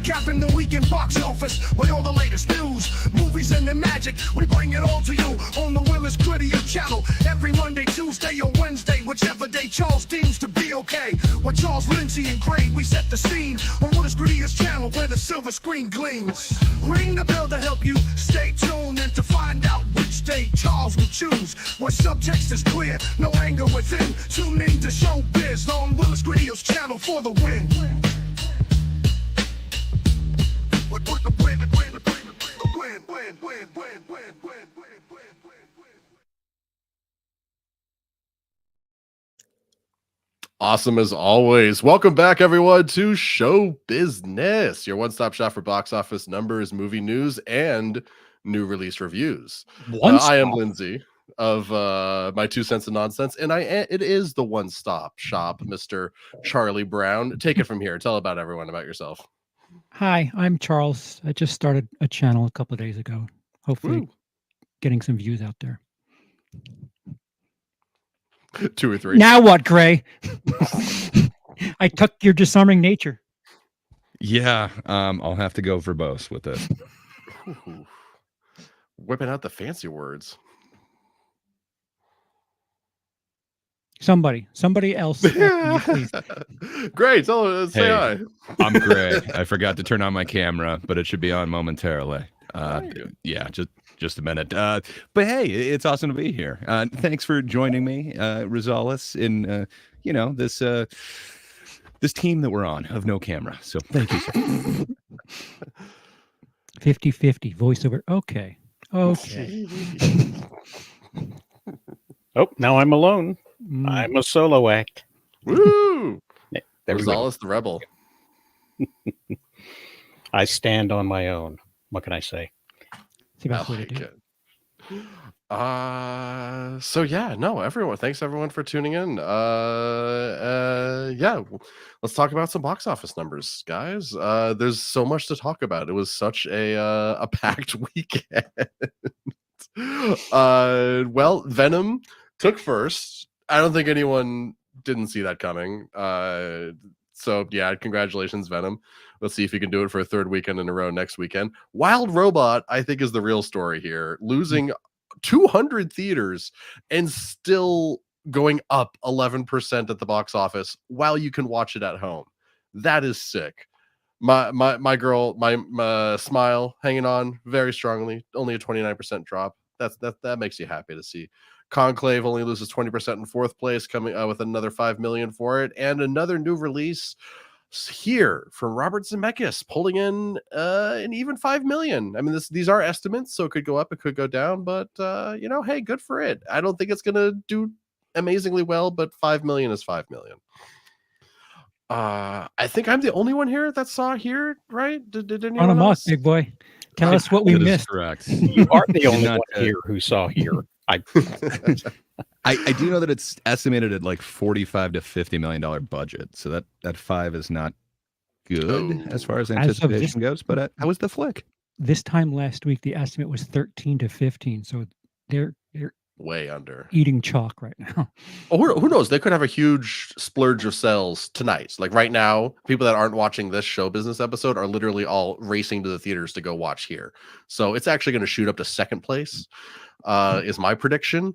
recapping the weekend box office with all the latest news, movies, and the magic. We bring it all to you on the Willis Grittier channel every Monday, Tuesday, or Wednesday, whichever day Charles deems to be okay. With Charles, Lindsay, and Craig, we set the scene on Willis Grittier's channel where the silver screen gleams. Ring the bell to help you stay tuned and to find out which day Charles will choose. Where subtext is clear, no anger within. Tune in to Showbiz on Willis Grittier's channel for the win. Awesome as always. Welcome back, everyone, to Show Business, your one-stop shop for box office numbers, movie news, and new release reviews. I am Lindsay of My Two Cents of Nonsense, and it is the one-stop shop, Mr. Charlie Brown. Take it from here. Tell everyone about yourself. Hi, I'm Charles. I just started a channel a couple of days ago. Hopefully getting some views out there. 2 or 3. Now what, Gray? I took your disarming nature. Yeah, I'll have to go for both with this. Ooh. Whipping out the fancy words. Somebody else. Great. Say hi. I'm Gray. I forgot to turn on my camera, but it should be on momentarily. Yeah, just a minute. But hey, it's awesome to be here. Thanks for joining me, Rosales, in this team that we're on of no camera. So thank you, sir. 50-50 voiceover. Okay. Oh, now I'm alone. I'm a solo act. Woo! Rosales the rebel. I stand on my own. What can I say? So yeah, no, everyone. Thanks everyone for tuning in. Yeah, let's talk about some box office numbers, guys. There's so much to talk about. It was such a packed weekend. Well, Venom took first. I don't think anyone didn't see that coming. So yeah, congratulations, Venom. Let's see if you can do it for a third weekend in a row next weekend. Wild Robot, I think, is the real story here. Losing 200 theaters and still going up 11% at the box office while you can watch it at home. That is sick. My girl, my Smile hanging on very strongly. Only a 29% drop. That makes you happy to see. Conclave only loses 20% in fourth place, coming with another 5 million for it, and another new release here from Robert Zemeckis, pulling in an even 5 million. I mean, these are estimates, so it could go up, it could go down, but hey, good for it. I don't think it's gonna do amazingly well, but 5 million is 5 million. I think I'm the only one here that saw here, right? Did anyone on a else? Big boy. Tell us what we missed. Correct. You are the only one here who saw here. I do know that it's estimated at like $45 to $50 million budget, so that 5 is not good as far as anticipation goes. But how was the flick? This time last week, the estimate was 13 to 15, so they're way under eating chalk right now. Oh, who knows? They could have a huge splurge of sales tonight. Like right now, people that aren't watching this Show Business episode are literally all racing to the theaters to go watch here. So it's actually going to shoot up to second place. Is my prediction.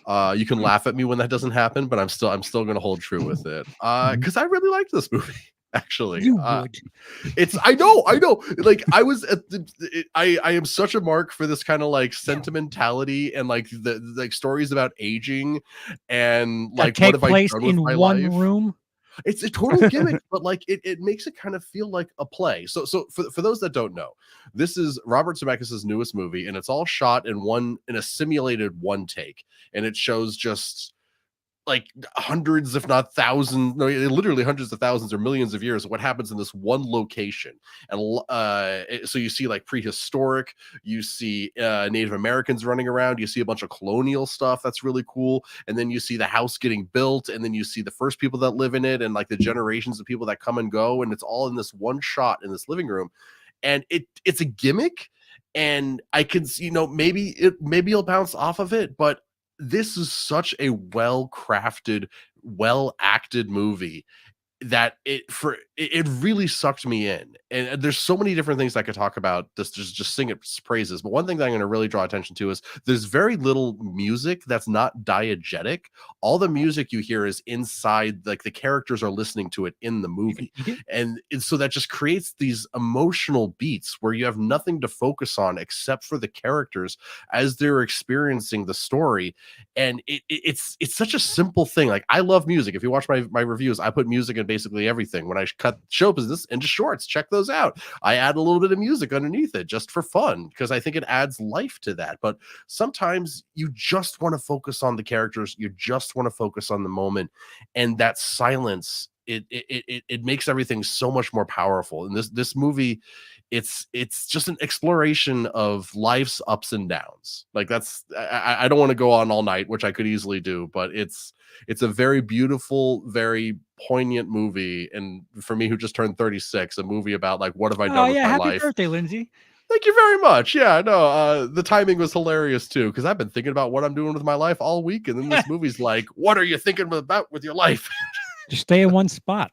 You can laugh at me when that doesn't happen, but I'm still going to hold true with it. Because I really liked this movie. Actually, you would. I know. Like I was at I am such a mark for this kind of like sentimentality and like the like stories about aging and like take what have place I done with in my one life? room. It's a total gimmick, but like it makes it kind of feel like a play. So for those that don't know, this is Robert Zemeckis' newest movie, and it's all shot in a simulated one take, and it shows just like hundreds, if not thousands, no, literally hundreds of thousands or millions of years of what happens in this one location. And so you see like prehistoric, you see Native Americans running around, you see a bunch of colonial stuff that's really cool, and then you see the house getting built, and then you see the first people that live in it, and like the generations of people that come and go, and it's all in this one shot in this living room. And it's a gimmick, and I can see, maybe you'll bounce off of it, but this is such a well-crafted, well-acted movie that it really sucked me in. And there's so many different things I could talk about. Just sing its praises. But one thing that I'm going to really draw attention to is there's very little music that's not diegetic. All the music you hear is inside, like the characters are listening to it in the movie, and so that just creates these emotional beats where you have nothing to focus on except for the characters as they're experiencing the story. And it's such a simple thing. Like, I love music. If you watch my reviews, I put music in basically everything. When I cut show business into shorts, check those out. I add a little bit of music underneath it just for fun, because I think it adds life to that. But sometimes you just want to focus on the characters, you just want to focus on the moment, and that silence, it makes everything so much more powerful. And this movie, it's just an exploration of life's ups and downs. Like, that's, I don't want to go on all night, which I could easily do, but it's a very beautiful, very poignant movie. And for me, who just turned 36, a movie about, like, what have I done with my happy life? birthday, Lindsay. Thank you very much. Yeah, no, the timing was hilarious too, because I've been thinking about what I'm doing with my life all week, and then this movie's like, what are you thinking about with your life? Just stay in one spot.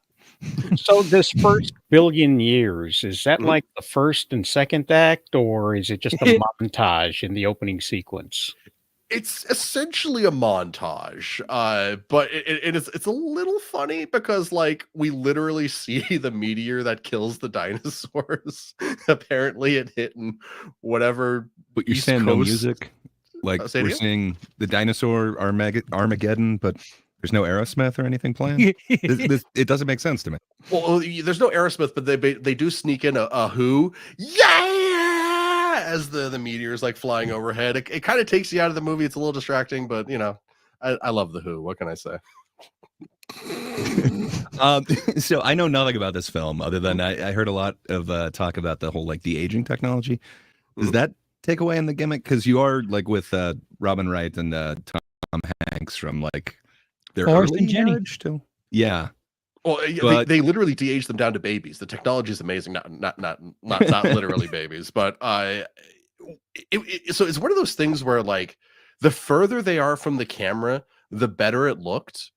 So this first billion years, is that like the first and second act, or is it just a montage in the opening sequence? It's essentially a montage, but it's a little funny because, like, we literally see the meteor that kills the dinosaurs. Apparently, it hit in whatever. But you're East saying no Coast- music? Like, Say it we're again? seeing the dinosaur Armageddon, but there's no Aerosmith or anything playing? It doesn't make sense to me. Well, there's no Aerosmith, but they do sneak in a Who, yeah, as the meteor's like flying overhead. It kind of takes you out of the movie. It's a little distracting, but you know, I love the Who. What can I say? So I know nothing about this film other than I heard a lot of talk about the whole, like, de-aging technology. Does that take away in the gimmick? Because you are, like, with Robin Wright and Tom Hanks from, like, their Forrest early and Jenny. marriage too. Yeah. Well, But- they literally de-age them down to babies. The technology is amazing. Not literally babies, but so it's one of those things where, like, the further they are from the camera, the better it looked.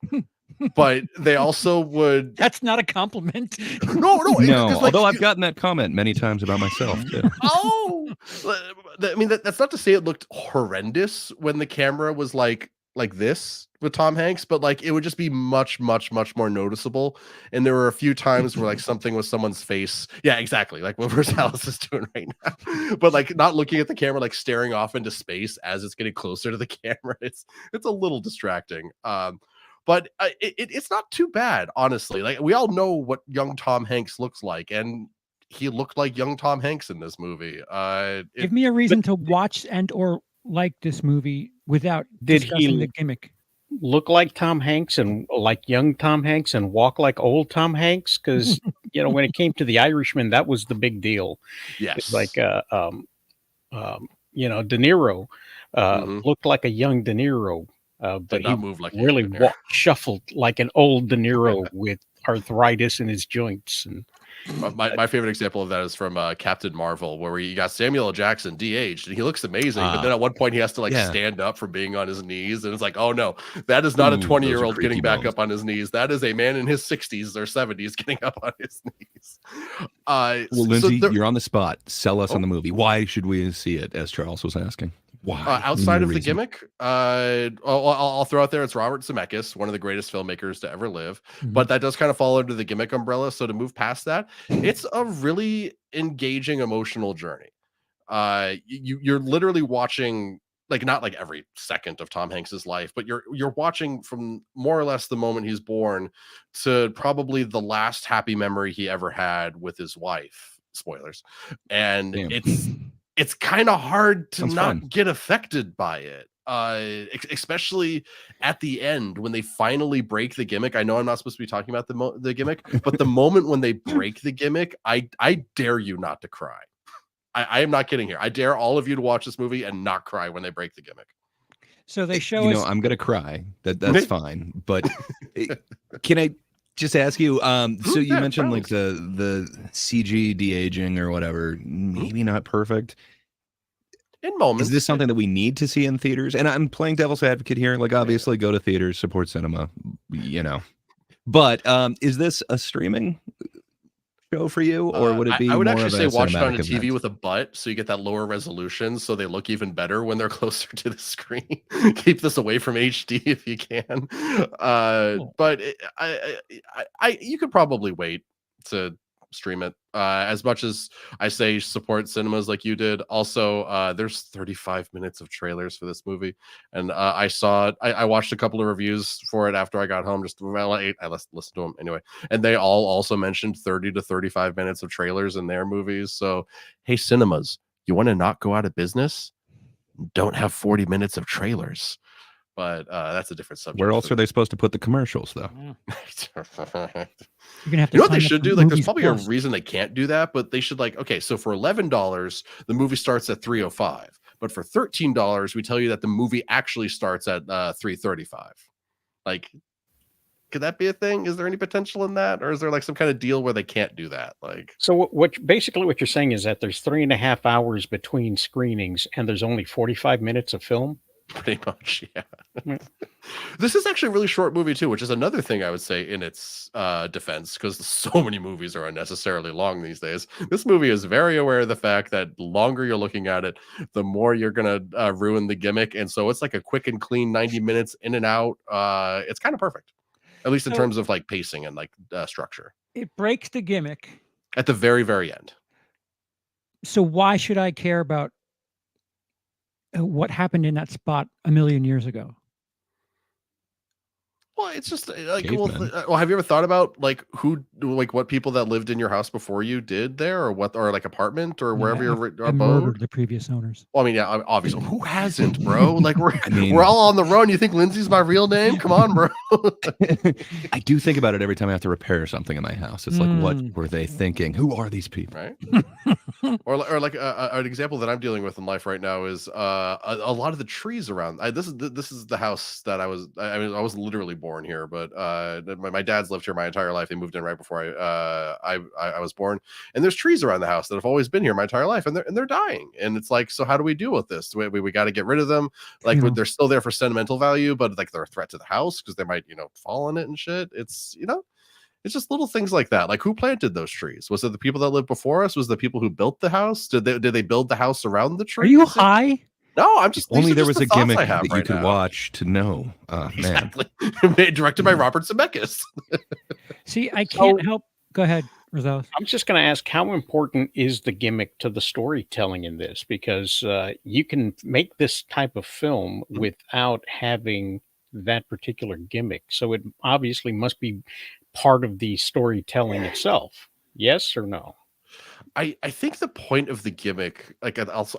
But they also would. That's not a compliment. No. No, 'cause, like, although I've gotten that comment many times about myself too. Oh, I mean, that's not to say it looked horrendous when the camera was like this with Tom Hanks, but, like, it would just be much more noticeable. And there were a few times where, like, something was someone's face. Yeah, exactly. Like what Rosales is doing right now, but, like, not looking at the camera, like staring off into space as it's getting closer to the camera. It's a little distracting. But it's not too bad, honestly. Like, we all know what young Tom Hanks looks like, and he looked like young Tom Hanks in this movie. Give me a reason to watch and or like this movie without Did discussing he- the gimmick. Look like Tom Hanks and like young Tom Hanks and walk like old Tom Hanks? Because when it came to The Irishman, that was the big deal. Yes, It's like De Niro looked like a young De Niro, but did he not move like a really young De Niro. shuffled like an old De Niro with arthritis in his joints. And My favorite example of that is from Captain Marvel, where you got Samuel L. Jackson de-aged, and he looks amazing. But then at one point, he has to, like, stand up from being on his knees, and it's like, oh no, that is not a Ooh, 20-year-old those are getting creaky back moments. up on his knees. That is a man in his 60s or 70s getting up on his knees. Well, Lindsay, you're on the spot. Sell us on the movie. Why should we see it? As Charles was asking. Why? Outside of the Reason. gimmick, I'll throw out there, it's Robert Zemeckis, one of the greatest filmmakers to ever live. But that does kind of fall under the gimmick umbrella. So to move past that, it's a really engaging emotional journey. You're literally watching, like, not like every second of Tom Hanks's life, but you're watching from more or less the moment he's born to probably the last happy memory he ever had with his wife. Spoilers. And Damn. it's kind of hard to Sounds not fun. get affected by it. Especially at the end when they finally break the gimmick. I know I'm not supposed to be talking about the gimmick, but the moment when they break the gimmick, I dare you not to cry. I am not kidding here. I dare all of you to watch this movie and not cry when they break the gimmick. So they show us. I'm gonna cry. That's fine. But can I just ask you? So you mentioned like the CG de-aging or whatever, maybe not perfect. In moments. Is this something that we need to see in theaters? And I'm playing devil's advocate here. Like, obviously, go to theaters, support cinema. But is this a streaming show for you, or would it be I would more actually of say a watch it on a cinematic TV event? with a butt, so you get that lower resolution, so they look even better when they're closer to the screen. Keep this away from HD if you can. Cool. But you could probably wait to stream it. As much as I say support cinemas like you did, also there's 35 minutes of trailers for this movie, and I saw it. I watched a couple of reviews for it after I got home. Just well, I listened to them anyway, and they all also mentioned 30 to 35 minutes of trailers in their movies. So, hey, cinemas, you want to not go out of business? Don't have 40 minutes of trailers. But that's a different subject. Where else are they supposed to put the commercials, though? Yeah. You You're gonna have to know what they sign up should for do? Like, there's Movies probably Plus. a reason they can't do that, but they should okay. So for $11, the movie starts at 3:05, but for $13, we tell you that the movie actually starts at 3:35. Like, could that be a thing? Is there any potential in that, or is there like some kind of deal where they can't do that? Like, So basically what you're saying is that there's 3.5 hours between screenings and there's only 45 minutes of film? pretty much, yeah. Mm. This is actually a really short movie too, which is another thing I would say in its defense, because so many movies are unnecessarily long these days. This movie is very aware of the fact that the longer you're looking at it, the more you're gonna ruin the gimmick, and so it's like a quick and clean 90 minutes in and out. It's kind of perfect, at least in So- terms of like pacing and like structure. It breaks the gimmick. At the very, very end. So why should I care about what happened in that spot a million years ago? Well, it's just like, well, Cavemen. have you ever thought about like what people that lived in your house before you did there, or what, or like apartment, or wherever I you're murdered abode? the previous owners. Well, I mean, yeah, obviously, who hasn't, bro? Like I mean- we're all on the run. You think Lindsay's my real name? Come on, bro. I do think about it every time I have to repair something in my house. It's like, what were they thinking? Who are these people? Right? or like an example that I'm dealing with in life right now is a lot of the trees around. This is the house that I wasn't literally born here, but my dad's lived here my entire life. They moved in right before I was born, and there's trees around the house that have always been here my entire life, and they're dying. And it's like, so how do we deal with this? We got to get rid of them. Like, they're still there for sentimental value, but like they're a threat to the house because they might fall in it and shit. It's it's just little things like that. Like, who planted those trees? Was it the people that lived before us? Was it the people who built the house? Did they build the house around the tree? Are you high? No, I'm just Only these are there just was the a thoughts gimmick I have that you right could now. watch to know. Man, Exactly. Directed by Robert Zemeckis. See, I can't help. Go ahead, Rosales. I'm just going to ask, how important is the gimmick to the storytelling in this? Because you can make this type of film without having that particular gimmick. So it obviously must be part of the storytelling itself. Yes or no? I think the point of the gimmick, like also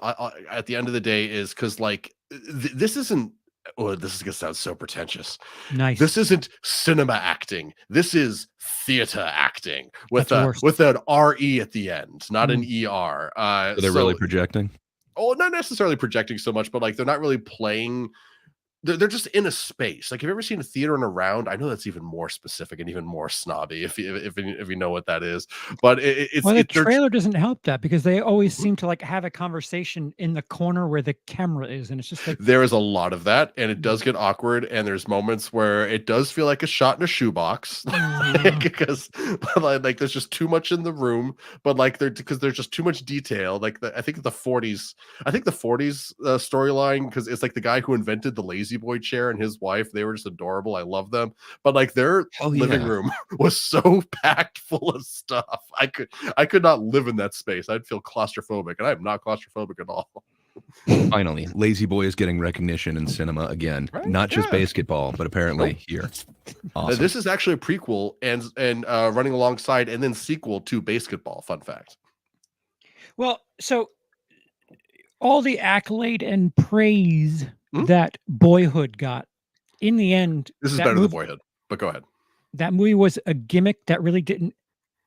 at the end of the day, is because like this isn't. Oh, this is gonna sound so pretentious. Nice. This isn't cinema acting. This is theater acting with That's worse. with an RE at the end, not an ER. so they're really projecting. Oh, not necessarily projecting so much, but like they're not really playing. They're just in a space. Like, have you ever seen a theater in a round? I know that's even more specific and even more snobby if you know what that is. But it's Well, the they're- trailer doesn't help that because they always seem to like have a conversation in the corner where the camera is, and it's just like there is a lot of that, and it does get awkward. And there's moments where it does feel like a shot in a shoebox because like there's just too much in the room. But like because there's just too much detail. Like I think the 40s storyline, because it's like the guy who invented the lazy boy chair and his wife, they were just adorable. I love them, but like their living room was so packed full of stuff. I could not live in that space. I'd feel claustrophobic, and I'm not claustrophobic at all. Finally, Lazy Boy is getting recognition in cinema again. Right? Not just Yeah. basketball, but apparently here. Awesome. This is actually a prequel and running alongside and then sequel to Basketball. Fun fact. well, so all the accolade and praise Hmm? that Boyhood got, in the end, This is that better than movie- Boyhood, but go ahead. That movie was a gimmick that really didn't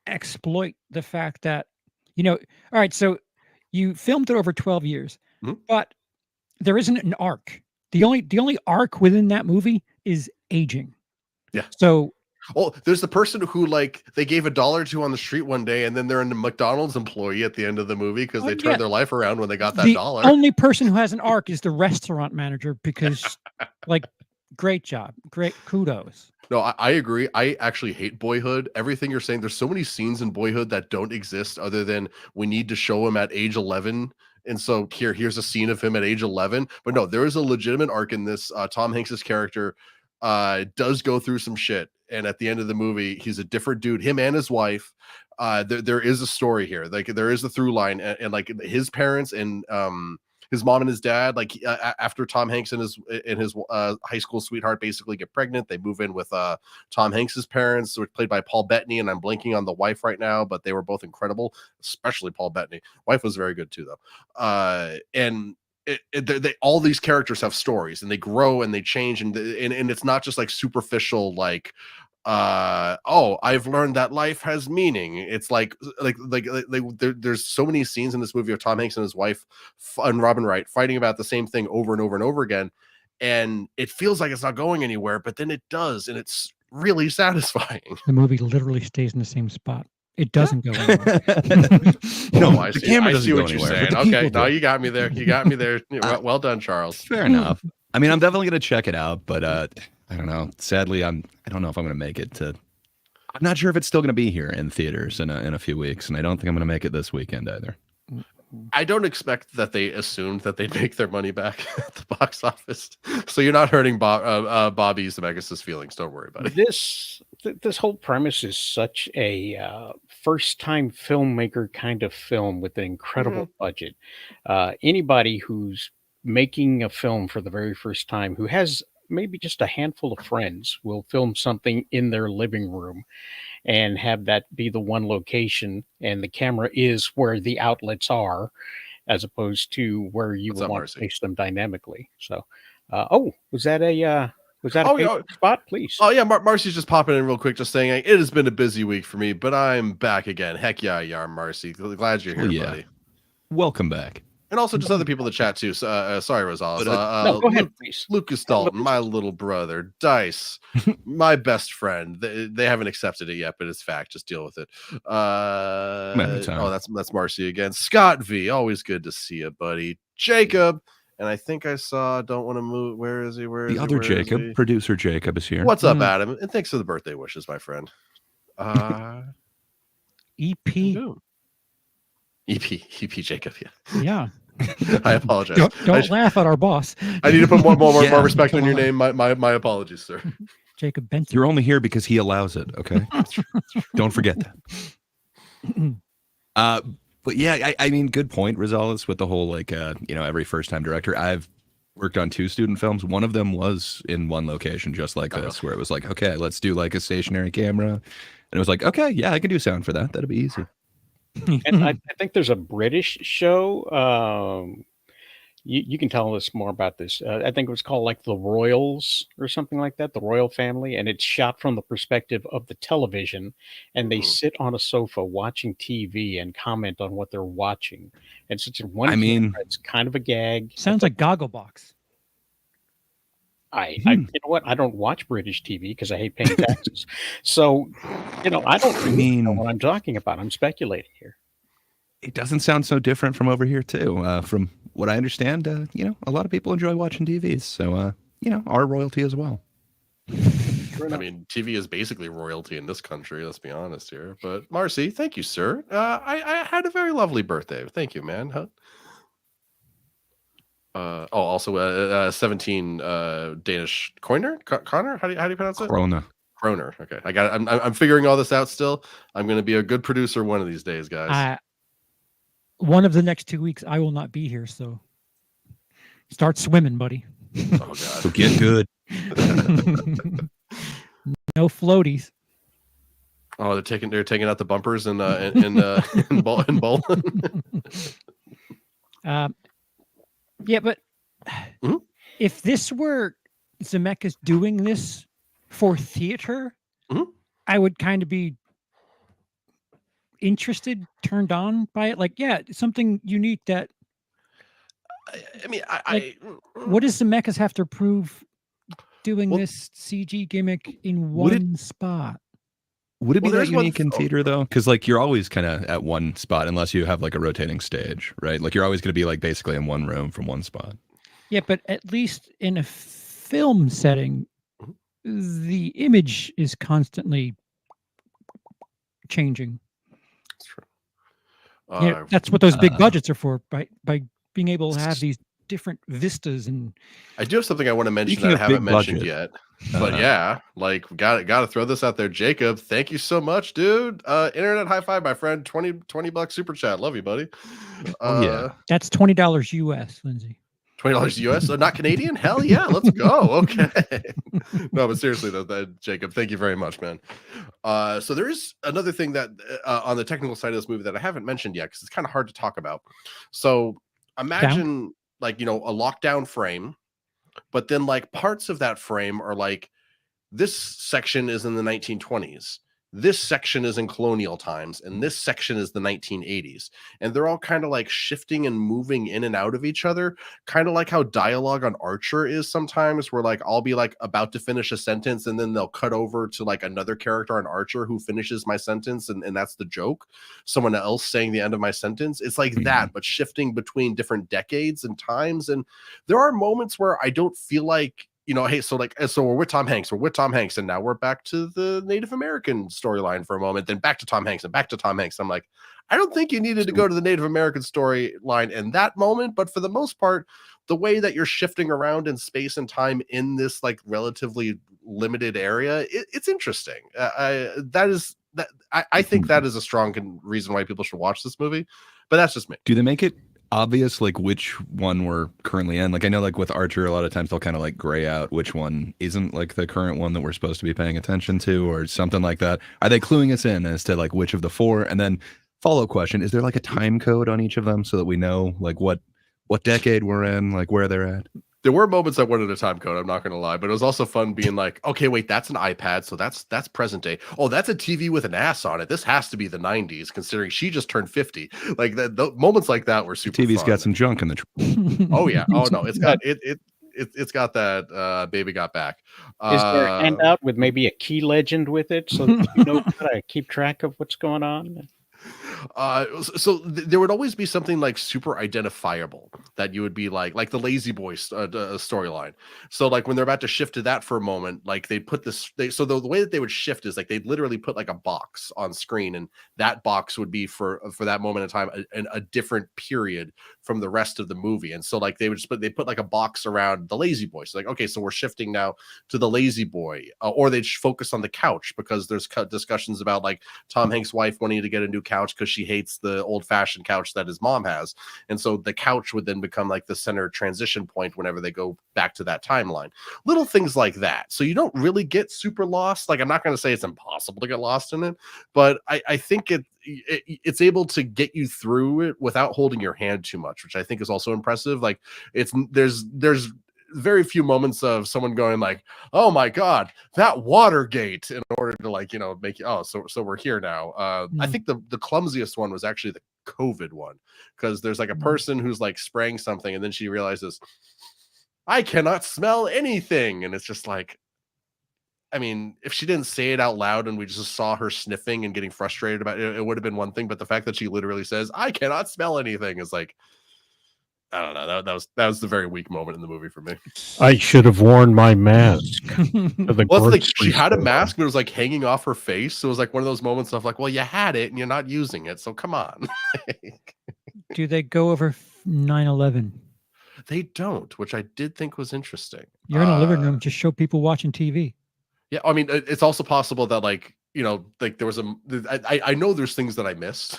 exploit the fact that, all right, so you filmed it over 12 years, Mhm. but there isn't an arc. The only arc within that movie is aging. Yeah. So Oh, there's the person who like they gave $1 to on the street one day, and then they're a McDonald's employee at the end of the movie because they turned yeah. their life around when they got that the dollar. only person who has an arc is the restaurant manager because like Great job. Great kudos. No, I agree. I actually hate Boyhood. Everything you're saying, there's so many scenes in Boyhood that don't exist other than we need to show him at age 11. And so here's a scene of him at age 11. But no, there is a legitimate arc in this. Tom Hanks's character does go through some shit. And at the end of the movie, he's a different dude, him and his wife. There is a story here. Like there is a through line, and like his parents and his mom and his dad, like after Tom Hanks and his high school sweetheart basically get pregnant, they move in with Tom Hanks's parents, which played by Paul Bettany, and I'm blanking on the wife right now, but they were both incredible, especially Paul Bettany. Wife was very good too, though. And they all these characters have stories, and they grow and they change, and it's not just like superficial, like I've learned that life has meaning. It's like there's so many scenes in this movie of Tom Hanks and his wife and Robin Wright fighting about the same thing over and over and over again, and it feels like it's not going anywhere, but then it does, and it's really satisfying. The movie literally stays in the same spot. It doesn't go anywhere. No, I the see, camera I doesn't see go what you're anywhere, saying. but the Okay, people no, do. you got me there. You got me there. Well done, Charles. Fair enough. I mean, I'm definitely going to check it out, but I don't know. Sadly, I don't know if I'm going to make it to. I'm not sure if it's still going to be here in theaters in a few weeks, and I don't think I'm going to make it this weekend either. I don't expect that they assumed that they'd make their money back at the box office, so you're not hurting Bobby Zemeckis' feelings. Don't worry about it. This whole premise is such a first-time filmmaker kind of film with an incredible budget. Anybody who's making a film for the very first time, who has maybe just a handful of friends, will film something in their living room and have that be the one location, and the camera is where the outlets are, as opposed to where you What's would up, want Marcy? to place them dynamically. So, was that a paid spot, please? Oh yeah, Marcy's just popping in real quick, just saying it has been a busy week for me, but I'm back again. Heck yeah, you are, Marcy. Glad you're here, Well, yeah. buddy. Welcome back. And also just other people in the chat too. So, sorry, Rosales. No, go ahead, please. Lucas Dalton, my little brother, Dice, my best friend. They haven't accepted it yet, but it's fact. Just deal with it. That's Marcy again. Scott V, always good to see you, buddy. Jacob, and I think I saw. Don't want to move. Where is he? The other Jacob, producer Jacob, is here. What's up, Adam? And thanks for the birthday wishes, my friend. EP. EP Jacob. Yeah. Yeah. I apologize. Don't laugh at our boss. I need to put more Yeah. respect on your name. My apologies, sir. Jacob Benson. You're only here because he allows it. Okay. Don't forget that. But yeah, I mean, good point, Rosales, with the whole like every first time director. I've worked on 2 student films. One of them was in one location, just like this, where it was like, okay, let's do like a stationary camera, and it was like, okay, yeah, I can do sound for that. That'll be easy. And I think there's a British show. You can tell us more about this. I think it was called like The Royals or something like that, the Royal Family, and it's shot from the perspective of the television, and they sit on a sofa watching TV and comment on what they're watching. And such a one. I mean, it's kind of a gag. Sounds like Gogglebox. You know what? I don't watch British TV because I hate paying taxes. So, I don't really know what I'm talking about. I'm speculating here. It doesn't sound so different from over here too. From what I understand, a lot of people enjoy watching TVs. So, our royalty as well. I mean, TV is basically royalty in this country. Let's be honest here. But Marcy, thank you, sir. I had a very lovely birthday. Thank you, man. Also 17 Danish Connor. How do you pronounce it? Corona. Kroner. Okay, I got it. I'm figuring all this out still. I'm going to be a good producer one of these days, guys. One of the next 2 weeks, I will not be here, so start swimming, buddy. Oh God. So get good. No floaties. Oh, they're taking out the bumpers in Bowling. Yeah, but if this were Zemeckis doing this for theater, I would kind of be interested, turned on by it. Like, yeah, something unique that. I mean, what does Zemeckis have to prove doing this CG gimmick in one spot? Would it be that unique in theater though? Because like you're always kind of at one spot unless you have like a rotating stage, right? Like you're always going to be like basically in one room from one spot. Yeah, but at least in a film setting, Mhm. the image is constantly changing. That's true. That's what those big Uh, budgets are for, by being able to have these different vistas and I do have something I want to mention Speaking that I of haven't big mentioned budget, yet. But yeah, like got to throw this out there. Jacob, thank you so much, dude. Internet high five, my friend. 20 bucks super chat. Love you, buddy. Oh, yeah. that's $20 US, Lindsay. $20 US, not Canadian. Hell yeah, let's go. Okay. No, but seriously though, Jacob, thank you very much, man. So there is another thing that on the technical side of this movie that I haven't mentioned yet because it's kind of hard to talk about. So imagine like a lockdown frame, but then like parts of that frame are like this section is in the 1920s. This section is in colonial times, and this section is the 1980s. And they're all kind of like shifting and moving in and out of each other, kind of like how dialogue on Archer is sometimes, where like I'll be like about to finish a sentence, and then they'll cut over to like another character on Archer who finishes my sentence, and that's the joke. Someone else saying the end of my sentence. It's like that, but shifting between different decades and times. And there are moments where I don't feel like, hey, so we're with Tom Hanks. We're with Tom Hanks, and now we're back to the Native American storyline for a moment, then back to Tom Hanks and back to Tom Hanks. I'm like, I don't think you needed to go to the Native American storyline in that moment, but for the most part, the way that you're shifting around in space and time in this like relatively limited area, it's interesting. I think that is a strong reason why people should watch this movie, but that's just me. Do they make it obvious like which one we're currently in? Like I know like with Archer a lot of times they'll kind of like gray out which one isn't like the current one that we're supposed to be paying attention to or something like that. Are they cluing us in as to like which of the four? And then follow-up question, is there like a time code on each of them so that we know like what decade we're in, like where they're at? There were moments I wanted a time code, I'm not going to lie, but it was also fun being like, okay, wait, that's an iPad, so that's present day. Oh, that's a TV with an ass on it. This has to be the 90s, considering she just turned 50. Like the moments like that were super TV's fun. got some junk in the Oh yeah. Oh no, it's got it's got that Baby Got Back. Is there a handout with maybe a key legend with it so that you know how to keep track of what's going on? There would always be something like super identifiable that you would be like the Lazy Boy storyline. So like when they're about to shift to that for a moment, like they put this, so the way that they would shift is like they'd literally put like a box on screen, and that box would be for that moment in time a different period from the rest of the movie. And so like they put like a box around the Lazy Boy. So like, okay, so we're shifting now to the Lazy Boy, or they'd focus on the couch because there's discussions about like Tom Hanks' wife wanting to get a new couch because she hates the old-fashioned couch that his mom has, and so the couch would then become like the center transition point whenever they go back to that timeline. Little things like that, so you don't really get super lost. Like I'm not going to say it's impossible to get lost in it, but I think it's able to get you through it without holding your hand too much, which I think is also impressive. Like there's very few moments of someone going like, oh my god, that Watergate, in order to like make you, oh, so we're here now. I think the clumsiest one was actually the COVID one, because there's like a person who's like spraying something and then she realizes I cannot smell anything, and it's just like, I mean, if she didn't say it out loud and we just saw her sniffing and getting frustrated about it, it would have been one thing, but the fact that she literally says I cannot smell anything is like, I don't know. That was the very weak moment in the movie for me. I should have worn my mask. She had a mask, but it was like hanging off her face. So it was like one of those moments of like, well, you had it and you're not using it, so come on. Do they go over 9/11? They don't, which I did think was interesting. You're in a living room, just show people watching TV. Yeah, I mean, it's also possible that like like there was I know there's things that I missed.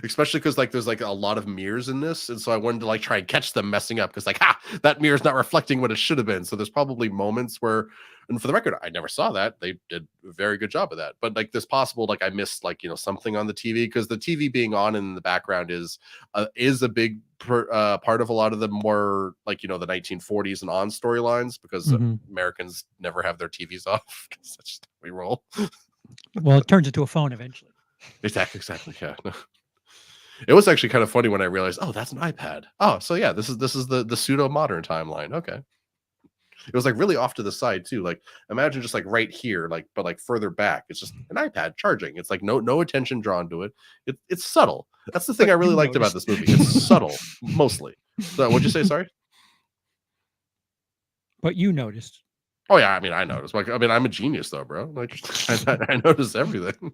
Especially because like there's like a lot of mirrors in this, and so I wanted to like try and catch them messing up, because like, that mirror's not reflecting what it should have been. So there's probably moments where, and for the record, I never saw that. They did a very good job of that. But like there's possible like I missed like something on the TV, because the TV being on in the background is a big part of a lot of the more like the 1940s and on storylines, because Americans never have their TVs off, because that's just how we roll. Well, it turns into a phone eventually. Exactly. Yeah. It was actually kind of funny when I realized, oh, that's an iPad. Oh, so yeah, this is the pseudo modern timeline. Okay. It was like really off to the side too. Like imagine just like right here, like but like further back. It's just an iPad charging. It's like no attention drawn to it. It's subtle. That's the thing I really liked about this movie. It's subtle, mostly. So what'd you say? Sorry. But you noticed. Oh yeah, I mean, I noticed. Like, I mean, I'm a genius though, bro. Like, I notice everything.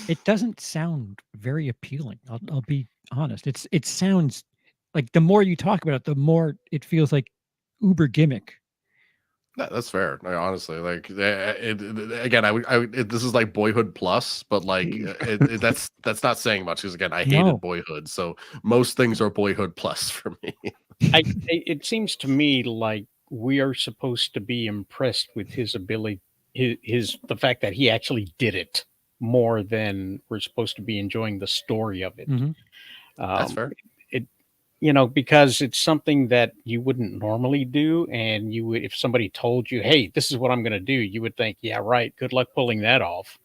It doesn't sound very appealing. I'll be honest. It sounds like the more you talk about it, the more it feels like uber gimmick. That's fair. Like, honestly, like again, this is like Boyhood Plus, but like that's not saying much because again, I hated No. Boyhood, so most things are Boyhood Plus for me. It seems to me like we are supposed to be impressed with his ability, the fact that he actually did it more than we're supposed to be enjoying the story of it. Mhm. That's Um, fair. because it's something that you wouldn't normally do, and you would, if somebody told you, "Hey, this is what I'm going to do," you would think, "Yeah, right. Good luck pulling that off."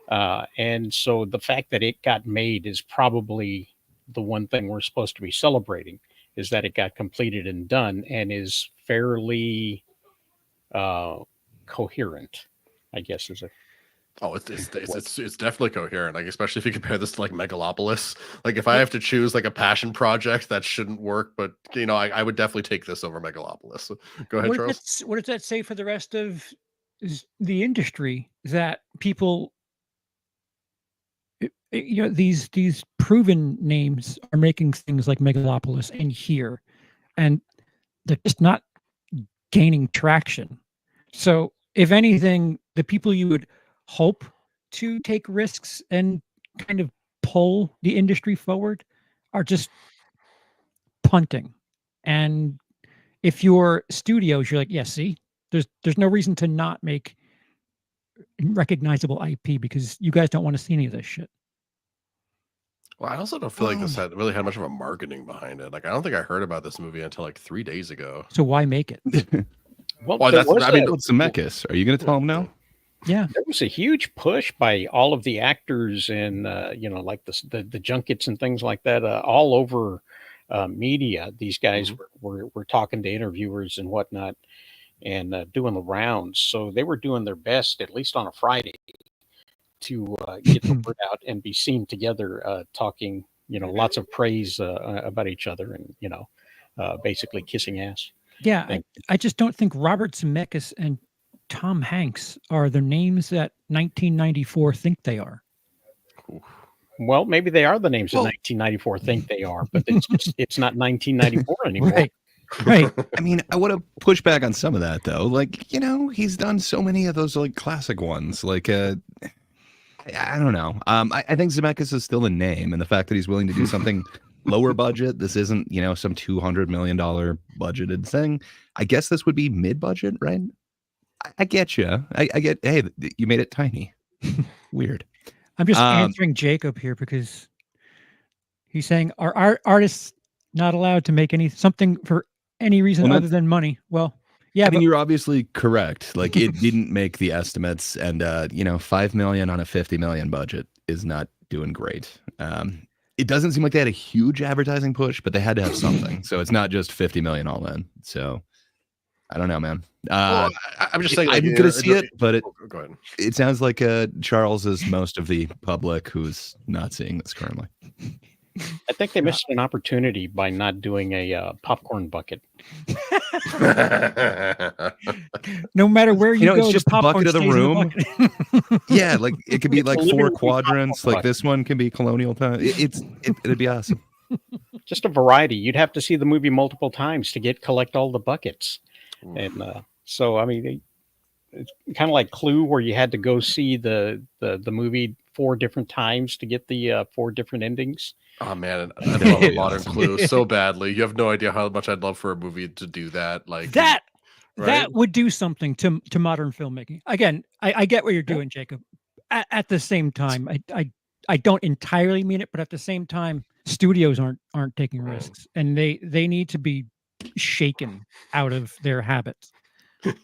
And so the fact that it got made is probably the one thing we're supposed to be celebrating, is that it got completed and done and is fairly uh, coherent, I guess is a Oh, it's definitely coherent. Like especially if you compare this to like Megalopolis. Like if I have to choose like a passion project that shouldn't work, but I would definitely take this over Megalopolis. Go ahead, Charles. What does that say for the rest of the industry that people, these proven names are making things like Megalopolis and here, and they're just not gaining traction. So, if anything, the people you would hope to take risks and kind of pull the industry forward are just punting. And if you're studios, you're like, yeah, see, there's no reason to not make recognizable IP because you guys don't want to see any of this shit. Well, I also don't feel like this really had much of a marketing behind it. Like I don't think I heard about this movie until like 3 days ago. So why make it? well. Well, There that's was I mean, What's Zemeckis? Are you going to tell him now? Yeah. there was a huge push by all of the actors and like the junkets and things like that all over media. These guys were talking to interviewers and whatnot and doing the rounds. So they were doing their best, at least on a Friday, to get the word out and be seen together, talking, lots of praise about each other, and basically kissing ass. Yeah, I just don't think Robert Zemeckis and Tom Hanks are the names that 1994 think they are. Well, maybe they are the names Well- that 1994 think they are, but it's not 1994 anymore. Right. Right. I mean, I want to push back on some of that though. Like, he's done so many of those like classic ones. Like, I don't know. I think Zemeckis is still a name, and the fact that he's willing to do something lower budget. This isn't, some $200 million budgeted thing. I guess this would be mid-budget, right? I get you. I get. Hey, you made it tiny. Weird. I'm just answering Jacob here because he's saying are artists not allowed to make something for any reason other than money? Well, yeah, I mean, but you're obviously correct. Like, it didn't make the estimates, and $5 million on a $50 million budget is not doing great. It doesn't seem like they had a huge advertising push, but they had to have something. So it's not just 50 million all in. So I don't know, man. Well, I'm just saying, I'm gonna see it, but go ahead. it sounds like Charles is most of the public who's not seeing this currently. I think they missed an opportunity by not doing a popcorn bucket. no matter where you go, it's just the popcorn bucket of the stays in room. bucket. Yeah, like it could be It's like literally 4 popcorn quadrants. Like bucket. this one can be colonial time. It'd be awesome. Just a variety. You'd have to see the movie multiple times to collect all the buckets. And so, I mean, it's kind of like Clue, where you had to go see the movie 4 different times to get the 4 different endings. Oh man, I love a modern Clue so badly. You have no idea how much I'd love for a movie to do that. Like that right? would do something to modern filmmaking. Again, I get what you're doing, Jacob. At the same time, I don't entirely mean it, but at the same time, studios aren't taking risks, and they need to be shaken out of their habits.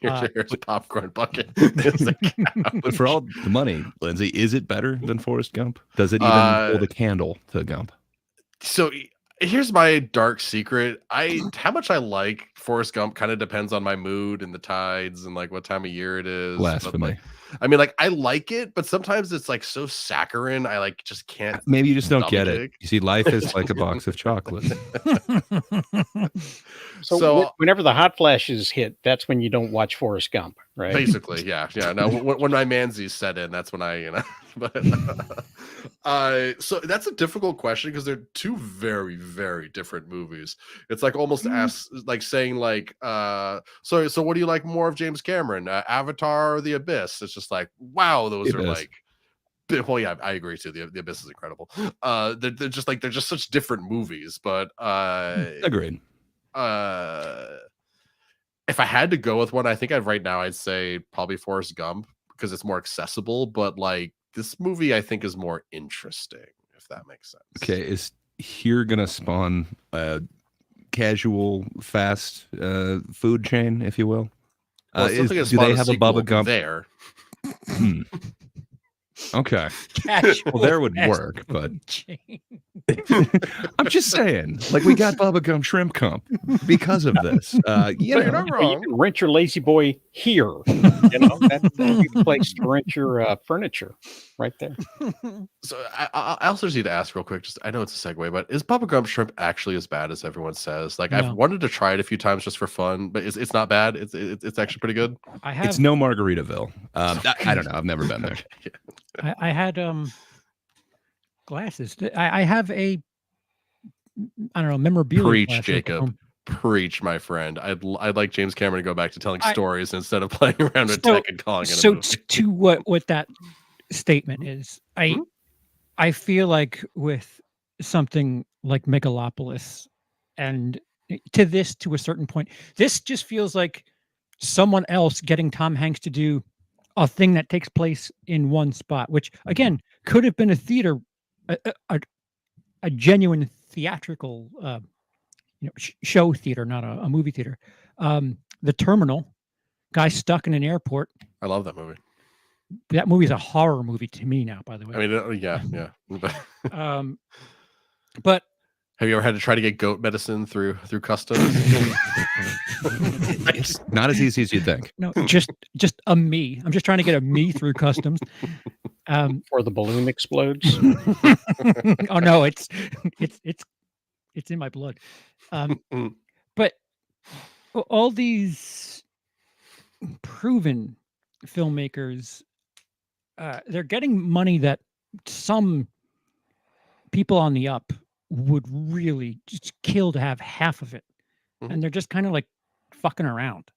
Here's a popcorn bucket. But for all the money, Lindsay, is it better than Forrest Gump? Does it even hold a candle to Gump? So Here's my dark secret. How much I like Forrest Gump kind of depends on my mood and the tides and like what time of year it is. But, Blasphemy. like, I mean, like I like it, but sometimes it's like so saccharine. I like just can't. Maybe you just don't stomach get it. You see, life is like a box of chocolates. So whenever the hot flashes hit, that's when you don't watch Forrest Gump, right? basically, yeah. No, when my mansies set in, that's when I. But so that's a difficult question because they're two very, very different movies. It's like almost like saying like, so what do you like more of James Cameron, Avatar or The Abyss? It's just like, wow, those are like. Well, yeah, I agree too. The Abyss is incredible. They're just like they're just such different movies, but agreed. If I had to go with one, I think right now I'd say probably Forrest Gump because it's more accessible. But like this movie, I think is more interesting. If that makes sense. Okay, is here gonna spawn a casual fast food chain, if you will? Well, Do they have a Bubba Gump there? Okay. Casual Well, there would fast work, but chain. I'm just saying, like we got Bubba Gump Shrimp Comp because of this. You're not You wrong. can rent your Lazy Boy here. You know, that'd be the place to rent your furniture right there. So I also just need to ask real quick. Just I know it's a segue, but is Bubba Gump Shrimp actually as bad as everyone says? Like No. I've wanted to try it a few times just for fun, but it's not bad. It's actually pretty good. I have It's no Margaritaville. I don't know. I've never been there. I had glasses. I have a I don't know memorabilia. Preach, glasses at Jacob. home. Preach, my friend. I'd like James Cameron to go back to telling stories instead of playing around with So- tech and calling it a So movie. to what that statement is, I feel like with something like Megalopolis, and to a certain point, this just feels like someone else getting Tom Hanks to do a thing that takes place in one spot, which again could have been a theater, a genuine theatrical, show theater, not a movie theater. The Terminal, guy stuck in an airport. I love that movie. That movie is a horror movie to me now, by the way. I mean, yeah. But Have you ever had to try to get goat medicine through customs? It's not as easy as you think. no, just a me. I'm just trying to get a me through customs. Or the balloon explodes. Oh no, it's in my blood. But all these proven filmmakers, they're getting money that some people on the up would really just kill to have half of it, and they're just kind of like fucking around.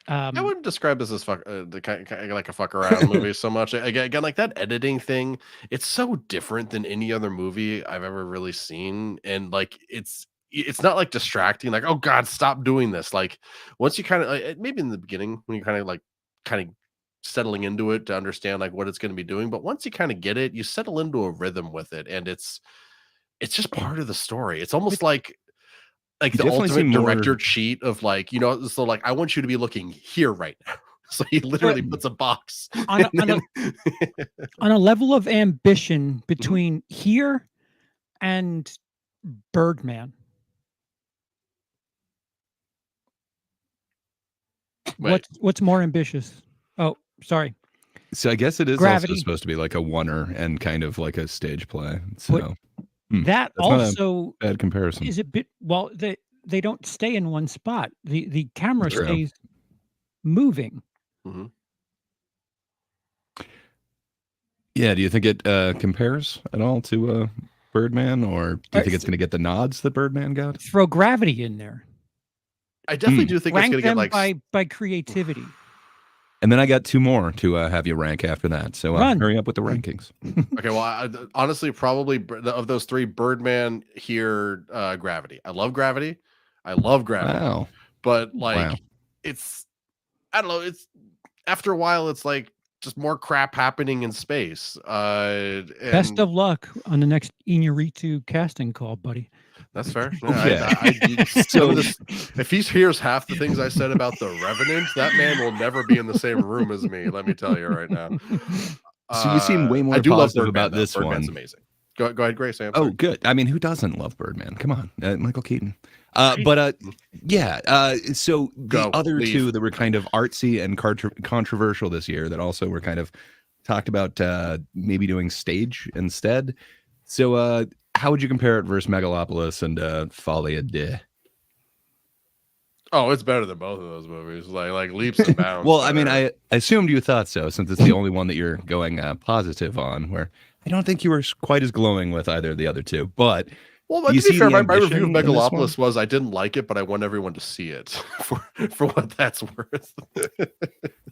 I wouldn't describe this as like a fuck around movie so much. Again, like that editing thing, it's so different than any other movie I've ever really seen, and like it's not like distracting. Like, oh god, stop doing this. Like once you kind of maybe in the beginning when you kind of settling into it to understand like what it's going to be doing, but once you kind of get it, you settle into a rhythm with it, and it's just part of the story. It's almost like the definitely ultimate seem more- director cheat of like, so like I want you to be looking here right now. So he literally puts a box on a level of ambition between here and Birdman. What's more ambitious? Oh, sorry. So I guess it is Gravity. also supposed to be like a oneer and kind of like a stage play. So That That's not a also bad comparison. is a bit. Well, they don't stay in one spot. The camera True. stays moving. Yeah. Do you think it compares at all to Birdman, or do you think it's going to get the nods that Birdman got? Throw Gravity in there. I definitely do think Rank it's going to them get like by creativity. And then I got two more to have you rank after that. So Run. hurry up with the rankings. okay. Well, honestly, probably of those three, Birdman, here, Gravity. I love Gravity. Wow. But like, Wow. it's I don't know. It's after a while, it's like just more crap happening in space. Best of luck on the next Iñárritu casting call, buddy. That's fair. Okay. So if he hears half the things I said about the Revenant, that man will never be in the same room as me. Let me tell you right now. So you seem way more I do love positive Birdman, about though. this Birdman's one. amazing. Go ahead, Grace. I'm Oh, sorry. good. I mean, who doesn't love Birdman? Come on, Michael Keaton. Yeah. So the Go, other leave. two that were kind of artsy and controversial this year that also were kind of talked about maybe doing stage instead. So how would you compare it versus Megalopolis and Folie à Deux? Oh, it's better than both of those movies. Like leaps and bounds. Well, I mean, better. I assumed you thought so, since it's the only one that you're going positive on. Where I don't think you were quite as glowing with either of the other two, but. Well, Do you to be see fair, the my review of ambition in this one? Megalopolis was I didn't like it, but I want everyone to see it for what that's worth.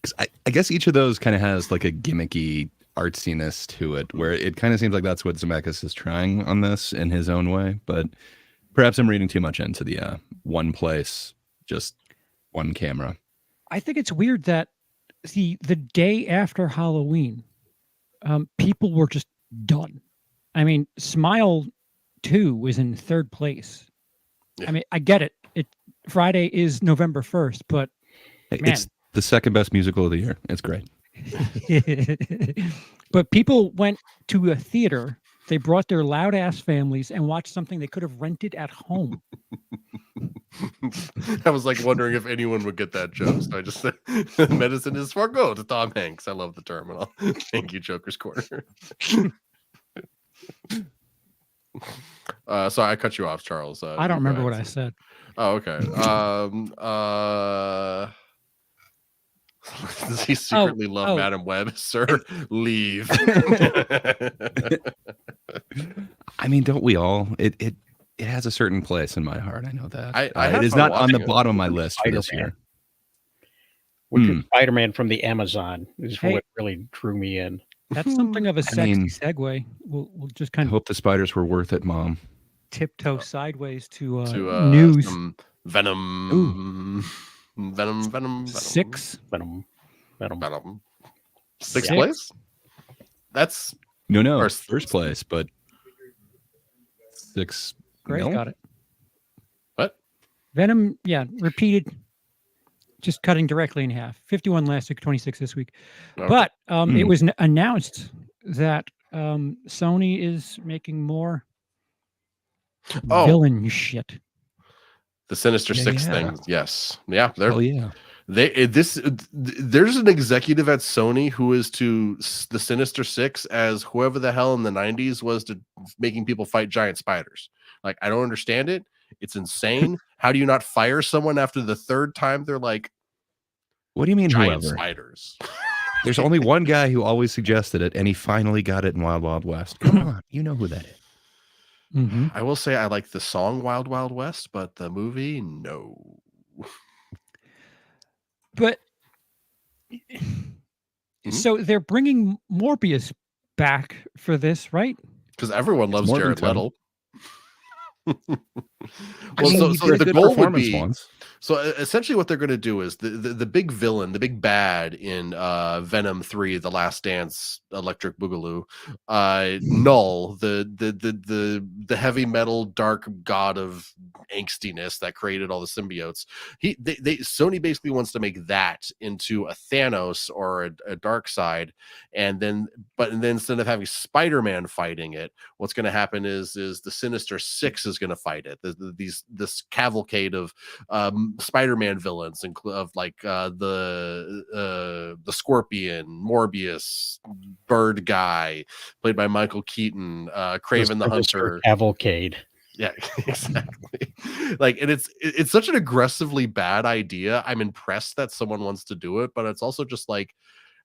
'Cause I guess each of those kind of has like a gimmicky artsiness to it, where it kind of seems like that's what Zemeckis is trying on this in his own way. But perhaps I'm reading too much into the one place, just one camera. I think it's weird that the day after Halloween, people were just done. I mean, Smile 2 was in third place. Yeah. I mean, I get it. Friday is November 1st, but man. It's the second best musical of the year. It's great. But people went to a theater. They brought their loud ass families and watched something they could have rented at home. I was like wondering if anyone would get that joke. So I just said, medicine is for go to Tom Hanks. I love the terminal. Thank you, Joker's Corner. So I cut you off, Charles. I don't remember what I said. Oh, okay. Does he secretly love Madam Web? Sir, leave. I mean, don't we all? It has a certain place in my heart. I know that. I it is fun not on the watching it. bottom of my list for this year. Which is Spider-Man from the Amazon is Hey. what really drew me in. That's something of a sexy mean, segue. We'll just I kind of hope the spiders were worth it, Mom. tiptoe sideways to to news. some Venom. Venom. 6. Venom. Sixth Six. place? That's No, First- place, but 6 Gray's mil? got it. what? Venom, yeah, repeated, just cutting directly in half. 51 last week, 26 this week. Okay. But it was announced that Sony is making more villain shit. The Sinister Yeah, Six yeah. thing. Yes. Yeah. They're Oh yeah. there's an executive at Sony who is to the Sinister Six as whoever the hell in the 90s was to making people fight giant spiders. Like, I don't understand it. It's insane. How do you not fire someone after the third time they're like What do you mean, giant whoever? spiders? There's only one guy who always suggested it, and he finally got it in Wild Wild West. Come on, you know who that is. Mm-hmm. I will say I like the song Wild Wild West, but the movie, no. But so they're bringing Morbius back for this, right? Because everyone loves more than Jared fun. Leto. I Well, mean, so he did a the good goal would performance be once. so essentially what they're going to do is the big villain, the big bad in Venom 3, The Last Dance, Electric Boogaloo, Null, the heavy metal dark god of angstiness that created all the symbiotes. Sony basically wants to make that into a Thanos or a dark side, and then instead of having Spider-Man fighting it, what's going to happen is the Sinister Six is going to fight it. This cavalcade of Spider-Man villains, of like the Scorpion, Morbius, Bird Guy, played by Michael Keaton, Craven the Hunter. Cavalcade. Yeah, exactly. Like, and it's such an aggressively bad idea. I'm impressed that someone wants to do it, but it's also just like,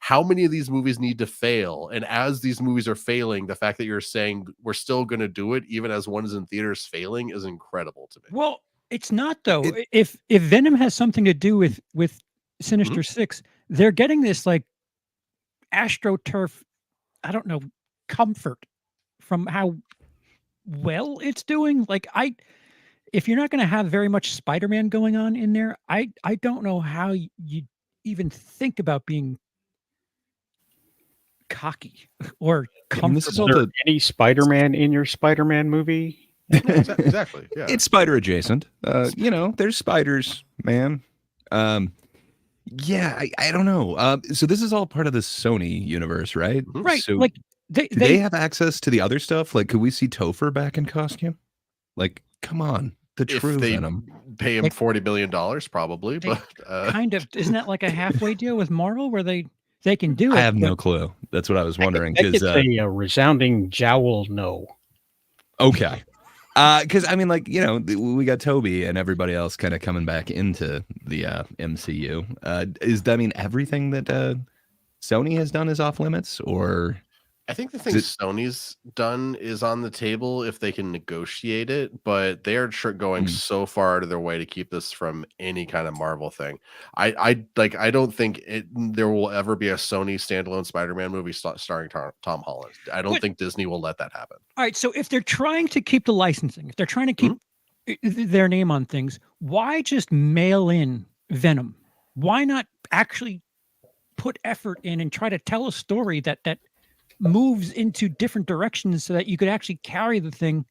how many of these movies need to fail? And as these movies are failing, the fact that you're saying we're still going to do it, even as one is in theaters failing, is incredible to me. Well, it's not though. If Venom has something to do with Sinister Six, they're getting this like AstroTurf, I don't know, comfort from how well it's doing. Like, if you're not going to have very much Spider-Man going on in there, I don't know how you even think about being cocky or And this is comfortable. all Is there the, any Spider-Man in your Spider-Man movie? Exactly. Yeah. it's spider adjacent. There's spiders, man. Yeah, I don't know. So this is all part of the Sony universe, right? Right. So Like, They Do they have access to the other stuff? Like, could we see Topher back in costume? Like, come on, the If true they Venom. pay him Like- $40 billion, probably. They But kind of isn't that like a halfway deal with Marvel where they can do it? I have no but clue. That's what I was wondering. That Because gets a resounding jowl no. okay, because I mean, like, you know, we got Toby and everybody else kind of coming back into the MCU. Is that mean everything that Sony has done is off limits, or I think the thing Sony's done is on the table if they can negotiate it, but they are going so far out of their way to keep this from any kind of Marvel thing. I don't think there will ever be a Sony standalone Spider-Man movie starring Tom Holland. I don't think Disney will let that happen. All right, so if they're trying to keep the licensing, if they're trying to keep their name on things, why just mail in Venom? Why not actually put effort in and try to tell a story that moves into different directions so that you could actually carry the thing?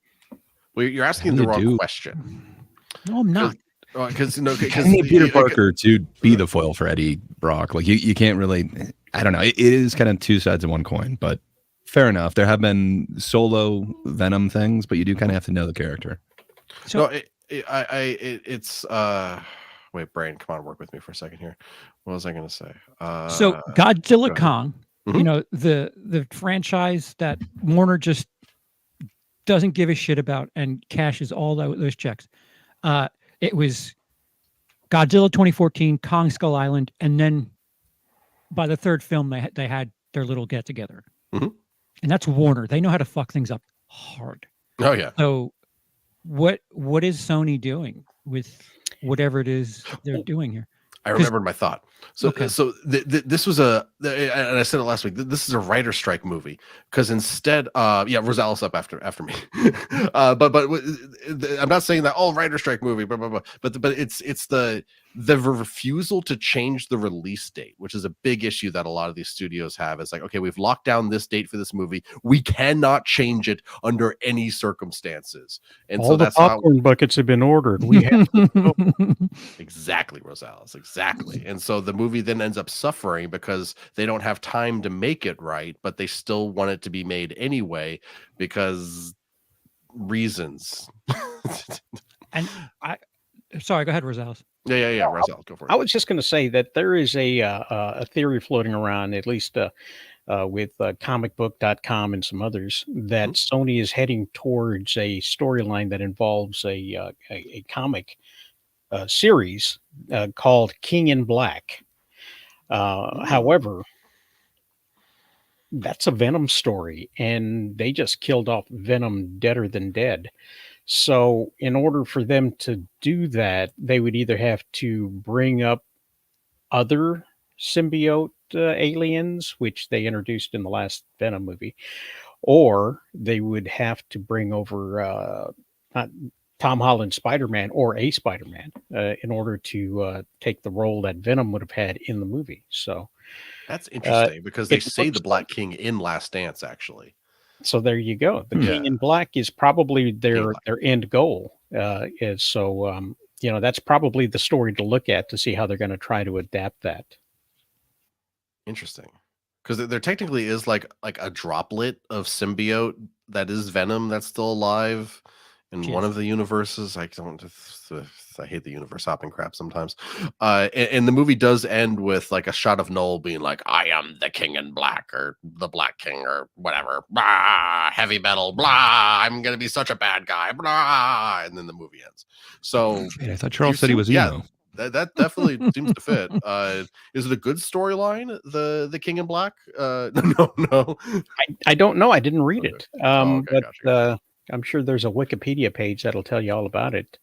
Well, you're asking the wrong question. No, I'm not. Because I need Peter Parker to be the foil for Eddie Brock. Like, you can't really. I don't know. It is kind of two sides of one coin, but fair enough. There have been solo Venom things, but you do kind of have to know the character. So it's wait, brain, come on, work with me for a second here. What was I going to say? so Godzilla ahead. Kong, you know, the franchise that Warner just doesn't give a shit about and cashes all those checks. It was Godzilla 2014, Kong Skull Island, and then by the third film they had their little get together, and that's Warner. They know how to fuck things up hard. Oh yeah. So what is Sony doing with whatever it is they're doing here? I remembered my thought. So, Okay. This was and I said it last week. This is a writer strike movie because instead, Rosales up after me. But I'm not saying that writer strike movie, blah, blah, blah. But it's the refusal to change the release date, which is a big issue that a lot of these studios have. It's like, okay, we've locked down this date for this movie. We cannot change it under any circumstances. And All so the that's how popcorn buckets have been ordered. We have exactly, Rosales, exactly. And so the movie then ends up suffering because they don't have time to make it right, but they still want it to be made anyway because reasons. And sorry, go ahead, Rosales. Yeah. Rosales, go for it. I was just going to say that there is a theory floating around, at least with comicbook.com and some others, that Sony is heading towards a storyline that involves a comic series called King in Black. However, that's a Venom story, and they just killed off Venom deader than dead. So in order for them to do that, they would either have to bring up other symbiote aliens, which they introduced in the last Venom movie, or they would have to bring over Tom Holland Spider-Man or a Spider-Man in order to take the role that Venom would have had in the movie. So that's interesting because they it say the looks Black King in Last Dance, actually. So there you go. The King in Black is probably their end goal. Is so that's probably the story to look at to see how they're going to try to adapt that. Interesting, because there technically is like a droplet of symbiote that is Venom that's still alive in one of the universes. I hate the universe hopping crap sometimes. And the movie does end with like a shot of Noel being like, "I am the King in Black," or the Black King, or whatever. Blah, heavy metal. Blah. I'm gonna be such a bad guy. Blah. And then the movie ends. So I thought Charles said he was emo. That definitely seems to fit. Is it a good storyline? The King in Black? No. I don't know. I didn't read it. Okay, but gotcha. I'm sure there's a Wikipedia page that'll tell you all about it.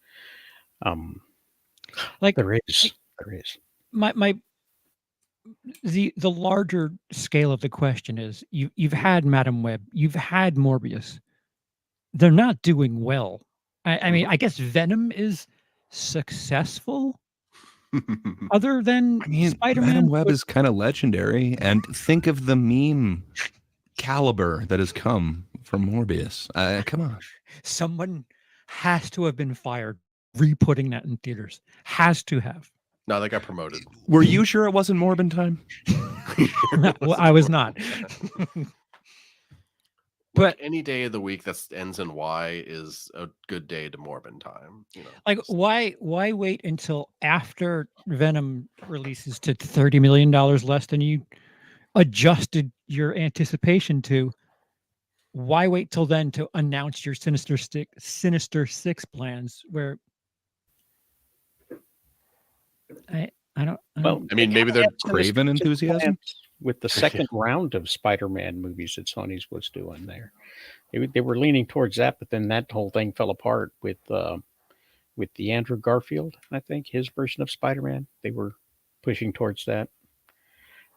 Like there is. The larger scale of the question is you've had Madam Web, you've had Morbius. They're not doing well. I mean, I guess Venom is successful. Other than Spider-Man, Madam Web is kind of legendary, and think of the meme caliber that has come from Morbius. Come on, someone has to have been fired re-putting that in theaters. Has to have. No, they got promoted. Were you sure it wasn't Morbin time? Well, I was not. But any day of the week that ends in Y is a good day to Morbin time. like, why wait until after Venom releases to $30 million less than you adjusted your anticipation to? Why wait till then to announce your Sinister Six plans? Where I don't. Well, I mean, maybe they're Craven enthusiasm with the second round of Spider-Man movies that Sony's was doing there. They were leaning towards that, but then that whole thing fell apart with the Andrew Garfield. I think his version of Spider-Man. They were pushing towards that.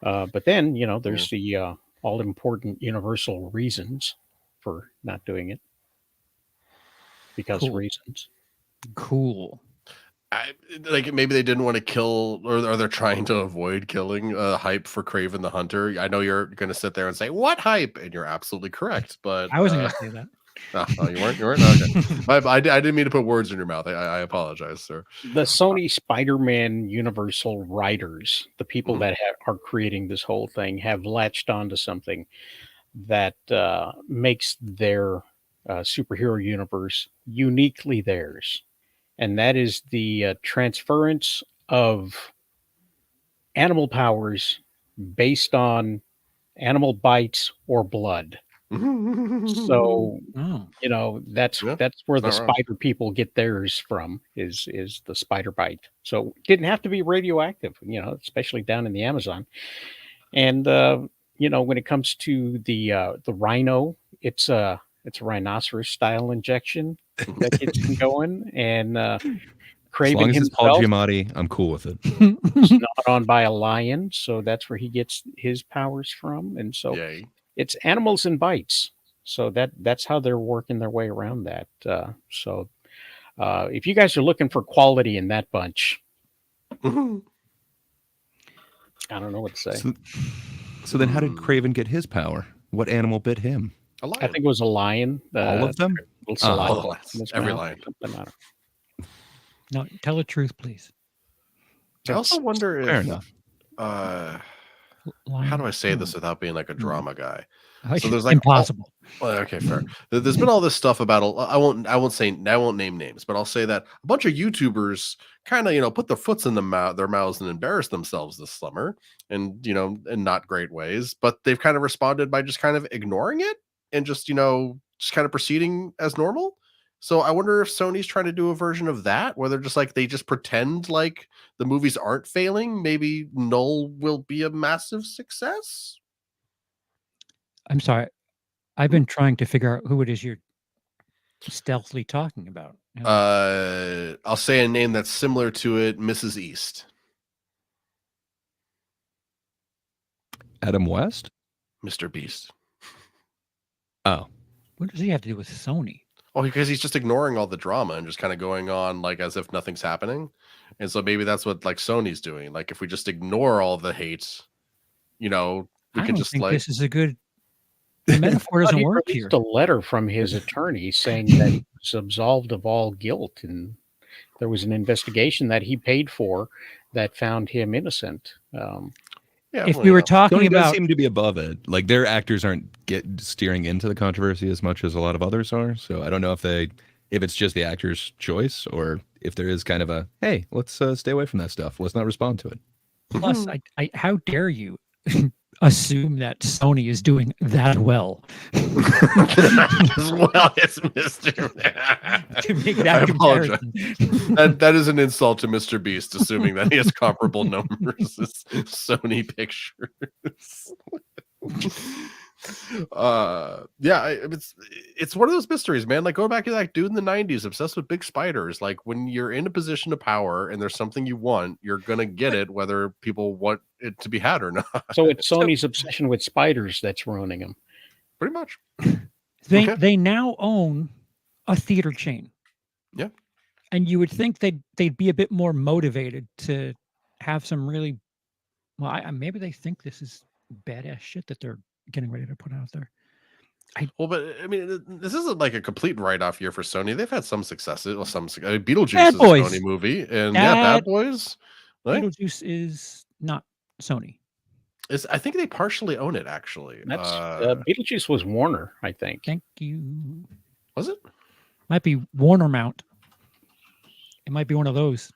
But then there's the all important universal reasons for not doing it because of reasons. Cool. Like maybe they didn't want to kill, or they're trying to avoid killing hype for Craven the Hunter. I know you're going to sit there and say, what hype? And you're absolutely correct. But I wasn't going to say that. Oh, you weren't? Okay. I didn't mean to put words in your mouth. I apologize, sir. The Sony Spider-Man Universal writers, the people that are creating this whole thing, have latched onto something that makes their superhero universe uniquely theirs. And that is the transference of animal powers based on animal bites or blood. So that's where the spider people get theirs from is the spider bite. So it didn't have to be radioactive, especially down in the Amazon. And when it comes to the rhino, it's a rhinoceros style injection that gets him going. And Craven as long as it's Paul himself Giamatti, I'm cool with it. is gnawed on by a lion, so that's where he gets his powers from. And so it's animals and bites. So that's how they're working their way around that. So if you guys are looking for quality in that bunch, I don't know what to say. So then how did Craven get his power? What animal bit him? A lion. I think it was a lion. All of them? Every lion. No, tell the truth, please. I also wonder Fair if enough. how do I say this without being like a drama guy? So there's like impossible. Okay, fair. There's been all this stuff about. I won't name names, but I'll say that a bunch of YouTubers kind of put their foots in their mouths and embarrassed themselves this summer, and in not great ways. But they've kind of responded by just kind of ignoring it and just just kind of proceeding as normal. So I wonder if Sony's trying to do a version of that, where they're just like they just pretend like the movies aren't failing. Maybe Null will be a massive success. I'm sorry. I've been trying to figure out who it is you're stealthily talking about. I'll say a name that's similar to it, Mrs. East. Adam West? Mr. Beast. Oh. What does he have to do with Sony? Oh, because he's just ignoring all the drama and just kind of going on like as if nothing's happening. And so maybe that's what like Sony's doing. Like if we just ignore all the hate, we can just think like this is a good metaphor doesn't work here. A letter from his attorney saying that he was absolved of all guilt, and there was an investigation that he paid for that found him innocent. If we were talking Sony about, does seem to be above it. Like their actors aren't steering into the controversy as much as a lot of others are. So I don't know if it's just the actor's choice or if there is kind of a hey, let's stay away from that stuff. Let's not respond to it. Plus, how dare you assume that Sony is doing that well? As well as Mr. To make that comparison. That is an insult to Mr. Beast, assuming that he has comparable numbers as Sony Pictures. It's one of those mysteries, man. Like going back to that dude in the 90s obsessed with big spiders. Like when you're in a position of power and there's something you want, you're gonna get it whether people want it to be had or not. So it's Sony's obsession with spiders that's ruining them. Pretty much. They now own a theater chain. Yeah. And you would think they'd be a bit more motivated to have some really maybe they think this is badass shit that they're getting ready to put out there. But I mean, this isn't like a complete write-off year for Sony. They've had some successes. Well, Beetlejuice Bad is a Boys. Sony movie, and Bad Boys. Right? Beetlejuice is not Sony. I think they partially own it actually. That's Beetlejuice was Warner, I think. Thank you. Was it? Might be Warner Mount. It might be one of those.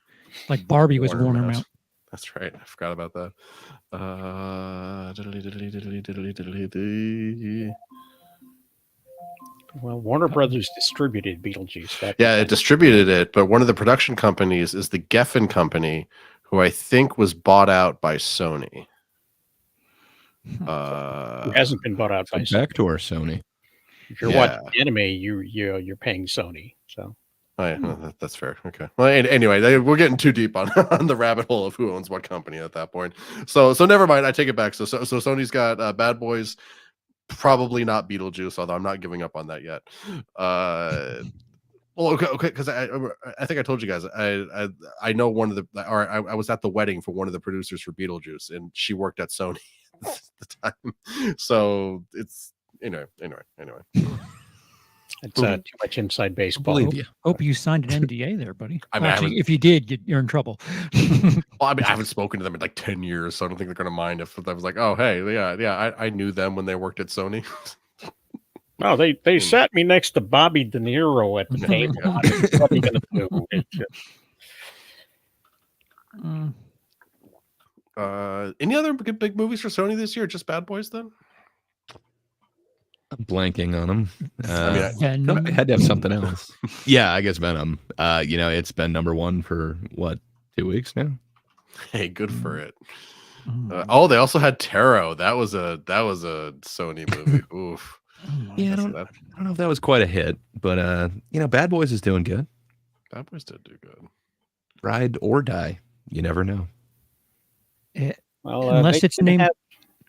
Like Barbie was Warner Mount. That's right. I forgot about that. Well, Warner Brothers distributed Beetlejuice. Yeah, it distributed it, but one of the production companies is the Geffen Company, who I think was bought out by Sony. It hasn't been bought out by Sony. Backdoor Sony. If you're watching anime, you're paying Sony. So. Oh, yeah, that's fair. Okay. Well, anyway, we're getting too deep on, on the rabbit hole of who owns what company at that point. So never mind. I take it back. So Sony's got Bad Boys, probably not Beetlejuice, although I'm not giving up on that yet. Well, okay, because I think I told you guys I know one of the, or I was at the wedding for one of the producers for Beetlejuice, and she worked at Sony at the time. So it's anyway. It's too much inside baseball. Hope you signed an NDA there, buddy. I mean, actually, if you did, you're in trouble. Well, I mean, I haven't spoken to them in like 10 years, so I don't think they're going to mind if I was like, oh, hey, yeah, I knew them when they worked at Sony. No, they sat me next to Bobby De Niro at the table. What are you going to do? Any other big movies for Sony this year? Just Bad Boys then? I'm blanking on them. Venom. I had to have something else. Yeah, I guess Venom. It's been number one for what, 2 weeks now? Hey, good for it. They also had Tarot. That was a Sony movie. Oof. Yeah, I don't know if that was quite a hit, but Bad Boys is doing good. Bad Boys did do good. Ride or Die. You never know. Unless it's named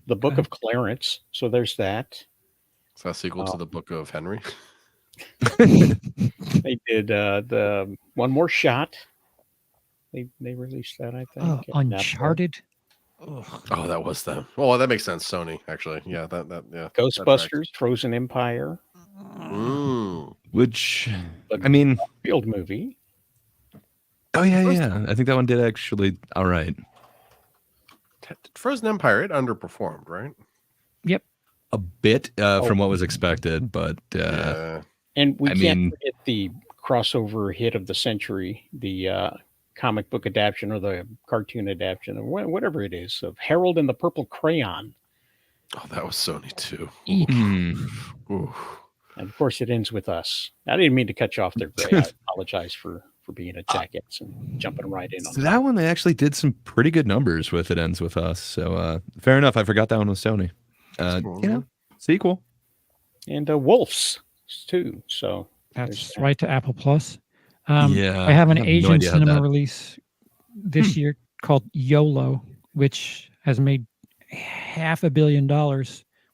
The Book of Clarence. So there's that. Is that a sequel to the Book of Henry? They did the One More Shot. They released that, I think. Uncharted. Oh, that was them. Oh, that makes sense. Sony, actually. Yeah, yeah. Ghostbusters, Frozen Empire. Which, I mean, field movie. Oh yeah. I think that one did actually all right. Frozen Empire, it underperformed, right? Yep. A bit from what was expected, but and we can't forget the crossover hit of the century, the comic book adaptation or the cartoon adaptation or whatever it is of Harold and the Purple Crayon. Oh, that was Sony too. And of course, it ends with us. I didn't mean to cut you off there, Gray. I apologize for being a jackass and jumping right in on that one. They actually did some pretty good numbers with It Ends With Us. So fair enough. I forgot that one was Sony. Sequel. And Wolves too. So that's right to Apple Plus. I have an Asian cinema release this year called YOLO, which has made $500 million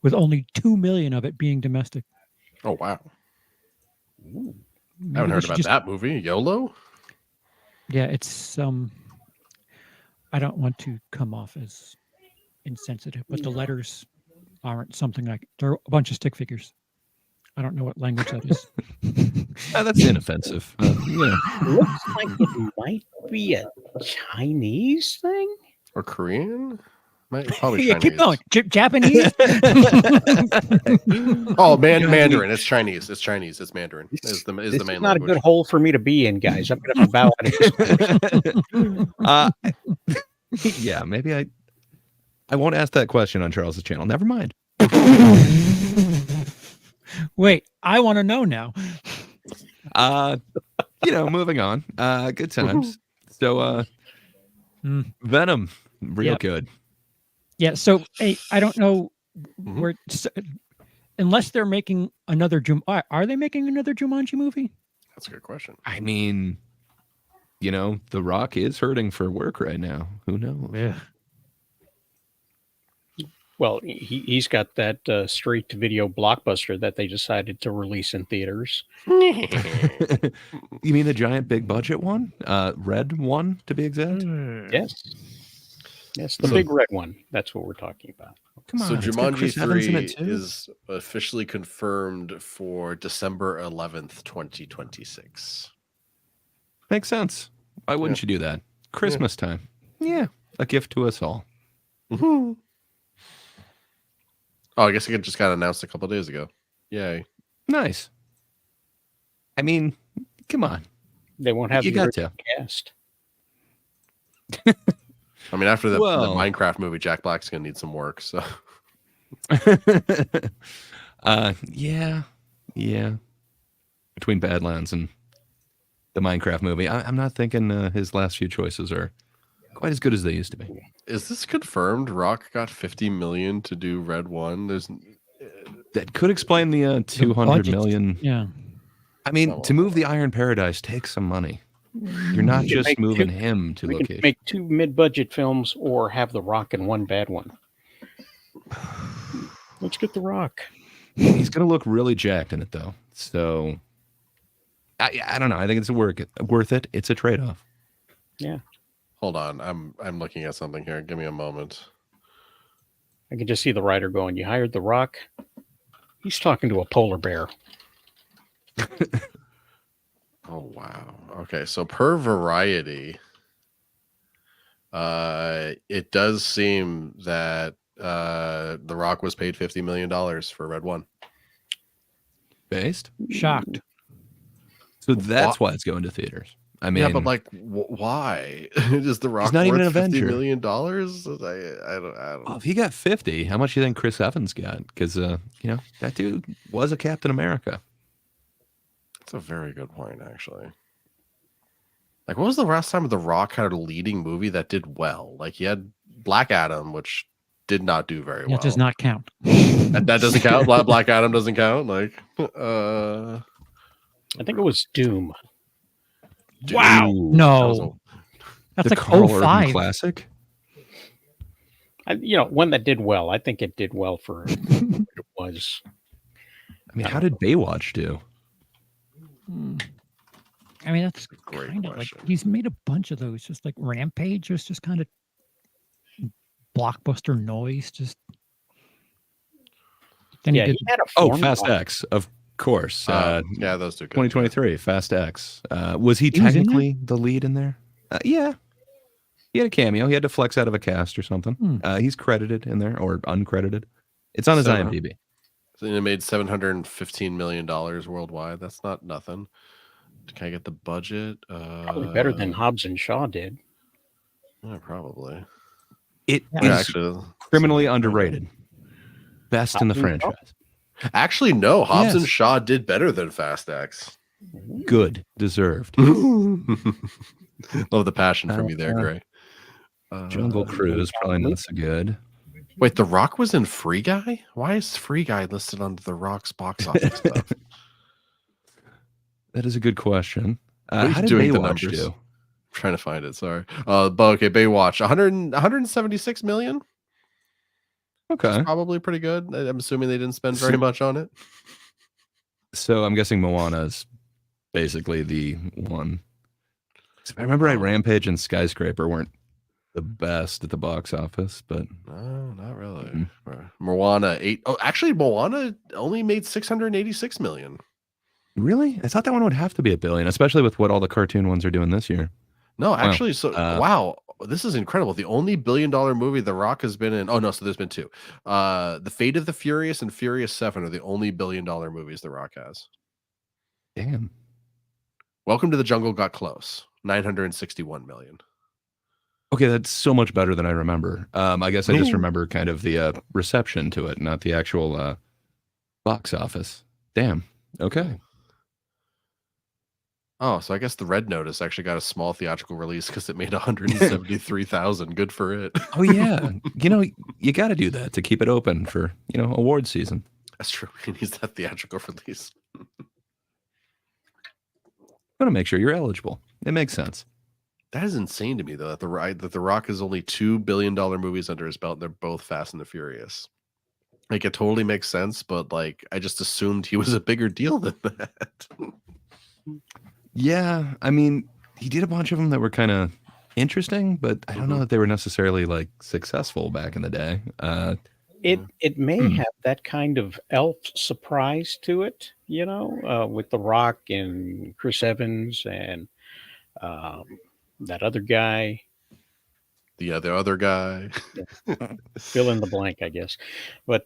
with only 2 million of it being domestic. Oh wow! I haven't heard about that movie, YOLO. Yeah, it's I don't want to come off as insensitive, but the letters aren't something like they're a bunch of stick figures. I don't know what language that is. That's inoffensive. Looks like it might be a Chinese thing or Korean. Probably Chinese. Keep going. Japanese. Mandarin. It's Chinese. It's Chinese. It's Mandarin. Is the main not language. A good hole for me to be in, guys. I'm gonna have to bow out of this. Yeah, maybe I won't ask that question on Charles's channel. Never mind. Wait, I want to know now. Moving on. Good times. So, Venom, real good. Yeah. So, I don't know where, unless they're making another are they making another Jumanji movie? That's a good question. I mean, The Rock is hurting for work right now. Who knows? Yeah. Well, he's got that straight-to-video blockbuster that they decided to release in theaters. You mean the giant big-budget one? Red one, to be exact? Yes, the big red one. That's what we're talking about. Come on. So Jumanji 3 is officially confirmed for December 11th, 2026. Makes sense. Why wouldn't you do that? Christmas time. Yeah. A gift to us all. Oh, I guess it just got announced a couple days ago. Yay. Nice. I mean, come on. They won't have You the got original cast. I mean, after the Well. Minecraft movie, Jack Black's gonna need some work. So Yeah. Between Badlands and the Minecraft movie, I'm not thinking his last few choices are quite as good as they used to be. is this confirmed? Rock got 50 million to do Red One. There's That could explain the 200 budget. million. Yeah. I mean, to move the Iron Paradise takes some money. You're not We can just make moving two- him to We can location. make 2 mid-budget films or have The Rock in one bad one. Let's get The Rock. He's going to look really jacked in it, though. So, I don't know. I think it's worth it. It's a trade-off. Yeah. hold on. I'm looking at something here. Give me a moment. I can just see the writer going, "You hired The Rock? He's talking to a polar bear." Oh wow. Okay, so per Variety, it does seem that The Rock was paid $50 million for Red One. Based? Shocked. So that's why it's going to theaters. I mean, Yeah, but like, why is The Rock not even worth an $50 Avenger. million? I don't well, know. if he got 50, how much do you think Chris Evans got? Because, that dude was a Captain America. That's a very good point, actually. Like, what was the last time The Rock had a leading movie that did well? Like, he had Black Adam, which did not do very well. That does not count. That doesn't count. Black Adam doesn't count. Like, I think it was Doom. Wow. Ooh, No. That's the like Carl Urban 05. classic. One that did well. I think it did well for what it was. I mean, how did Baywatch do? I mean, that's Great kind of like question. he's made a bunch of those. Just like Rampage was just kind of blockbuster noise. Just then Yeah, he he did. had a Oh, formula. Fast X, of course. yeah, those two. 2023, Fast X. Was he He was in technically the lead in there? Yeah. He had a cameo. He had to flex out of a cast or something. He's credited in there or uncredited. It's on his So- IMDb. So it made $715 million worldwide. That's not nothing. Can I get the budget? Probably better than Hobbs and Shaw did. Yeah, probably. It Yeah, is Yeah, actually, criminally underrated. Best in the Hobbs and Shaw? franchise. Actually, no. Hobbs and Yes. Shaw did better than Fast X. Good. Deserved. Love the passion from you there, Gray. Jungle Cruise, probably not so good. Wait, The Rock was in Free Guy? Why is Free Guy listed under The Rock's box office stuff? That is a good question. What are you How did doing the Baywatch numbers? do? I'm trying to find it. Sorry. But okay, Baywatch, 176 million. Okay. Probably pretty good. I'm assuming they didn't spend very much on it. So I'm guessing Moana's basically the one. If I remember right, Rampage and Skyscraper weren't the best at the box office, but No, not really. Moana 8. Oh, actually, Moana only made 686 million. really? I thought that one would have to be $1 billion, especially with what all the cartoon ones are doing this year. No, actually, so Uh, wow, this is incredible. The only $1 billion movie The Rock has been in. Oh no, so there's been two. The Fate of the Furious and Furious 7 are the only $1 billion movies The Rock has. Damn. Welcome to the Jungle got close. 961 million. Okay, that's so much better than I remember. I guess I just remember kind of the reception to it, not the actual box office. Damn. Okay. Oh, so I guess the Red Notice actually got a small theatrical release because it made 173,000. Good for it. Oh yeah. You got to do that to keep it open for award season. That's true. He needs that theatrical release. Want to make sure you're eligible. It makes sense. That is insane to me, though, that the Rock has only $2 billion movies under his belt. And they're both Fast and the Furious. Like, it totally makes sense, but like, I just assumed he was a bigger deal than that. Yeah, I mean, he did a bunch of them that were kind of interesting, but I don't know that they were necessarily like successful back in the day. It may have that kind of elf surprise to it, with The Rock and Chris Evans and that other guy. The other guy. Fill in the blank, I guess. But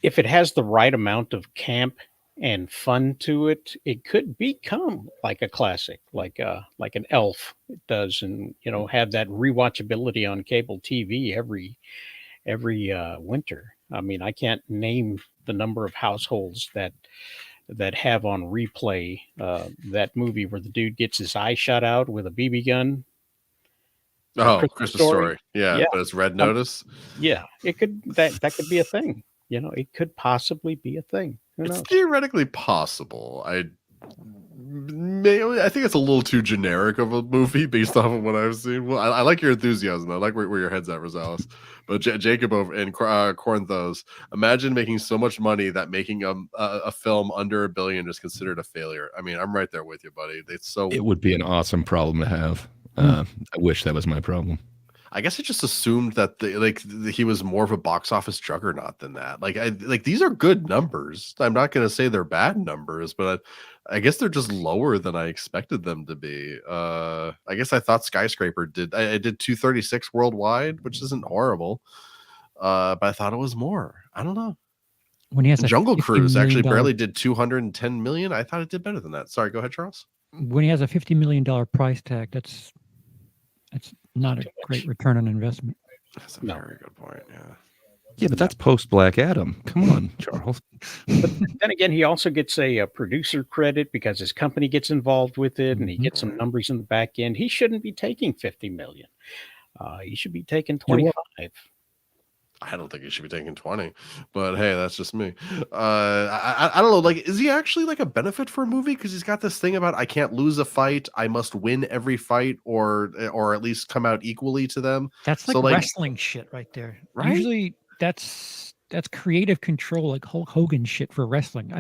if it has the right amount of camp and fun to it, it could become like a classic, like an Elf does, and have that rewatchability on cable TV every winter. I mean, I can't name the number of households that have on replay that movie where the dude gets his eye shot out with a BB gun. Oh, Christmas Story. Yeah, but it's Red Notice. Yeah, it could that could be a thing. It could possibly be a thing. Who It's knows? theoretically possible. I think it's a little too generic of a movie based off of what I've seen. Well, I like your enthusiasm. I like where your head's at, Rosales. But Jacob and Corinthos, imagine making so much money that making a film under $1 billion is considered a failure. I mean, I'm right there with you, buddy. It would be an awesome problem to have. I wish that was my problem. I guess I just assumed that he was more of a box office juggernaut than that. These are good numbers. I'm not going to say they're bad numbers, but I guess they're just lower than I expected them to be. I guess I thought Skyscraper did. I did 236 worldwide, which isn't horrible. But I thought it was more. I don't know. When he has Jungle Cruise actually $50 million barely did 210 million. I thought it did better than that. Sorry, go ahead, Charles. When he has a $50 million price tag, that's not a great return on investment. That's a very good point. Yeah. Yeah, but that's post Black Adam. Come on, Charles. But then again, he also gets a producer credit because his company gets involved with it, and he gets some numbers in the back end. He shouldn't be taking 50 million. He should be taking 25. I don't think he should be taking 20, but hey, that's just me. I don't know. Like, is he actually like a benefit for a movie? Because he's got this thing about I can't lose a fight, I must win every fight, or at least come out equally to them. That's like wrestling shit right there. Right? Usually, that's creative control, like Hulk Hogan shit for wrestling.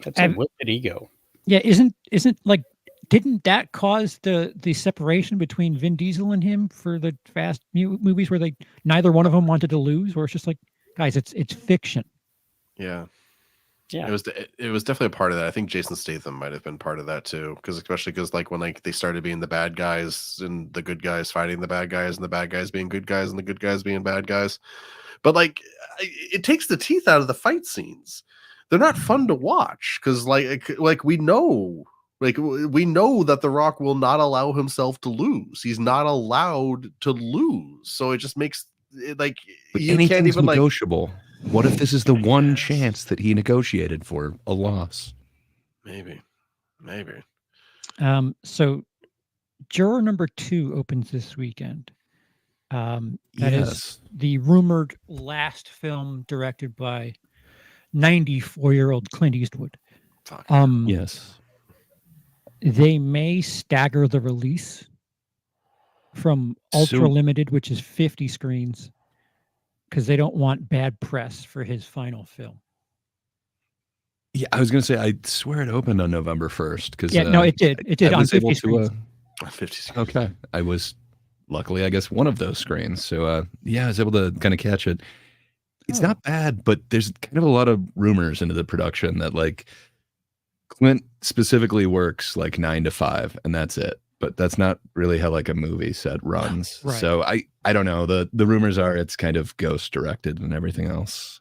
That's a wilted ego. Yeah, isn't like. Didn't that cause the separation between Vin Diesel and him for the Fast movies where neither one of them wanted to lose? Where it's just like, guys, it's fiction. Yeah. It was definitely a part of that. I think Jason Statham might have been part of that too, especially because when they started being the bad guys and the good guys fighting the bad guys and the bad guys being good guys and the good guys being bad guys, but it takes the teeth out of the fight scenes. They're not fun to watch because we know. We know that The Rock will not allow himself to lose. He's not allowed to lose. So it just makes it but you can't even negotiable. What if this is the one chance that he negotiated for a loss? Maybe. So Juror number 2 opens this weekend. That is the rumored last film directed by 94-year-old Clint Eastwood. Yes. They may stagger the release from ultra limited, which is 50 screens, because they don't want bad press for his final film. Yeah, I was going to say, I swear it opened on November 1st. No, it did. It did on 50 screens. 50 screens. Okay. I was luckily, I guess, one of those screens. So, I was able to kind of catch it. It's not bad, but there's kind of a lot of rumors into the production that Clint specifically works 9 to 5 and that's it. But that's not really how a movie set runs. Right. So I don't know. The rumors are it's kind of ghost directed and everything else.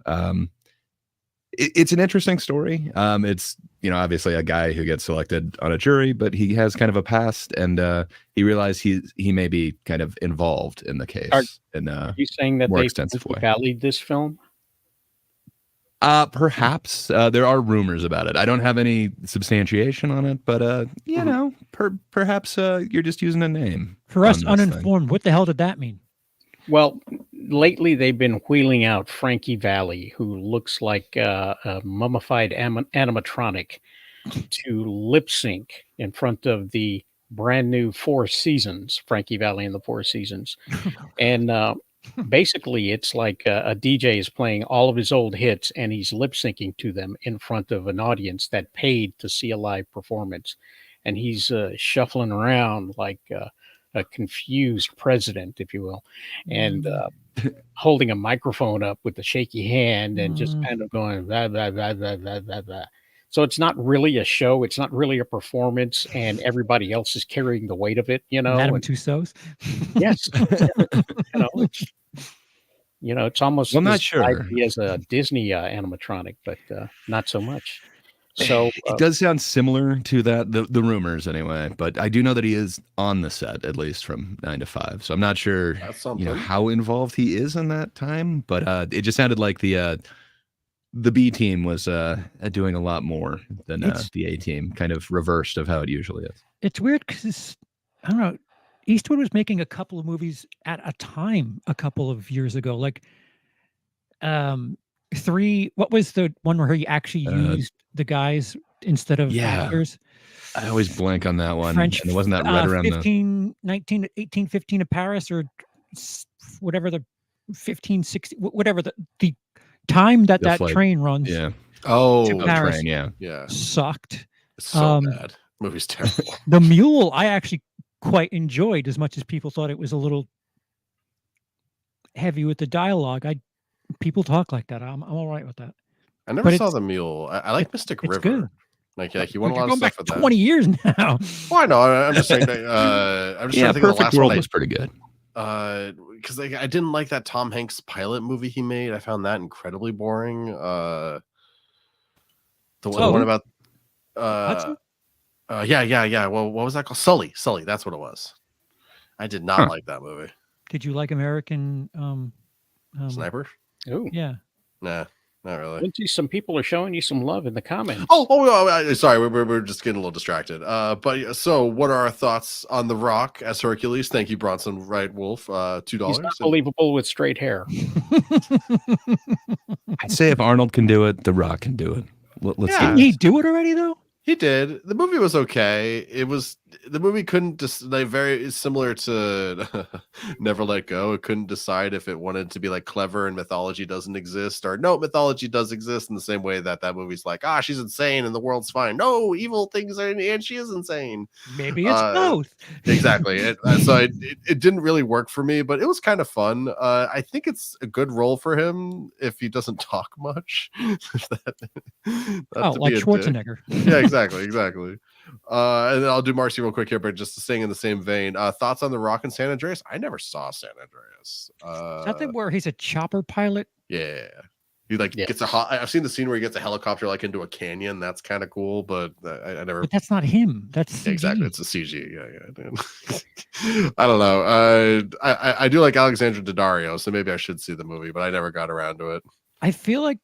It's an interesting story. It's obviously a guy who gets selected on a jury, but he has kind of a past, and he realized he may be kind of involved in the case. Are you saying that they valued this film? Perhaps there are rumors about it. I don't have any substantiation on it, but perhaps you're just using a name. For us uninformed, what the hell did that mean? Well, lately they've been wheeling out Frankie Valli, who looks like a mummified animatronic, to lip sync in front of the brand new Four Seasons, Frankie Valli and the Four Seasons. And basically, it's like a DJ is playing all of his old hits and he's lip syncing to them in front of an audience that paid to see a live performance. And he's shuffling around like a confused president, if you will, and holding a microphone up with a shaky hand and just kind of going blah, blah, blah, blah, blah, blah, blah. So it's not really a show. It's not really a performance, and everybody else is carrying the weight of it. Madame And Tussauds. yes, it's almost Well, I'm not as sure. lively as a Disney animatronic, but not so much. So It does sound similar to that, the rumors anyway, but I do know that he is on the set at least from 9 to 5. So I'm not sure, That's something. how involved he is in that time, but it just sounded like the B team was doing a lot more than the A team, kind of reversed of how it usually is. It's weird because I don't know. Eastwood was making a couple of movies at a time a couple of years ago. Like, what was the one where he actually used the guys instead of Yeah. actors? I always blank on that one. French, and wasn't that right around 1815 of Paris, or whatever the 1560, whatever the time that The flight. train runs. Yeah. Oh, To Paris. Train, yeah. yeah. Sucked. It's so bad. Movie's terrible. The Mule, I actually quite enjoyed, as much as people thought it was a little heavy with the dialogue. People talk like that. I'm all right with that. I never But saw it's- The Mule. I like Mystic it's River. good. Like you want a You're lot of going stuff back with that. 20 years now. Well, I know. I'm just saying. I'm just trying to think of the Perfect last World one. was pretty good. Because I didn't like that Tom Hanks pilot movie he made. I found that incredibly boring. The one about Hudson? yeah. Well, what was that called? Sully. That's what it was. I did not like that movie. Did you like American Sniper? ooh, Yeah. Nah, not really. Lindsay, some people are showing you some love in the comments. Sorry, we're just getting a little distracted. But so, what are our thoughts on The Rock as Hercules? Thank you, Bronson Wright Wolf. $2. He's not believable with straight hair. I'd say if Arnold can do it, The Rock can do it. Let's Yeah. Didn't he do it already though? He did. The movie was okay. The movie couldn't just very similar to Never Let Go. It couldn't decide if it wanted to be like clever and mythology doesn't exist, or no, mythology does exist, in the same way that movie's like, she's insane and the world's fine. No, evil things are, and she is insane. Maybe it's both. Exactly. It didn't really work for me, but it was kind of fun. I think it's a good role for him if he doesn't talk much. Like Schwarzenegger. Yeah, exactly. And then I'll do Marcy real quick here, but just staying in the same vein. Thoughts on The Rock and San Andreas? I never saw San Andreas. Is that the where he's a chopper pilot? Yeah. He gets I've seen the scene where he gets a helicopter into a canyon. That's kind of cool, but I never. But that's not him. That's CG. Exactly. It's a CG. Yeah. I don't know. I do like Alexandra Daddario, so maybe I should see the movie, but I never got around to it. I feel like.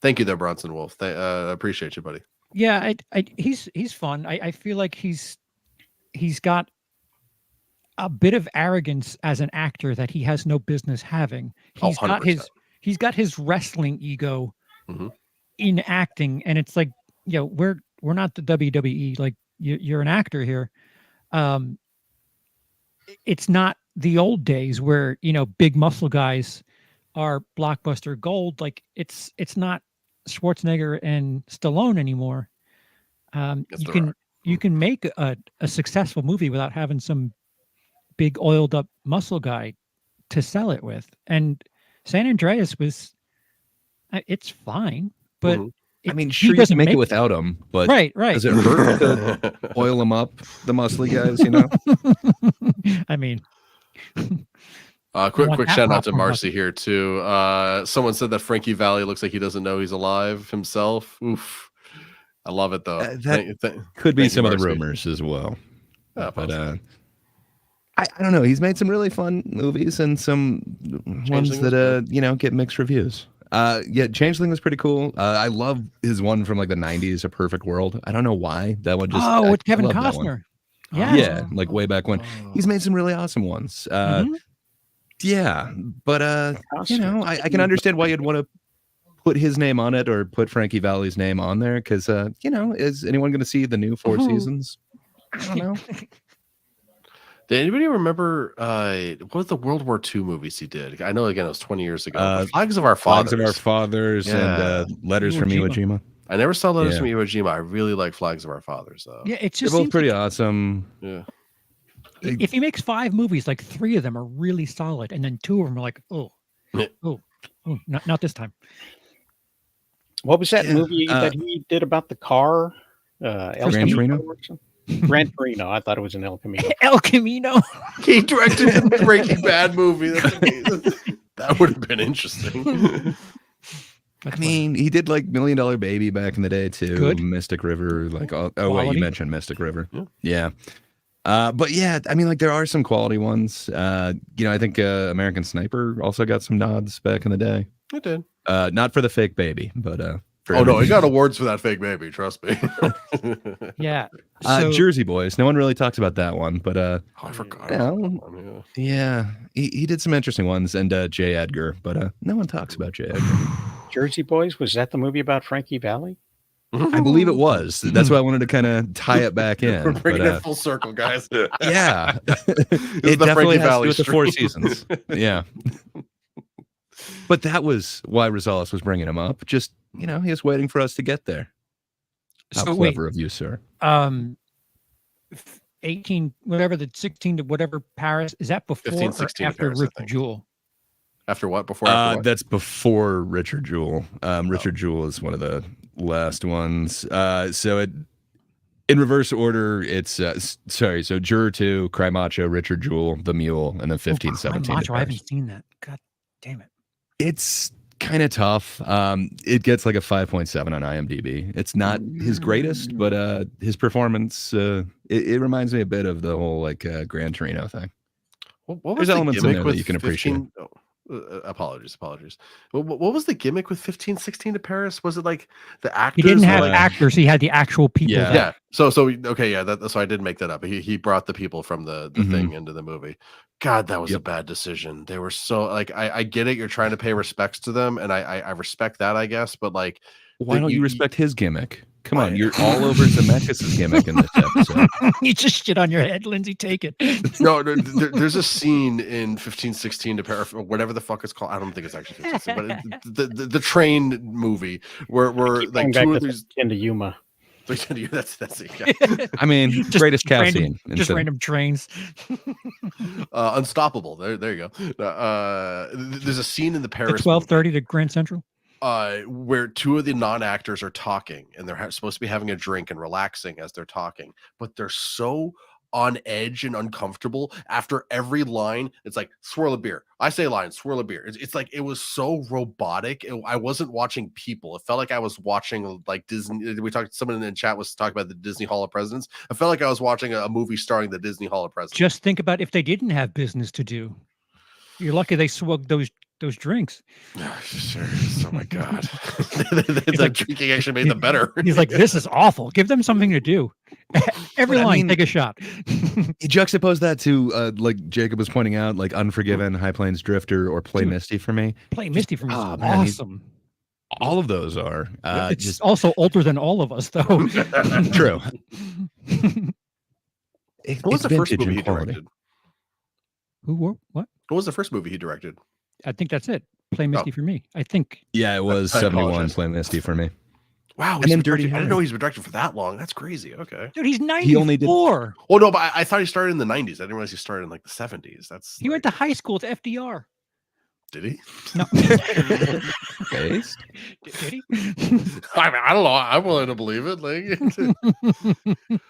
Thank you there, Bronson Wolf. Appreciate you, buddy. Yeah, he's fun. I feel like he's got a bit of arrogance as an actor that he has no business having. He's got his wrestling ego in acting, and it's like, we're not the WWE. Like, you're an actor here. It's not the old days where big muscle guys are blockbuster gold. Like, it's not Schwarzenegger and Stallone anymore. You can make a successful movie without having some big oiled up muscle guy to sell it with. And San Andreas it's fine, but I mean, sure, you can make it without him, but right. Does it hurt to oil him up, the muscly guys? I mean, quick shout out to Marcy here too. Someone said that Frankie Valli looks like he doesn't know he's alive himself. Oof, I love it though. Could be some of the rumors as well. But I don't know. He's made some really fun movies and some ones that get mixed reviews. Changeling was pretty cool. I love his one from the 90s, A Perfect World. I don't know why that one just. with Kevin Costner. Yeah, way back when. He's made some really awesome ones. Yeah, but I can understand why you'd want to put his name on it or put Frankie Valli's name on there because is anyone going to see the new Four Seasons? I don't know. Did anybody remember what was the World War II movies he did? I know, again, it was 20 years ago. Flags of Our Fathers. Flags of Our Fathers and Letters from Iwo Jima. I never saw Letters from Iwo Jima. I really like Flags of Our Fathers, though. Yeah, it's just they're both pretty awesome. Yeah. If he makes 5 movies, 3 of them are really solid, and then 2 of them are not this time. What was that Yeah, movie that he did about the car? El Gran Camino Torino? or something? Gran Torino. I thought it was an El Camino. El Camino. He directed the Breaking Bad movie. That's amazing. That would have been interesting. I mean, he did like $1 Million Baby back in the day too. Good. Mystic River, like wait, Quality. you mentioned Mystic River. Yeah. Yeah. But yeah, I mean, like there are some quality ones. I think American Sniper also got some nods back in the day. It did. Not for the fake baby, but for Oh no, he everything. got awards for that fake baby. Trust me. Yeah. So, Jersey Boys. No one really talks about that one, but Oh, I forgot. Yeah. about that one, yeah. yeah, he did some interesting ones, and J. Edgar, but no one talks about J. Edgar. Jersey Boys. Was that the movie about Frankie Valley? I believe it was. That's why I wanted to kind of tie it back in. We're bringing but, it full circle, guys. yeah, This is it the definitely Frankie has to do Valley with the Four stream. Seasons. Yeah, but that was why Rosales was bringing him up. Just he was waiting for us to get there. How so wait, clever of you, sir. 18, whatever the 16 to whatever Paris, is that before 15, or 16 to after Paris, I Richard think. Jewell? After what? After what? That's before Richard Jewell. Richard Jewell is one of the last ones. So in reverse order, it's sorry. So Juror 2, Cry Macho, Richard Jewell, The Mule, and then 15, Oh, 17. Macho, I haven't seen that. God damn it. It's kind of tough. It gets like a 5.7 on IMDb. It's not his greatest, but his performance, it reminds me a bit of the whole like Gran Torino thing. What was There's the elements in gimmick there that with you can appreciate. 15 apologies. What was the gimmick with 15, 16 to Paris? Was it like the actors? He didn't have were, like, actors. He had the actual people. Yeah. yeah. So okay, yeah. So I did make that up. He brought the people from the Mhm. thing into the movie. God, that was a Yep. bad decision. They were so like I get it. You're trying to pay respects to them, and I respect that, I guess. But like, Why that don't you you- respect his gimmick? Come Why? on, you're all over Zemeckis' gimmick in this episode. You just shit on your head, Lindsay. Take it. no, there's a scene in 15, 16 to Paris, or whatever the fuck it's called. I don't think it's actually 15, 16, but the train movie where Keep like going back 2 or to 3. Into Yuma. That's it. Yeah. I mean, Just greatest cast random- scene. Just instead- random trains. Unstoppable. There you go. There's a scene in the The Paris 12:30 to Grand Central. where 2 of the non-actors are talking, and they're supposed to be having a drink and relaxing as they're talking, but they're so on edge and uncomfortable after every line. It's like swirl a beer. I say line, swirl a beer. It's like it was so robotic. I wasn't watching people. It felt like I was watching like Disney. We talked. Someone in the chat was talking about the Disney Hall of Presidents. I felt like I was watching a movie starring the Disney Hall of Presidents. Just think about if they didn't have business to do. You're lucky they swagged those drinks. Sure. Oh my god, the drinking actually made them better. He's like, this is awful. Give them something to do. Every But I line, mean- take a shot. You juxtapose that to like Jacob was pointing out, like Unforgiven, High Plains Drifter, or Play Dude. Misty for me. Play Misty for me is Oh, man, he's- awesome. All of those are It's just also older than all of us, though. true. What was the first vintage movie in he quality. directed? What? What was the first movie he directed? I think that's it. Play Misty for me. I think. Yeah, it was I 71. apologize. Play Misty for me. Wow, And he's then been Dirty directing- I didn't Harry. know he's been directing for that long. That's crazy. Okay. Dude, he's 94. He only did- Oh no, but I thought he started in the 90s. I didn't realize he started in like the 70s. That's He went to high school to FDR. did he? No. Based? Did he? I mean, I don't know. I'm willing to believe it. Like,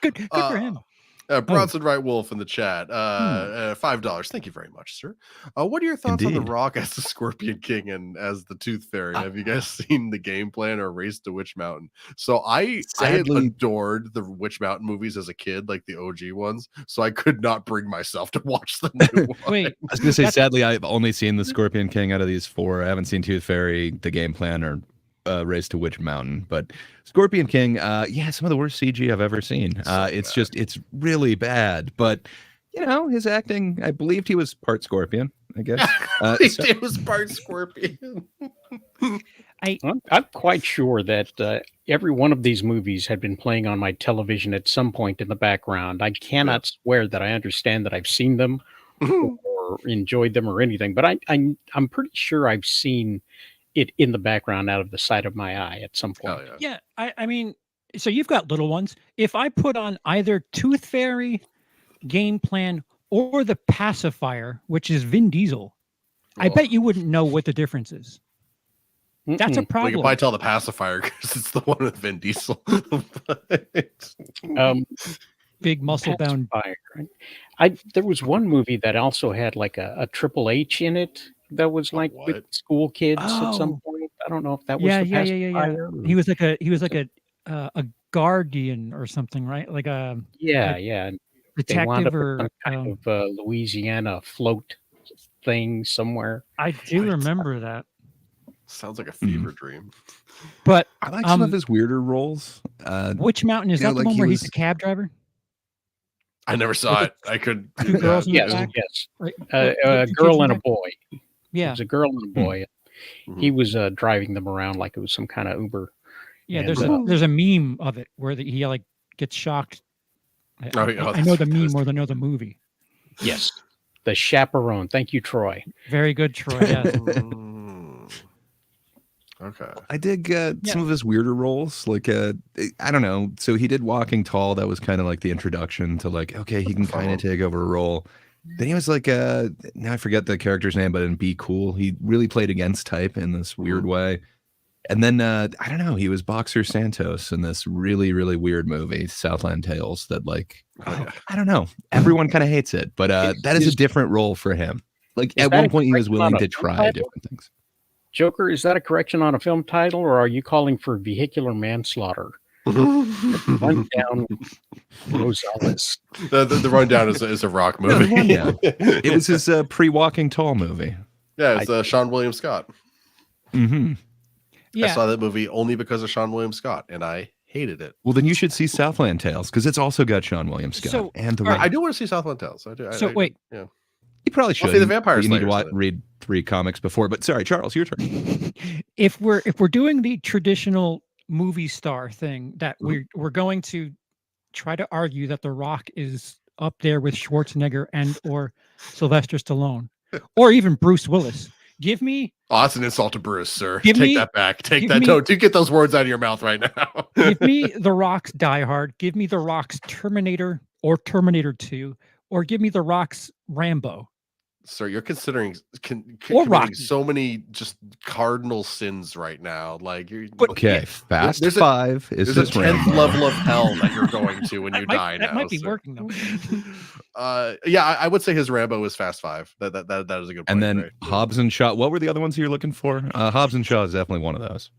Good for him. Bronson Wright Wolf in the chat. $5. Thank you very much, sir. What are your thoughts on Indeed. The Rock as the Scorpion King and as the Tooth Fairy? Have you guys seen the game plan or Race to Witch Mountain? So I had Sadly- adored the Witch Mountain movies as a kid, like the OG ones. So I could not bring myself to watch the new one. Wait, I was gonna say, That's- sadly, I've only seen the Scorpion King out of these 4. I haven't seen Tooth Fairy, The Game Plan, or Race to Witch Mountain. But Scorpion King, yeah, some of the worst CG I've ever seen. So It's really bad. But his acting, I believed he was part Scorpion, I guess. It was part Scorpion. I'm quite sure that every one of these movies had been playing on my television at some point in the background. I cannot swear that I understand that I've seen them or enjoyed them or anything, but I'm pretty sure I've seen it in the background out of the side of my eye at some point. Hell yeah. yeah, I mean, so you've got little ones. If I put on either Tooth Fairy, Game Plan, or The Pacifier, which is Vin Diesel, I Oh. bet you wouldn't know what the difference is. That's a Mm-mm. Well, you problem. can probably tell the pacifier because it's the one with Vin Diesel. But- Big muscle bound. Pacifier, right? There was one movie that also had like a Triple H in it that was like with what? school kids at some Oh. point. I don't know if that was Yeah, the yeah, yeah, yeah, yeah. pacifier. He was like a guardian or something, right? Like a Yeah, yeah. And they wound detective up with some or kind of Louisiana float thing somewhere. I do What? remember that. Sounds like a fever dream. But I like some of his weirder roles. which mountain is you know, that? The like one he where he's was- a cab driver? I never saw it. I could. Two girls in the yeah. back? Yes. Right? A Two kids girl in and a the back? boy. It Yeah, was a girl and a boy. Mhm. He was driving them around like it was some kind of Uber. yeah. And, There's a meme of it where he like gets shocked. Oh, yeah, I know the that's meme more than I know the movie. Yes. The chaperone. Thank you, Troy. Very good, Troy. Yes. Mm. Okay. I dig some of his weirder roles. Like, I don't know. So he did Walking Tall. That was kind of like the introduction to like, okay, he can kind of take over a role. Then he was like, now I forget the character's name, but in Be Cool, he really played against type in this weird way. And then, I don't know, he was Boxer Santos in this really, really weird movie, Southland Tales, that like, Oh, yeah. I don't know. Everyone kind of hates it, but that is a different role for him. Like Is at that one a point he was correction on willing a to film try title? different things. Joker, is that a correction on a film title, or are you calling for vehicular manslaughter? Run down Rosales. The rundown is a rock movie. The Rundown. It was his pre-Walking Tall movie. Yeah, it's Sean William Scott. Mm-hmm. Yeah. I saw that movie only because of Sean William Scott, and I hated it. Well, then you should see Southland Tales because it's also got Sean William Scott So, and the. all right, I do want to see Southland Tales. I do. So, wait. Yeah. You probably I'll should. see the Vampire You need to Slayers in it. read 3 comics before. But sorry, Charles, your turn. If we're doing the traditional movie star thing, that we're going to try to argue that The Rock is up there with Schwarzenegger and or Sylvester Stallone, or even Bruce Willis. Give me Oh, that's an insult to Bruce, sir. Give Take me- that back. Take give that. me- Don't get those words out of your mouth right now. give me The Rock's Die Hard, give me The Rock's Terminator or Terminator 2, or give me The Rock's Rambo. Sir, you're considering Or committing Rocky. so many just cardinal sins right now. Like you're But- Okay, Fast There's a- 5 is there's a his 10th Rambo. level of hell that you're going to when you That die now. might be sir. working though. Yeah, I would say his Rambo is Fast 5. That is a good point. And then right? Hobbs and Shaw. What were the other ones you're looking for? Hobbs and Shaw is definitely one of those.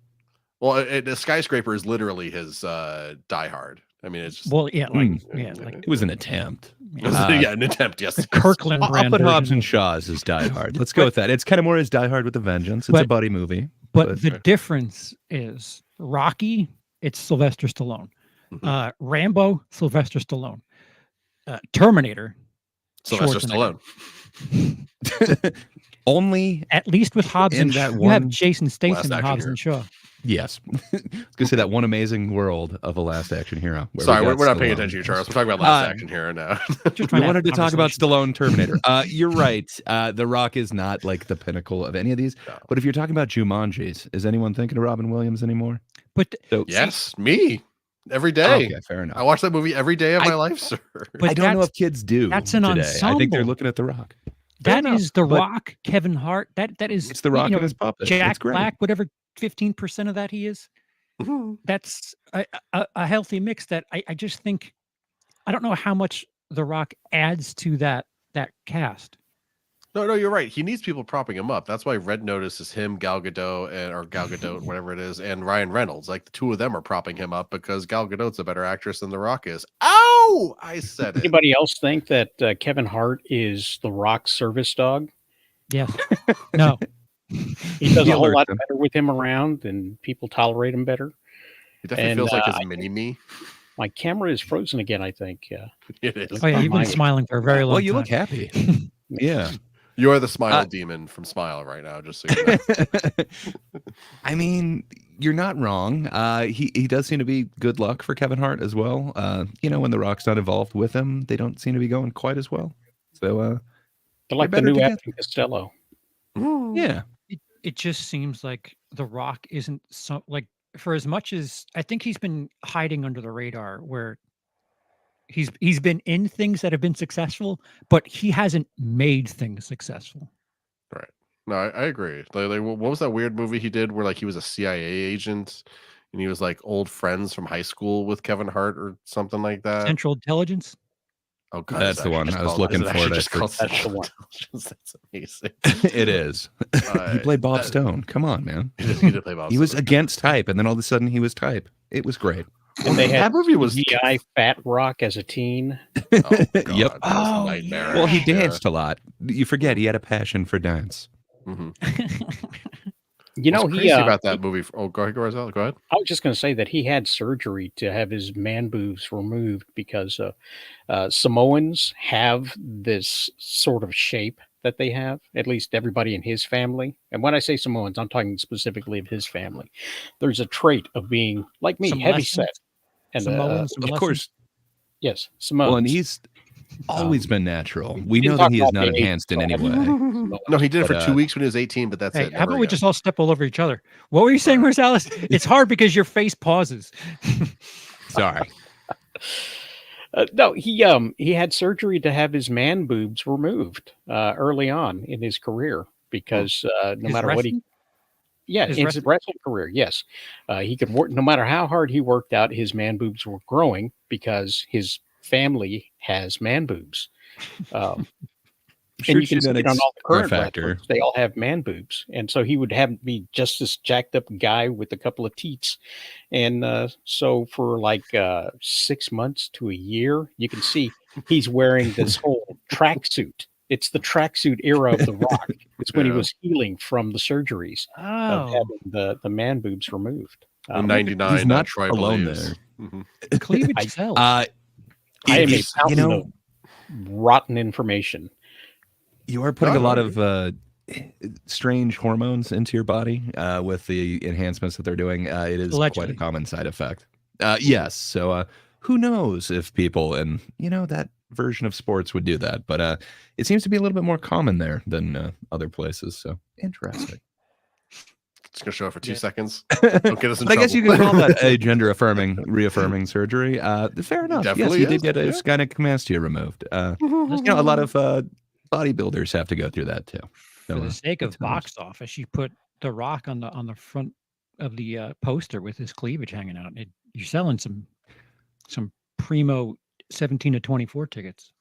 Well, the skyscraper is literally his Die Hard. I mean, it's just Well, yeah, like Hmm. yeah, like It was an attempt. yeah, an attempt. Yes, Kirkland I'll brand put Hobbs version. and Shaw as his Die Hard. Let's go with that. It's kind of more his Die Hard with a Vengeance. It's a But- buddy movie. But the difference is Rocky, it's Sylvester Stallone. Mhm. Rambo, Sylvester Stallone. Terminator, Sylvester Schwarzenegger. Stallone. Only at least with Hobbs In and that you have one Jason Statham Last and Action Hobbs Hero. and Shaw. yes. I was gonna say that one amazing world of a Last Action Hero. where Sorry, we got we're not paying Stallone. attention to you, Charles. We're talking about Last Uh, Action Hero now. Just We trying to have wanted to a talk about conversation. Stallone Terminator. You're right. The Rock is not like the pinnacle of any of these. No. But if you're talking about Jumanjis, is anyone thinking of Robin Williams anymore? But So Yes, me every day. Okay, fair enough. I watch that movie every day of I- my life, sir. But I don't know that's- if kids do. that's an today. I think they're ensemble. looking at The Rock. that enough, is The but- Rock, Kevin Hart. That is It's The Rock you know, and his puppet. Jack It's great. Black, whatever 15% of that he is. That's a healthy mix that I just think I don't know how much The Rock adds to that cast. No, you're right. He needs people propping him up. That's why Red Notice is him, Gal Gadot, or Gal Gadot, whatever it is, and Ryan Reynolds. Like the two of them are propping him up because Gal Gadot's a better actress than The Rock is. Ow! I said it. Anybody else think that Kevin Hart is the Rock's service dog? Yes. No. He does He a whole alerts lot them. better with him around, and people tolerate him better. He definitely And, feels like I his mini me. My camera is frozen again, I think. It is. Oh yeah, you've been Mine. smiling for a very long Well, you time. look happy. Yeah. You are the smile Uh, demon from Smile right now, just so you know. I mean, you're not wrong. He does seem to be good luck for Kevin Hart as well. When The Rock's not involved with him, they don't seem to be going quite as well. So, They're like the better new together. Abbott and Costello. yeah. It just seems like The Rock isn't so like for as much as I think he's been hiding under the radar where he's been in things that have been successful, but he hasn't made things successful. Right. No, I agree. What was that weird movie he did where like he was a CIA agent and he was like old friends from high school with Kevin Hart or something like that? Central Intelligence. Oh God, That's the one. I was is looking it for actually it. just called That's the Central one. Intelligence? That's amazing. It is. He played Bob Stone. Come on, man. He did play Bob He was Stone. against type, and then all of a sudden he was type. It was great. And they had That movie was CGI Fat Rock as a teen. Oh God, Yep. that was Oh, nightmarish. Well, he Yeah. danced a lot. You forget he had a passion for dance. Mhm. You know, What's he. crazy about that movie? Oh, go ahead, Roselle. Go ahead. I was just going to say that he had surgery to have his man boobs removed because Samoans have this sort of shape that they have, at least everybody in his family. And when I say Samoans, I'm talking specifically of his family. There's a trait of being, like me, Some heavy lessons. set. And Samoans, some Of lessons. course. yes, Samoans. Well, and he's always been natural. We didn't know that talk he is about not the enhanced in any way. Samoans. No, he did it But, for 2 weeks when he was 18, but that's Hey, it. how Never about we again. just all step all over each other? What were you saying, Rosales? It's hard because your face pauses. Sorry. No, he had surgery to have his man boobs removed early on in his career because no His matter what he wrestling? yeah, His in his wrestling career, yes. He could work no matter how hard he worked out, his man boobs were growing because his family has man boobs. Um, and you can see it on all the current factor. wrestlers. They all have man boobs. And so he would have be just this jacked up guy with a couple of teats. And so for like 6 months to a year, you can see he's wearing this whole tracksuit. It's the tracksuit era of The Rock. It's when he Yeah. was healing from the surgeries of Oh, having the man boobs removed. In '99, He's not Troy alone believes. there. Mhm. cleavage sells. I am a you fountain know, of rotten information. you are putting No, a lot no, of strange hormones into your body with the enhancements that they're doing. It is quite Allegedly. a common side effect. Yes. So who knows if people in that version of sports would do that? But it seems to be a little bit more common there than other places. So interesting. It's gonna show up for 2 Yeah. seconds. Don't get us in But I guess you trouble. could call that a gender affirming, reaffirming surgery. Fair enough. Definitely yes, he is, did get yeah. his gynecomastia removed. A lot of bodybuilders have to go through that too. For So, the sake of it's nice. box office, you put The Rock on the front of the poster with his cleavage hanging out. You're selling some primo 17 to 24 tickets.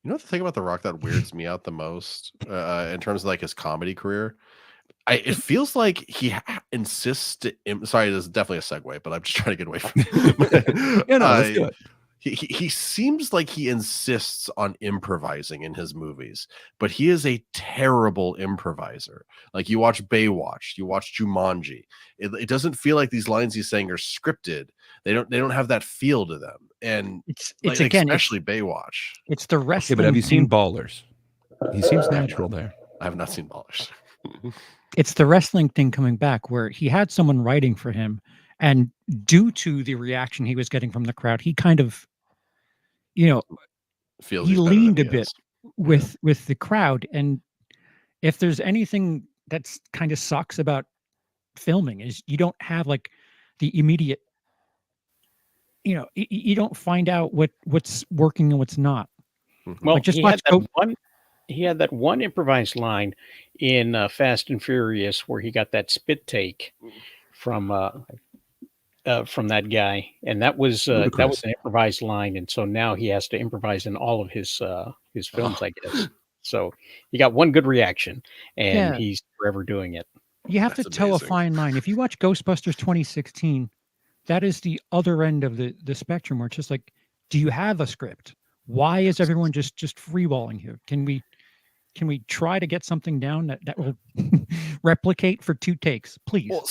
You know what the thing about The Rock that weirds me out the most in terms of like his comedy career? It feels like he insists to sorry, this is definitely a segue, but I'm just trying to get away from Yeah, no, let's do it. he seems like he insists on improvising in his movies, but he is a terrible improviser. Like you watch Baywatch, you watch Jumanji. It doesn't feel like these lines he's saying are scripted. They don't have that feel to them. And It's like, again, especially Baywatch. it's the Okay, wrestling. but have you seen thing- Ballers? He seems natural there. I have not seen Ballers. It's the wrestling thing coming back where he had someone writing for him, and due to the reaction he was getting from the crowd, he kind of, Feels he he's better than leaned a he bit is. with the crowd. And if there's anything that's kind of sucks about filming is you don't have like the immediate, you don't find out what's working and what's not. Mhm. Well, Like, just he watch had that one. He had that one improvised line in Fast and Furious where he got that spit take from that guy, and that was an improvised line, and so now he has to improvise in all of his films, I guess. So he got one good reaction, and Yeah. he's forever doing it. You have That's to toe amazing. a fine line. If you watch Ghostbusters 2016, that is the other end of the spectrum where it's just like, do you have a script? Why is everyone just freeballing here? Can we try to get something down that will replicate for 2 takes, please? Well,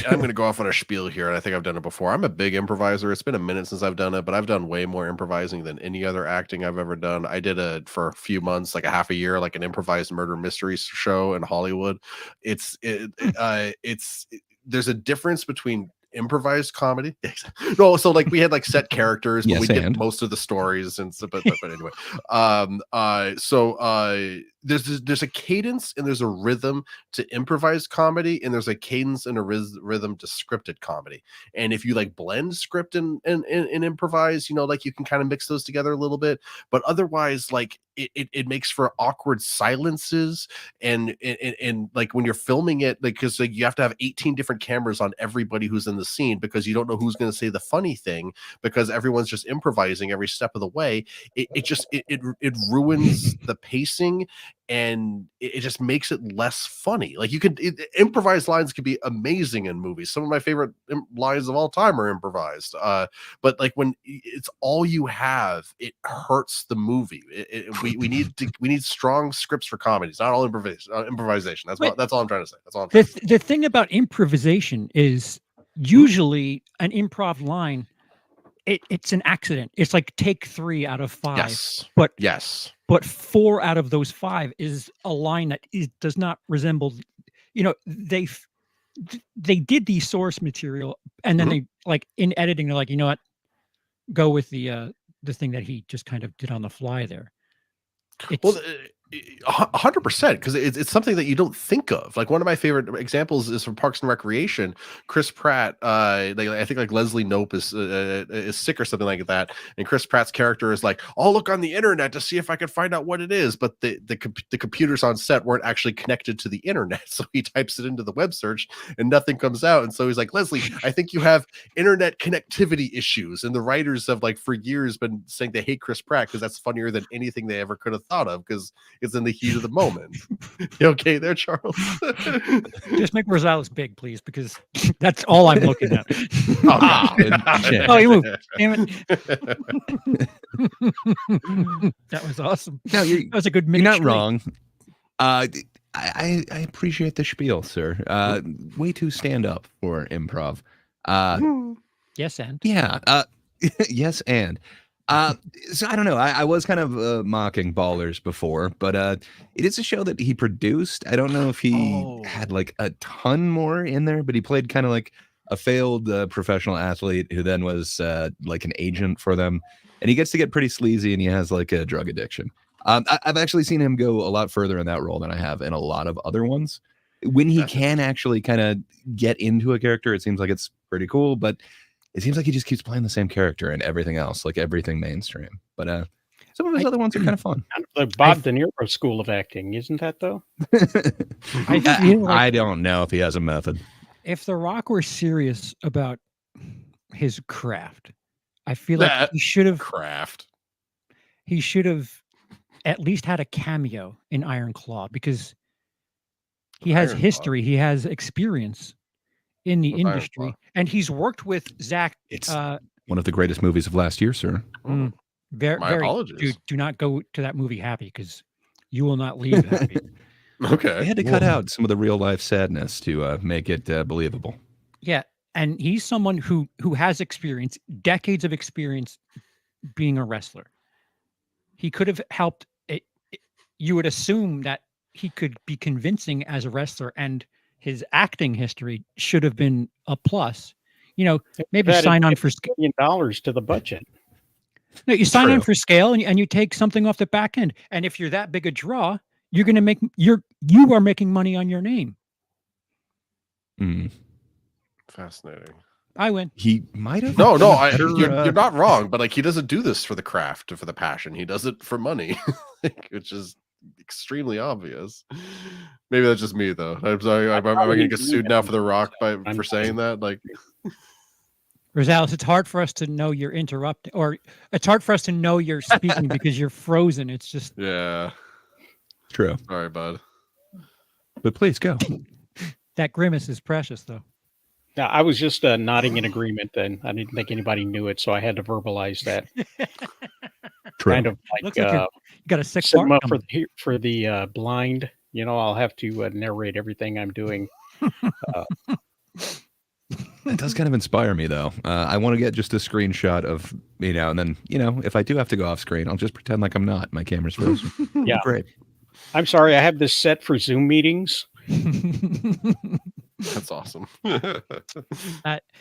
I'm going to go off on a spiel here, and I think I've done it before. I'm a big improviser. It's been a minute since I've done it, but I've done way more improvising than any other acting I've ever done. I did it for a few months, like a half a year, like an improvised murder mystery show in Hollywood. There's a difference between improvised comedy. No, so like we had like set characters, but Yes, we did and? most of the stories and stuff. But anyway, there's a cadence and there's a rhythm to improvised comedy, and there's a cadence and a rhythm to scripted comedy. And if you like blend script and improvise, like you can kind of mix those together a little bit. But otherwise, like it makes for awkward silences, and like when you're filming it, like because like, you have to have 18 different cameras on everybody who's in the scene because you don't know who's going to say the funny thing because everyone's just improvising every step of the way. It ruins the pacing, and it just makes it less funny. Like improvised lines could be amazing in movies. Some of my favorite lines of all time are improvised. But like when it's all you have, it hurts the movie. We need strong scripts for comedies, not all improvisation. That's all I'm trying to say. That's all I'm trying to say. The thing about improvisation is usually an improv line. It's an accident. It's like take 3 out of 5. Yes. But yes. But 4 out of those 5 is a line that does not resemble. They did the source material, and then they like in editing. They're like, you know what, go with the thing that he just kind of did on the fly there. Well, 100%, because it's something that you don't think of. Like one of my favorite examples is from Parks and Recreation. Chris Pratt, I think like Leslie Knope is sick or something like that, and Chris Pratt's character is like, I'll look on the internet to see if I can find out what it is, but the computers on set weren't actually connected to the internet, so he types it into the web search and nothing comes out, and so he's like, Leslie, I think you have internet connectivity issues, and the writers have like for years been saying they hate Chris Pratt because that's funnier than anything they ever could have thought of because it's in the heat of the moment. You okay there, Charles? Just make Rosales big, please, because that's all I'm looking at. Oh, he moved. Damn it. That was awesome. No, that was a good You're minute. not straight. wrong. I appreciate the spiel, sir. Way too stand up for improv. Yes, and Yeah. Yes, and. So I don't know. I was kind of mocking Ballers before, but it is a show that he produced. I don't know if he had like a ton more in there, but he played kind of like a failed professional athlete who then was like an agent for them, and he gets to get pretty sleazy, and he has like a drug addiction. I've actually seen him go a lot further in that role than I have in a lot of other ones. When he can actually kind of get into a character, it seems like it's pretty cool, but it seems like he just keeps playing the same character and everything else, like everything mainstream. But some of his other ones are kind of fun. Kind of the Bob De Niro school of acting, isn't that though? I don't know if he has a method. If The Rock were serious about his craft, I feel like he should have at least had a cameo in Iron Claw, because he has history, he has experience in the industry, and he's worked with Zach. It's one of the greatest movies of last year, sir. Very, apologies. Do not go to that movie happy, because you will not leave happy. Okay. They had to cut out some of the real life sadness to make it believable. Yeah, and he's someone who has experience, decades of experience being a wrestler. He could have helped. You would assume that he could be convincing as a wrestler, and his acting history should have been a plus. Maybe sign on for $1 million to the budget. No, you sign on for scale, and you take something off the back end. And if you're that big a draw, you're going to make you are making money on your name. Fascinating. I win. He might have. No, you're not wrong. But like, he doesn't do this for the craft, for the passion. He does it for money, which is extremely obvious. Maybe that's just me, though. I'm sorry. Am I going to get sued now for The Rock for saying that? Like, Rosales, it's hard for us to know you're interrupting, or it's hard for us to know you're speaking because you're frozen. It's just true. Sorry, bud. But please go. That grimace is precious, though. Yeah, I was just nodding in agreement. Then I didn't think anybody knew it, so I had to verbalize that. True. Kind of like, Looks like you got a sick cinema bark for the blind. I'll have to narrate everything I'm doing. It does kind of inspire me, though. I want to get just a screenshot of and then if I do have to go off screen, I'll just pretend like I'm not. My camera's frozen. Yeah, great. I'm sorry, I have this set for Zoom meetings. That's awesome.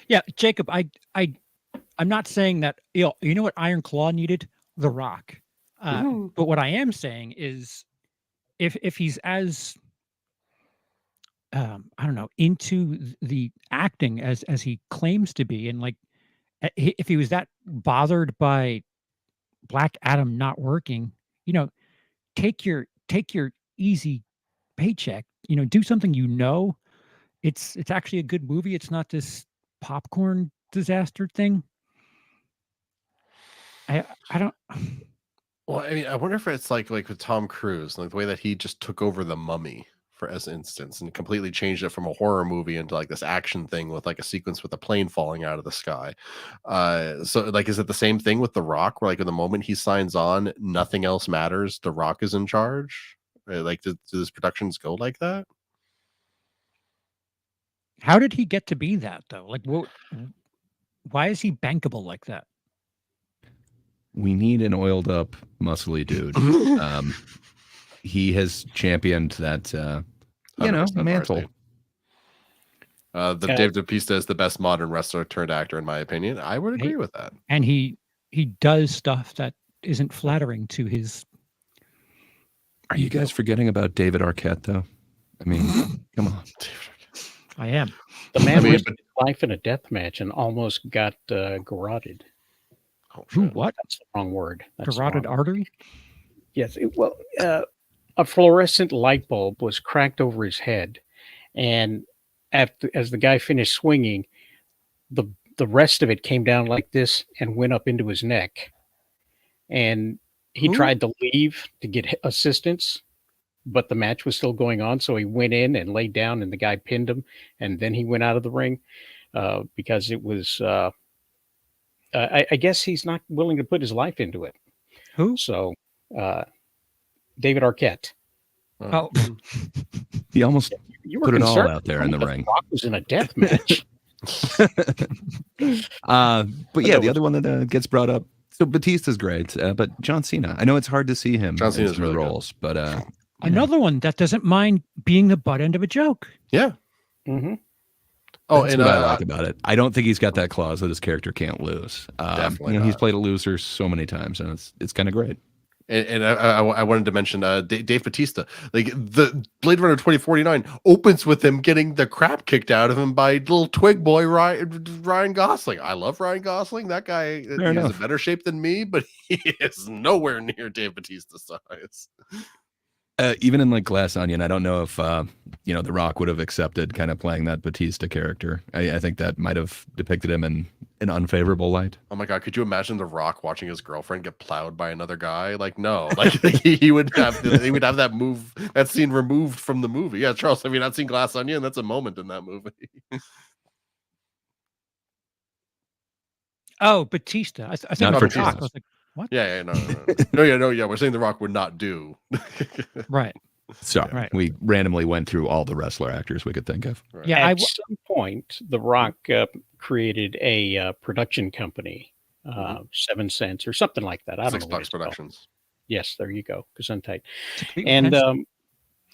Yeah, Jacob, I'm not saying that you know what Iron Claw needed? The Rock. But what I am saying is, if he's as I don't know, into the acting as he claims to be, and like if he was that bothered by Black Adam not working, take your easy paycheck. Do something. It's actually a good movie. It's not this popcorn disaster thing. I don't. Well, I mean, I wonder if it's like with Tom Cruise, like the way that he just took over The Mummy, for as instance, and completely changed it from a horror movie into like this action thing with like a sequence with a plane falling out of the sky. So like, is it the same thing with The Rock, where like in the moment he signs on, nothing else matters? The Rock is in charge. Like, do his productions go like that? How did he get to be that though? Like, why is he bankable like that? We need an oiled up, muscly dude. He has championed that, 100% mantle. Dave Bautista is the best modern wrestler turned actor, in my opinion. I would agree with that. And he does stuff that isn't flattering to his. Are you guys forgetting about David Arquette, though? I mean, come on. I am. The man risked his life in a death match and almost got garroted. Oh, Who? shit. What? That's the wrong word. That's the Carotid wrong- artery? Yes. A fluorescent light bulb was cracked over his head, and as the guy finished swinging, the rest of it came down like this and went up into his neck. And he Who? tried to leave to get assistance, but the match was still going on. So he went in and laid down, and the guy pinned him, and then he went out of the ring because it was. I guess he's not willing to put his life into it. Who? So, David Arquette. Oh, He almost You were put it all concerned out there in the that ring. Rock was in a death match. But yeah, the other one that gets brought up. So Batista's great, but John Cena. I know it's hard to see him John in Cena's some really good. roles, but another one that doesn't mind being the butt end of a joke. Yeah. hmm Oh, that's and what I like about it. I don't think he's got that clause that his character can't lose. Definitely he's not. played a loser so many times, and it's kind of great. And I wanted to mention Dave Bautista. Like the Blade Runner 2049 opens with him getting the crap kicked out of him by little twig boy Ryan Gosling. I love Ryan Gosling. That guy is in enough. better shape than me, but he is nowhere near Dave Bautista's size. Even in like Glass Onion, I don't know if The Rock would have accepted kind of playing that Batista character. I think that might have depicted him in an unfavorable light. Oh my god, could you imagine The Rock watching his girlfriend get plowed by another guy? Like, no, like he would have that scene removed from the movie. Yeah, Charles, have you not seen Glass Onion? That's a moment in that movie. Oh, Batista. I think Not about for The Rock. Jesus. I was like, what? Yeah, no. We're saying The Rock would not do. Right. Sorry, Right. we randomly went through all the wrestler actors we could think of. Right. Yeah, At some point, The Rock created a production company, 7 Cents or something like that. I don't know. what $6 it's called. Productions. Yes, there you go. Gesundheit. It's And expensive.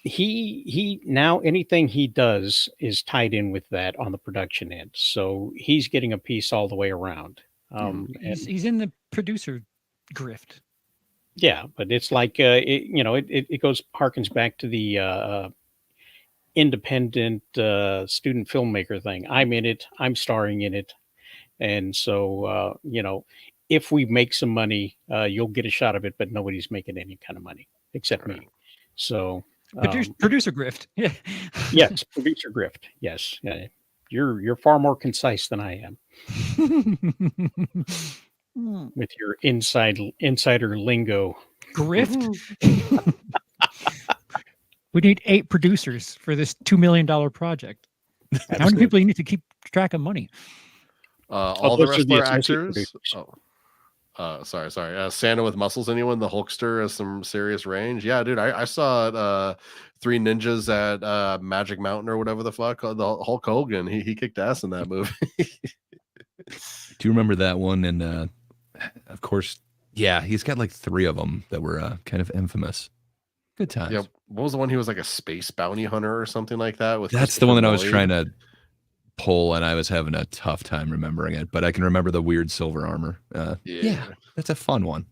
he now anything he does is tied in with that on the production end. So he's getting a piece all the way around. He's in the producer grift. Yeah, but it's like it goes harkens back to the independent student filmmaker thing. I'm in it. I'm starring in it, and so if we make some money, you'll get a shot of it. But nobody's making any kind of money except me. So Producer grift. Yeah. yes, producer grift. Yes, you're far more concise than I am with your insider lingo. Grift. We need 8 producers for this $2 million project. How many people you need to keep track of money? All the those are the wrestler associate actors. producers. Sorry. Santa with muscles. Anyone? The Hulkster has some serious range. Yeah, dude. I saw Three Ninjas at Magic Mountain or whatever the fuck. The Hulk Hogan. He kicked ass in that movie. Do you remember that one? And of course, yeah, he's got like 3 of them that were kind of infamous. Good times. Yeah. What was the one? He was like a space bounty hunter or something like that. That's the one that I was trying to pull, and I was having a tough time remembering it. But I can remember the weird silver armor. Yeah, that's a fun one.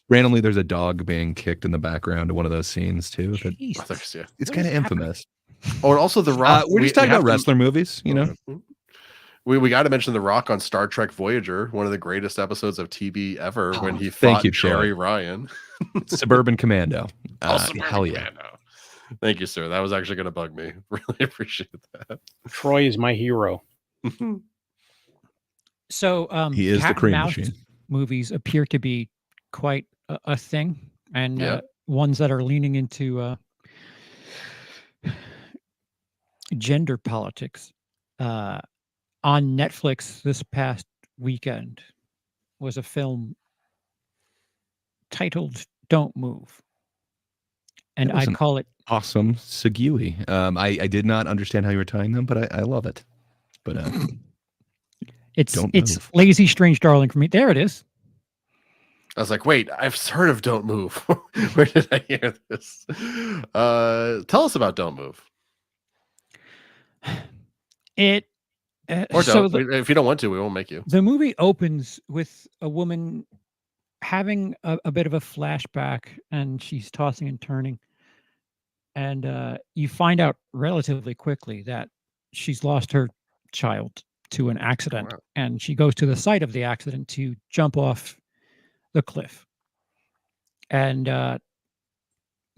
Randomly, there's a dog being kicked in the background of one of those scenes too. That Jesus. Yeah. it's kind of infamous. Oh, and also The Rock. We're just talking about wrestler movies, you know. We got to mention The Rock on Star Trek Voyager, one of the greatest episodes of TV ever, when he thank fought you, Troy. Jerry Ryan. Suburban Commando. Suburban Hell yeah. Commando. Thank you, sir. That was actually going to bug me. Really appreciate that. Troy is my hero. So He is the cat and cream mouse machine. movies appear to be quite a thing, and Yeah. ones that are leaning into gender politics. On Netflix this past weekend was a film titled "Don't Move," and That was I an call it awesome Segui. I did not understand how you were tying them, but I love it. But it's Don't it's Move. Lazy Strange Darling for me. There it is. I was like, wait, I've heard of Don't Move. Where did I hear this? Tell us about Don't Move. It Or so don't. If you don't want to, we won't make you. the movie opens with a woman having a bit of a flashback, and she's tossing and turning, and you find out relatively quickly that she's lost her child to an accident, Wow. and she goes to the site of the accident to jump off the cliff, and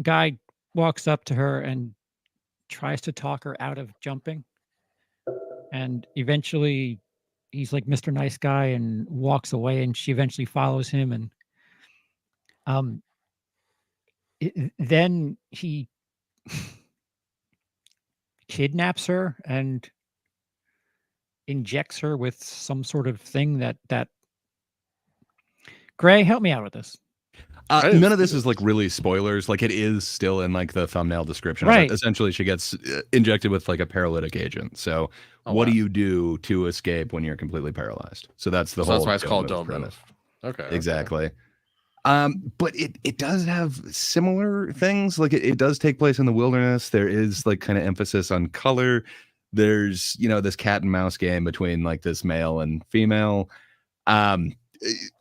guy walks up to her and tries to talk her out of jumping, and eventually he's like Mr. Nice Guy and walks away, and she eventually follows him, and then he kidnaps her and injects her with some sort of thing that Gray, help me out with this. I didn't None of see this is like really spoilers. Like it is still in like the thumbnail description. Right. Essentially, she gets injected with like a paralytic agent. So, Oh, what wow. do you do to escape when you're completely paralyzed? So that's the So whole. that's why it's called Don't premise. Move. Okay. Exactly. But it does have similar things. Like it does take place in the wilderness. There is like kind of emphasis on color. There's this cat and mouse game between like this male and female.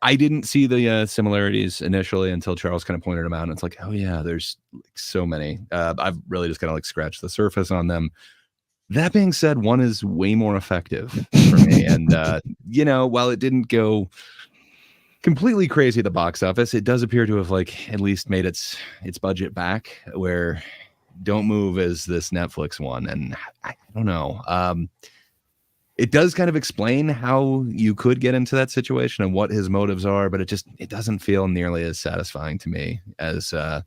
I didn't see the similarities initially until Charles kind of pointed them out, and it's like, oh yeah, there's like so many. I've really just kind of like scratched the surface on them. That being said, one is way more effective for me, and while it didn't go completely crazy at the box office, it does appear to have like at least made its budget back. Where Don't Move is this Netflix one, and I don't know. It does kind of explain how you could get into that situation and what his motives are, but it doesn't feel nearly as satisfying to me as how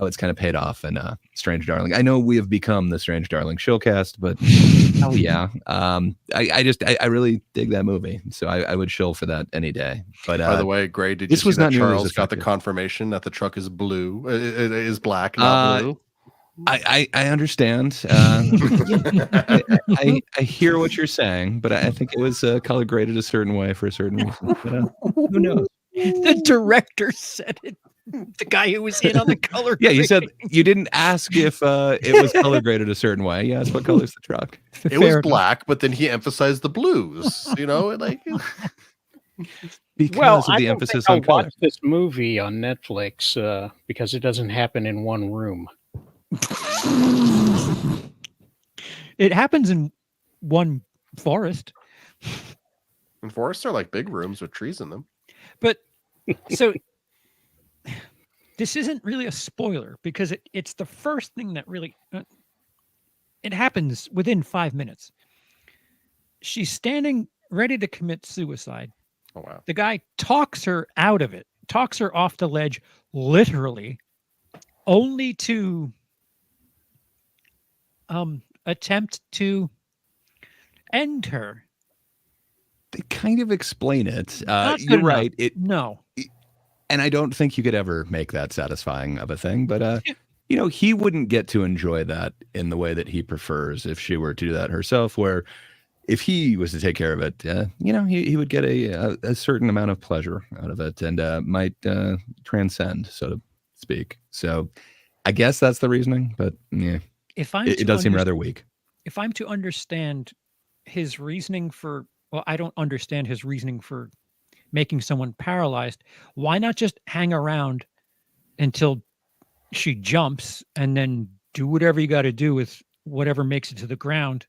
it's kind of paid off in Strange Darling. I know we have become the Strange Darling showcast, but hell yeah. I really dig that movie, so I would shill for that any day. But By the way, Gray, did you this see was that not nearly as Charles got the effective. confirmation that the truck is blue? It is black, not blue. I understand. I hear what you're saying, but I think it was color graded a certain way for a certain reason. But, who knows? The director said it. The guy who was in on the color. Yeah, you said grading. you didn't ask if it was color graded a certain way. You asked what color's the truck. It Fair was enough. black, but then he emphasized the blues. Like Because Well, of I the don't emphasis think I'll on color. watch this movie on Netflix because it doesn't happen in one room. It happens in one forest, and forests are like big rooms with trees in them. but so this isn't really a spoiler because it's the first thing that really it happens within 5 minutes. She's standing ready to commit suicide. Oh wow. The guy talks her out of it, talks her off the ledge, literally, only to attempt to end her. They kind of explain it. Not You're good right. enough. No. And I don't think you could ever make that satisfying of a thing, but he wouldn't get to enjoy that in the way that he prefers if she were to do that herself, where if he was to take care of it, he would get a certain amount of pleasure out of it and might transcend, so to speak. So I guess that's the reasoning, but yeah, If I'm it does seem rather weak. If I'm to understand his reasoning for, well, I don't understand his reasoning for making someone paralyzed. Why not just hang around until she jumps and then do whatever you got to do with whatever makes it to the ground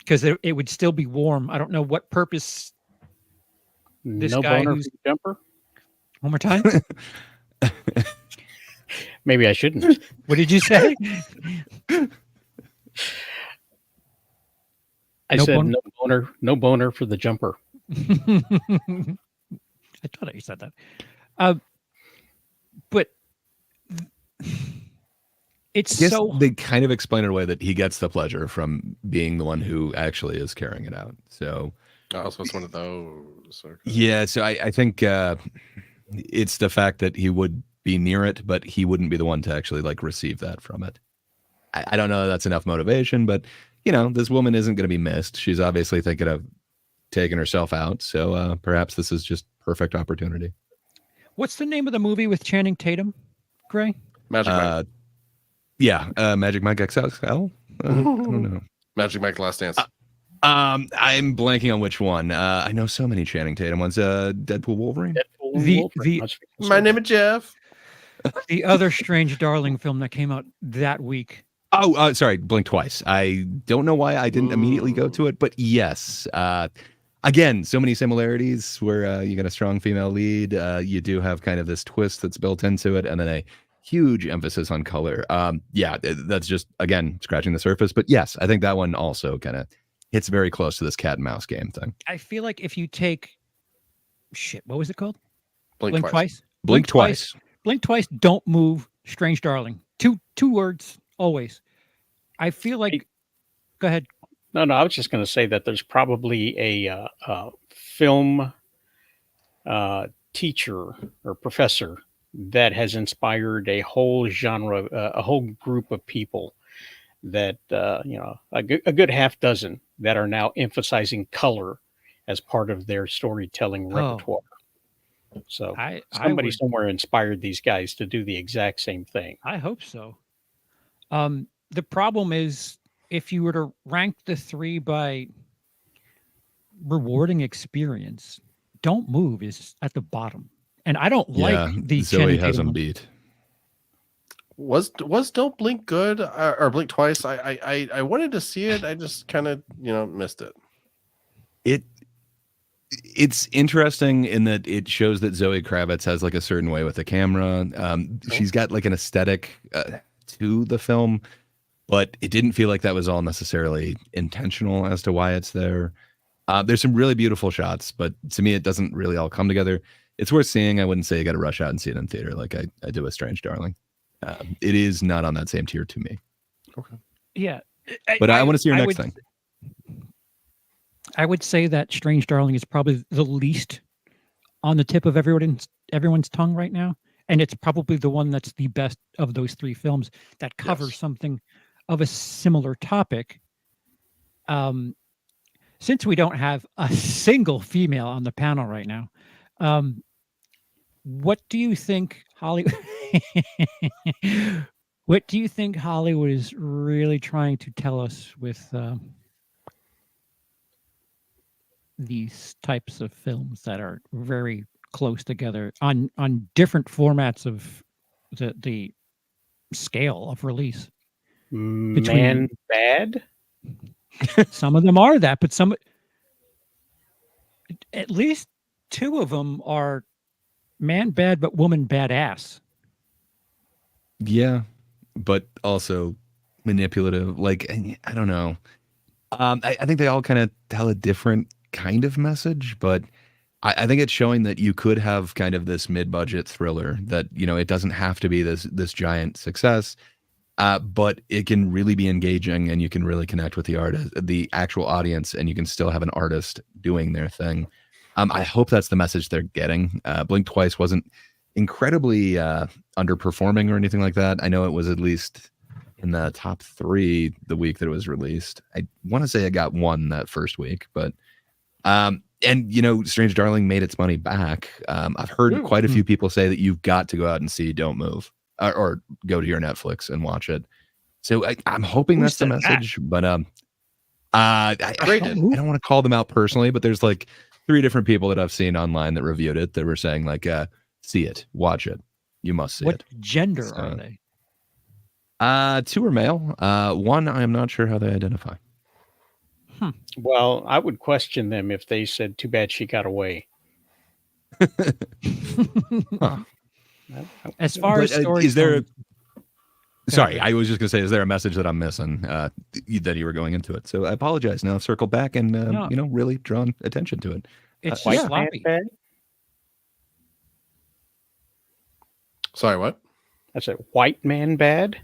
because it would still be warm. I don't know what purpose. This No guy boner for who's the jumper? one more time. Maybe I shouldn't. What did you say? I No said boner? no boner for the jumper. I thought I said that. But it's I guess so they kind of explain it away that he gets the pleasure from being the one who actually is carrying it out. So Oh, so it's one of those. Okay. yeah, so I think it's the fact that he would be near it, but he wouldn't be the one to actually like receive that from it. I don't know if that's enough motivation, but you know, this woman isn't going to be missed. She's obviously thinking of taking herself out. So perhaps this is just perfect opportunity. What's the name of the movie with Channing Tatum, Gray? Magic Mike. Yeah, Magic Mike XXL. I don't know. Magic Mike Last Dance. I'm blanking on which one. I know so many Channing Tatum ones. Deadpool Wolverine. Deadpool and The- Wolverine. the- My name is Jeff. The other Strange Darling film that came out that week. Oh, sorry, Blink Twice. I don't know why I didn't immediately go to it, but yes. Again, so many similarities where you got a strong female lead. You do have kind of this twist that's built into it, and then a huge emphasis on color. Yeah, that's just, again, scratching the surface. But yes, I think that one also kind of hits very close to this cat and mouse game thing. I feel like if you take what was it called? Blink twice. Blink Twice. Blink Twice, Don't Move, Strange Darling. Two words always. I feel like go ahead. No, I was just going to say that there's probably a film teacher or professor that has inspired a whole genre, a whole group of people that, a good half dozen that are now emphasizing color as part of their storytelling repertoire. So somebody would- somewhere inspired these guys to do the exact same thing. I hope so. The problem is if you were to rank the three by rewarding experience, Don't Move is at the bottom. And I don't like the Zoe Channing has Tatum him one. beat. Was Don't Blink good or Blink Twice? I wanted to see it. I just kind of missed it. It's interesting in that it shows that Zoe Kravitz has like a certain way with the camera. She's got like an aesthetic to the film, but it didn't feel like that was all necessarily intentional as to why it's there. There's some really beautiful shots, but to me, it doesn't really all come together. It's worth seeing. I wouldn't say you got to rush out and see it in theater like I do with Strange Darling. It is not on that same tier to me. Okay. Yeah. But I want to see your next thing. I would say that Strange Darling is probably the least on the tip of everyone's tongue right now. And it's probably the one that's the best of those three films that covers something of a similar topic. Since we don't have a single female on the panel right now, what do you think Hollywood what do you think Hollywood is really trying to tell us with these types of films that are very close together on different formats of the scale of release? Man bad? Some of them are that, but at least two of them are man bad but woman badass. Yeah, but also manipulative. Like, I don't know. I think they all kind of tell a different kind of message, but I think it's showing that you could have kind of this mid-budget thriller that, it doesn't have to be this giant success, but it can really be engaging and you can really connect with the actual audience, and you can still have an artist doing their thing. I hope that's the message they're getting. Blink Twice wasn't incredibly underperforming or anything like that. I know it was at least in the top 3 the week that it was released. I want to say it got 1 that first week, but Strange Darling made its money back. I've heard quite a few people say that you've got to go out and see Don't Move or go to your Netflix and watch it. So I'm hoping that's the message, but I don't want to call them out personally, but there's like 3 different people that I've seen online that reviewed it that were saying like, see it, watch it. You must see it. What gender are they? 2 are male. 1, I am not sure how they identify. Well, I would question them if they said, "Too bad she got away." Huh. As far as But, story, is there? Sorry, ahead. I was just gonna say, is there a message that I'm missing that you were going into it? So I apologize. Now I've circled back and No. really drawn attention to it. It's White just man sloppy. bad? Sorry, what? I said white man bad,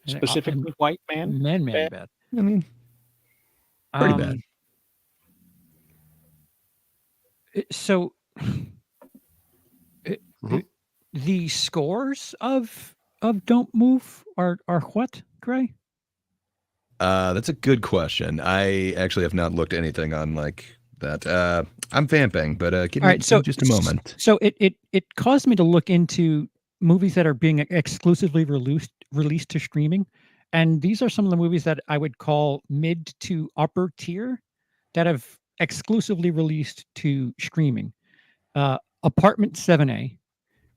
And, specifically white man. man bad? bad. I mean, pretty bad. So Mhm. the scores of Don't Move are what, Gray? That's a good question. I actually have not looked at anything on like that. I'm vamping, but give All me, right, so just a moment. So it caused me to look into movies that are being exclusively released to streaming, and these are some of the movies that I would call mid to upper tier that have exclusively released to streaming. Apartment 7A,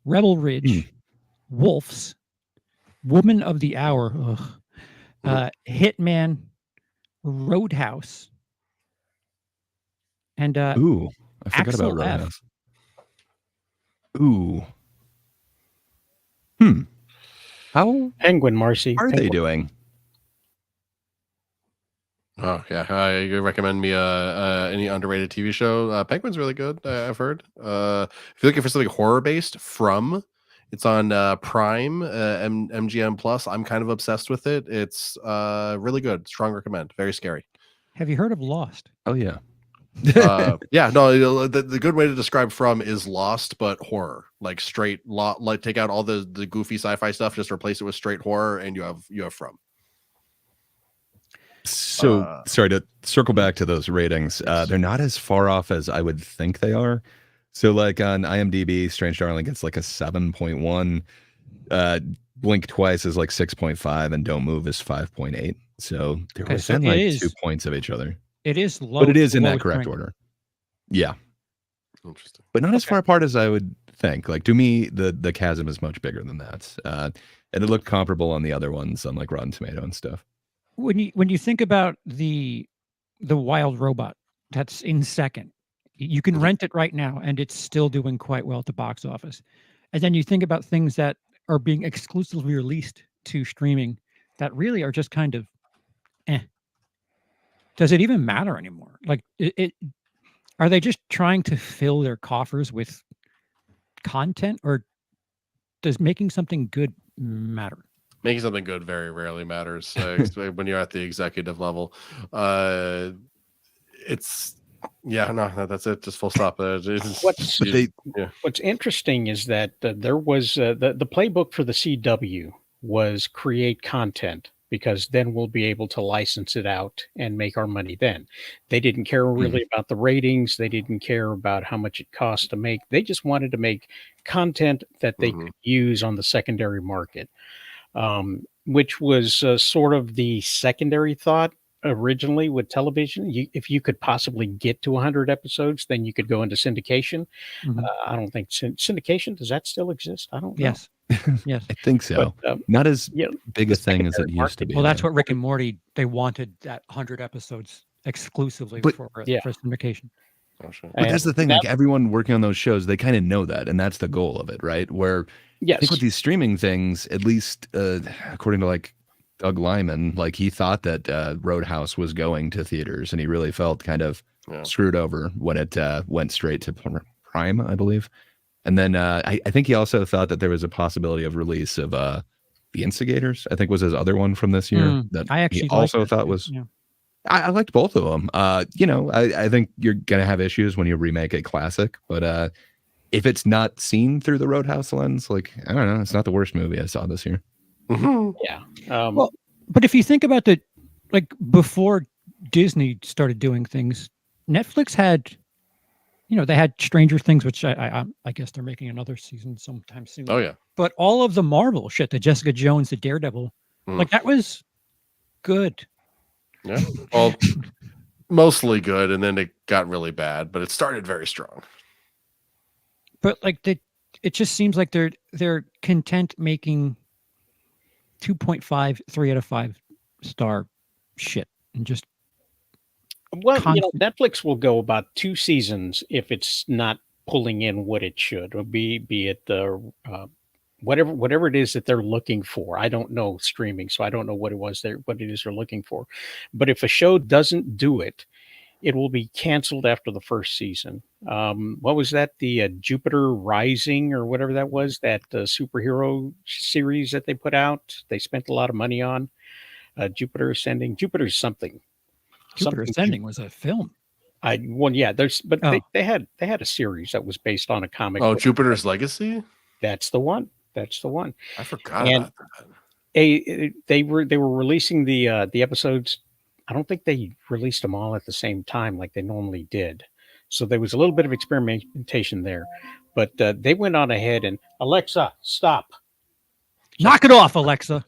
Rebel Ridge, Wolves, Woman of the Hour, Hitman, Roadhouse, and Ooh, I forgot Axel about F. Roadhouse. Ooh. Hmm. How Penguin, Marcy. are they Penguin. doing? Oh yeah, you recommend me any underrated TV show? Penguin's really good. I've heard. If you're looking for something horror based, From, it's on Prime, MGM Plus. I'm kind of obsessed with it. It's really good. Strong recommend. Very scary. Have you heard of Lost? Oh yeah. Yeah, no, the good way to describe From is Lost, but horror, like straight like take out all the goofy sci-fi stuff, just replace it with straight horror, and you have From. So sorry to circle back to those ratings. They're not as far off as I would think they are. So like on IMDb, Strange Darling gets like a 7.1. Blink Twice is like 6.5, and Don't Move is 5.8. So they're Okay, so within it like is- 2 points of each other. It is low, But it is in that lowest correct ranked. order. Yeah. Interesting. But not as Okay. far apart as I would think. Like to me, the chasm is much bigger than that. And it looked comparable on the other ones on like Rotten Tomato and stuff. When you think about the Wild Robot that's in second, you can Mhm. rent it right now, and it's still doing quite well at the box office. And then you think about things that are being exclusively released to streaming that really are just kind of, eh. Does it even matter anymore? Like, are they just trying to fill their coffers with content, or does making something good matter? Making something good very rarely matters when you're at the executive level. It's that's it. Just full stop. What's But they What's interesting is that there was the playbook for the CW was create content, because then we'll be able to license it out and make our money then. They didn't care really about the ratings. They didn't care about how much it cost to make. They just wanted to make content that they could use on the secondary market, which was sort of the secondary thought originally with television. If you could possibly get to 100 episodes, then you could go into syndication. Mhm. I don't think syndication, does that still exist? I don't know. Yes. Yes. I think so. But, Not as yeah, big the a thing as it secondary used to market- be. Well, that's though. what Rick and Morty, they wanted that 100 episodes exclusively But- for Yeah. syndication. Oh, shit. But that's the thing. And Like everyone working on those shows, they kind of know that, and that's the goal of it, right? Where I yes, think with these streaming things, at least according to like Doug Lyman, like he thought that Roadhouse was going to theaters, and he really felt kind of Yeah. screwed over when it went straight to Prime, I believe. And then I think he also thought that there was a possibility of release of The Instigators, I think was his other one from this year. That I actually he also liked it, thought too. was. Yeah. I liked both of them. I think you're gonna have issues when you remake a classic, but if it's not seen through the Roadhouse lens, like I don't know, it's not the worst movie I saw this year. yeah. Well, but if you think about before Disney started doing things, Netflix had, they had Stranger Things, which I guess they're making another season sometime soon. Oh yeah. But all of the Marvel shit, the Jessica Jones, the Daredevil, Mm. that was good. Yeah. Well, mostly good, and then it got really bad, but it started very strong. But it just seems like they're content making 2.5, 3 out of 5 star shit, and just Well, constant. Netflix will go about 2 seasons if it's not pulling in what it should, or be it the whatever it is that they're looking for. I don't know streaming, so I don't know what it is they're looking for. But if a show doesn't do it, it will be canceled after the first season. What was that? The Jupiter Rising or whatever that was, that superhero series that they put out. They spent a lot of money on Jupiter Ascending, Jupiter something, Jupiter something. Ascending was a film. Yeah, but Oh. they had a series that was based on a comic. Oh, book. Jupiter's Legacy. That's the one. That's the one. I forgot And about that. they were releasing the episodes. I don't think they released them all at the same time like they normally did. So there was a little bit of experimentation there, but they went on ahead and Alexa, stop. Knock it off, Alexa.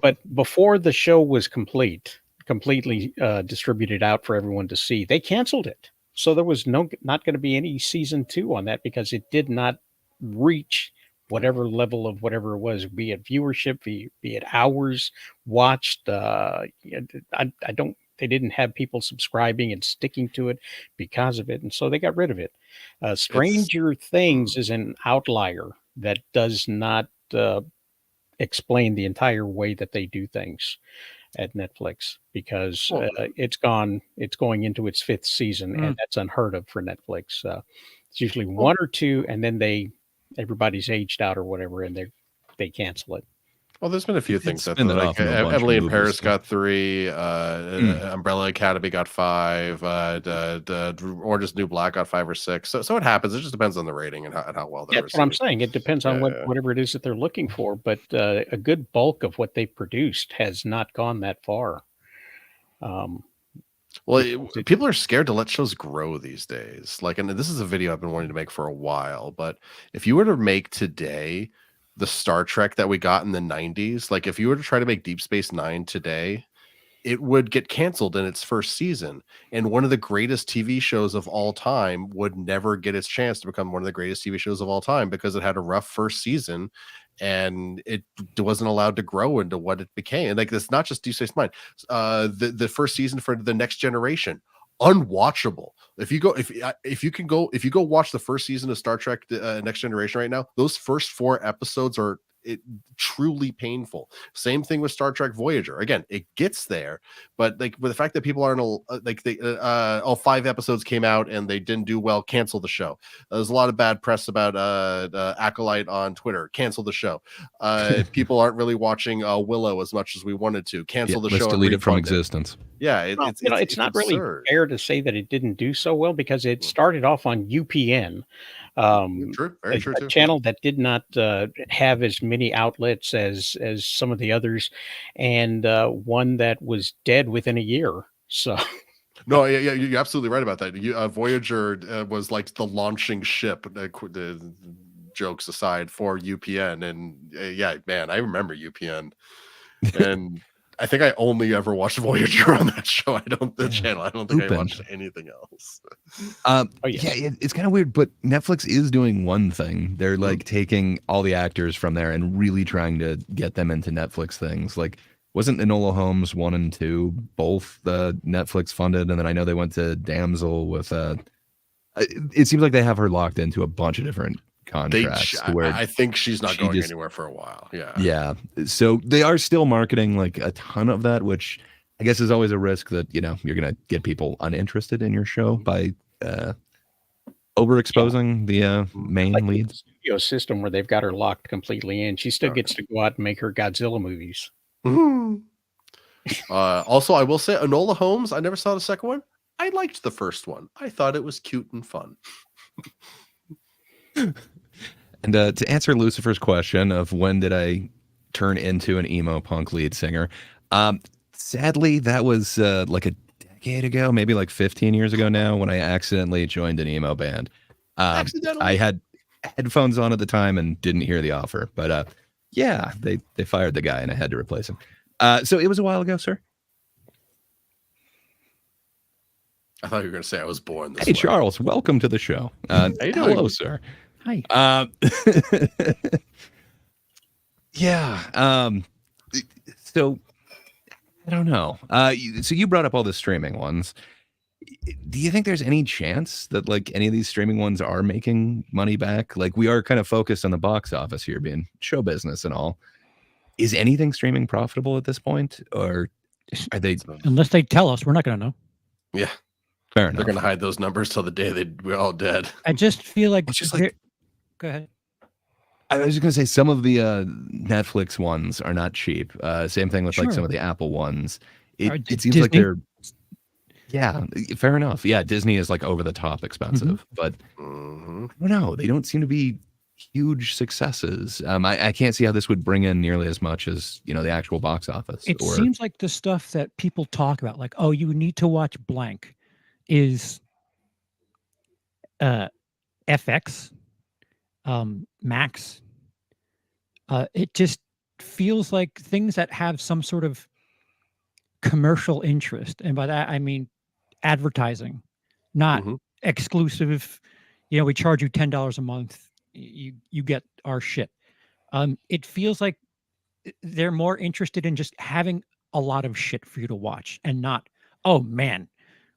But before the show was completely distributed out for everyone to see, they canceled it. So there was not going to be any season 2 on that because it did not reach whatever level of whatever it was, be it viewership, be it hours watched. They didn't have people subscribing and sticking to it because of it. And so they got rid of it. Stranger Things is an outlier that does not explain the entire way that they do things at Netflix, because it's going into its 5th season, and that's unheard of for Netflix. It's usually 1 or 2, and then everybody's aged out or whatever, and they cancel it. Well, there's been a few It's things that spin it like off into a bunch of Emily in movies, Paris so. got 3, Umbrella Academy got 5, the Orange is the New Black got 5 or 6. So it happens. It just depends on the rating and how well they're That's what I'm received. saying. It depends on Yeah. whatever it is that they're looking for, but a good bulk of what they've produced has not gone that far. Well, people are scared to let shows grow these days. Like, and this is a video I've been wanting to make for a while, but if you were to make today the Star Trek that we got in the 90s, like if you were to try to make Deep Space Nine today, it would get canceled in its first season. And one of the greatest TV shows of all time would never get its chance to become one of the greatest TV shows of all time because it had a rough first season and it wasn't allowed to grow into what it became. And like, it's not just Deep Space Nine. The first season for The Next Generation, unwatchable. If you go watch the first season of Star Trek Next Generation right now, those first 4 episodes are truly painful. Same thing with Star Trek Voyager. Again, it gets there, but like with the fact that people aren't like they 5 episodes came out and they didn't do well, cancel the show. There's a lot of bad press about Acolyte on Twitter, cancel the show. People aren't really watching Willow as much as we wanted to, cancel the let's show. delete it from existence. Yeah, it's not really fair to say that it didn't do so well because it started off on UPN, True, very true too. a channel that did not have as many outlets as some of the others, and one that was dead within a year. So No, yeah, you're absolutely right about that. Voyager was like the launching ship. The jokes aside for UPN, and yeah, man, I remember UPN, and I think I only ever watched Voyager on that show. Channel. I don't think I watched anything else. It's kind of weird, but Netflix is doing one thing. They're like taking all the actors from there and really trying to get them into Netflix things. Like, wasn't Enola Holmes 1 and 2 both Netflix funded? And then I know they went to Damsel with it seems like they have her locked into a bunch of different contracts. I think she's not going anywhere for a while. Yeah. So they are still marketing like a ton of that, which I guess is always a risk that, you're going to get people uninterested in your show by overexposing the main leads. The studio system where they've got her locked completely in. She still gets to go out and make her Godzilla movies. Also, I will say Enola Holmes, I never saw the second one. I liked the first one. I thought it was cute and fun. And to answer Lucifer's question of when did I turn into an emo punk lead singer, sadly, that was like a decade ago, maybe like 15 years ago now, when I accidentally joined an emo band. I had headphones on at the time and didn't hear the offer, but yeah, they fired the guy and I had to replace him. So it was a while ago, sir. I thought you were going to say I was born this Hey, way. Charles, welcome to the show. How you doing? Hello, sir. Hi. Yeah. So I don't know. So you brought up all the streaming ones. Do you think there's any chance that like any of these streaming ones are making money back? Like we are kind of focused on the box office here, being show business and all. Is anything streaming profitable at this point, or are they? Unless they tell us, we're not going to know. Yeah, Fair enough. they're gonna hide those numbers till the day we're all dead. I just feel like It's just like go ahead. I was just gonna say some of the Netflix ones are not cheap. Same thing with like some Sure. of the Apple ones. Or It seems like Disney? they're yeah, fair enough. Yeah, Disney is like over the top expensive, but Mhm. I don't know. They don't seem to be huge successes. I can't see how this would bring in nearly as much as the actual box office. It or seems like the stuff that people talk about, like, oh, you need to watch blank, is FX, Max. It just feels like things that have some sort of commercial interest, and by that I mean advertising, not Mhm. exclusive. We charge you $10 a month. You get our shit. It feels like they're more interested in just having a lot of shit for you to watch, and not, oh man,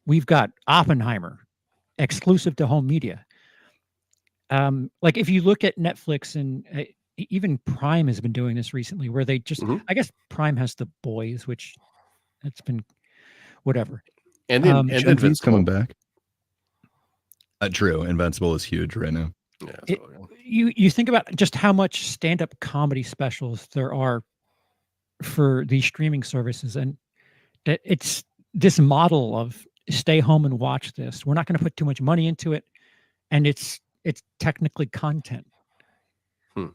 we've got Oppenheimer exclusive to home media. Like if you look at Netflix and even Prime has been doing this recently, where they just, Mhm. I guess Prime has The Boys, which it's been whatever. And Gen V's coming Invincible. back. True. Invincible is huge right now. Yeah, It- so, You think about just how much stand-up comedy specials there are for these streaming services, and that it's this model of stay home and watch this. We're not going to put too much money into it, and it's technically content. Hmm.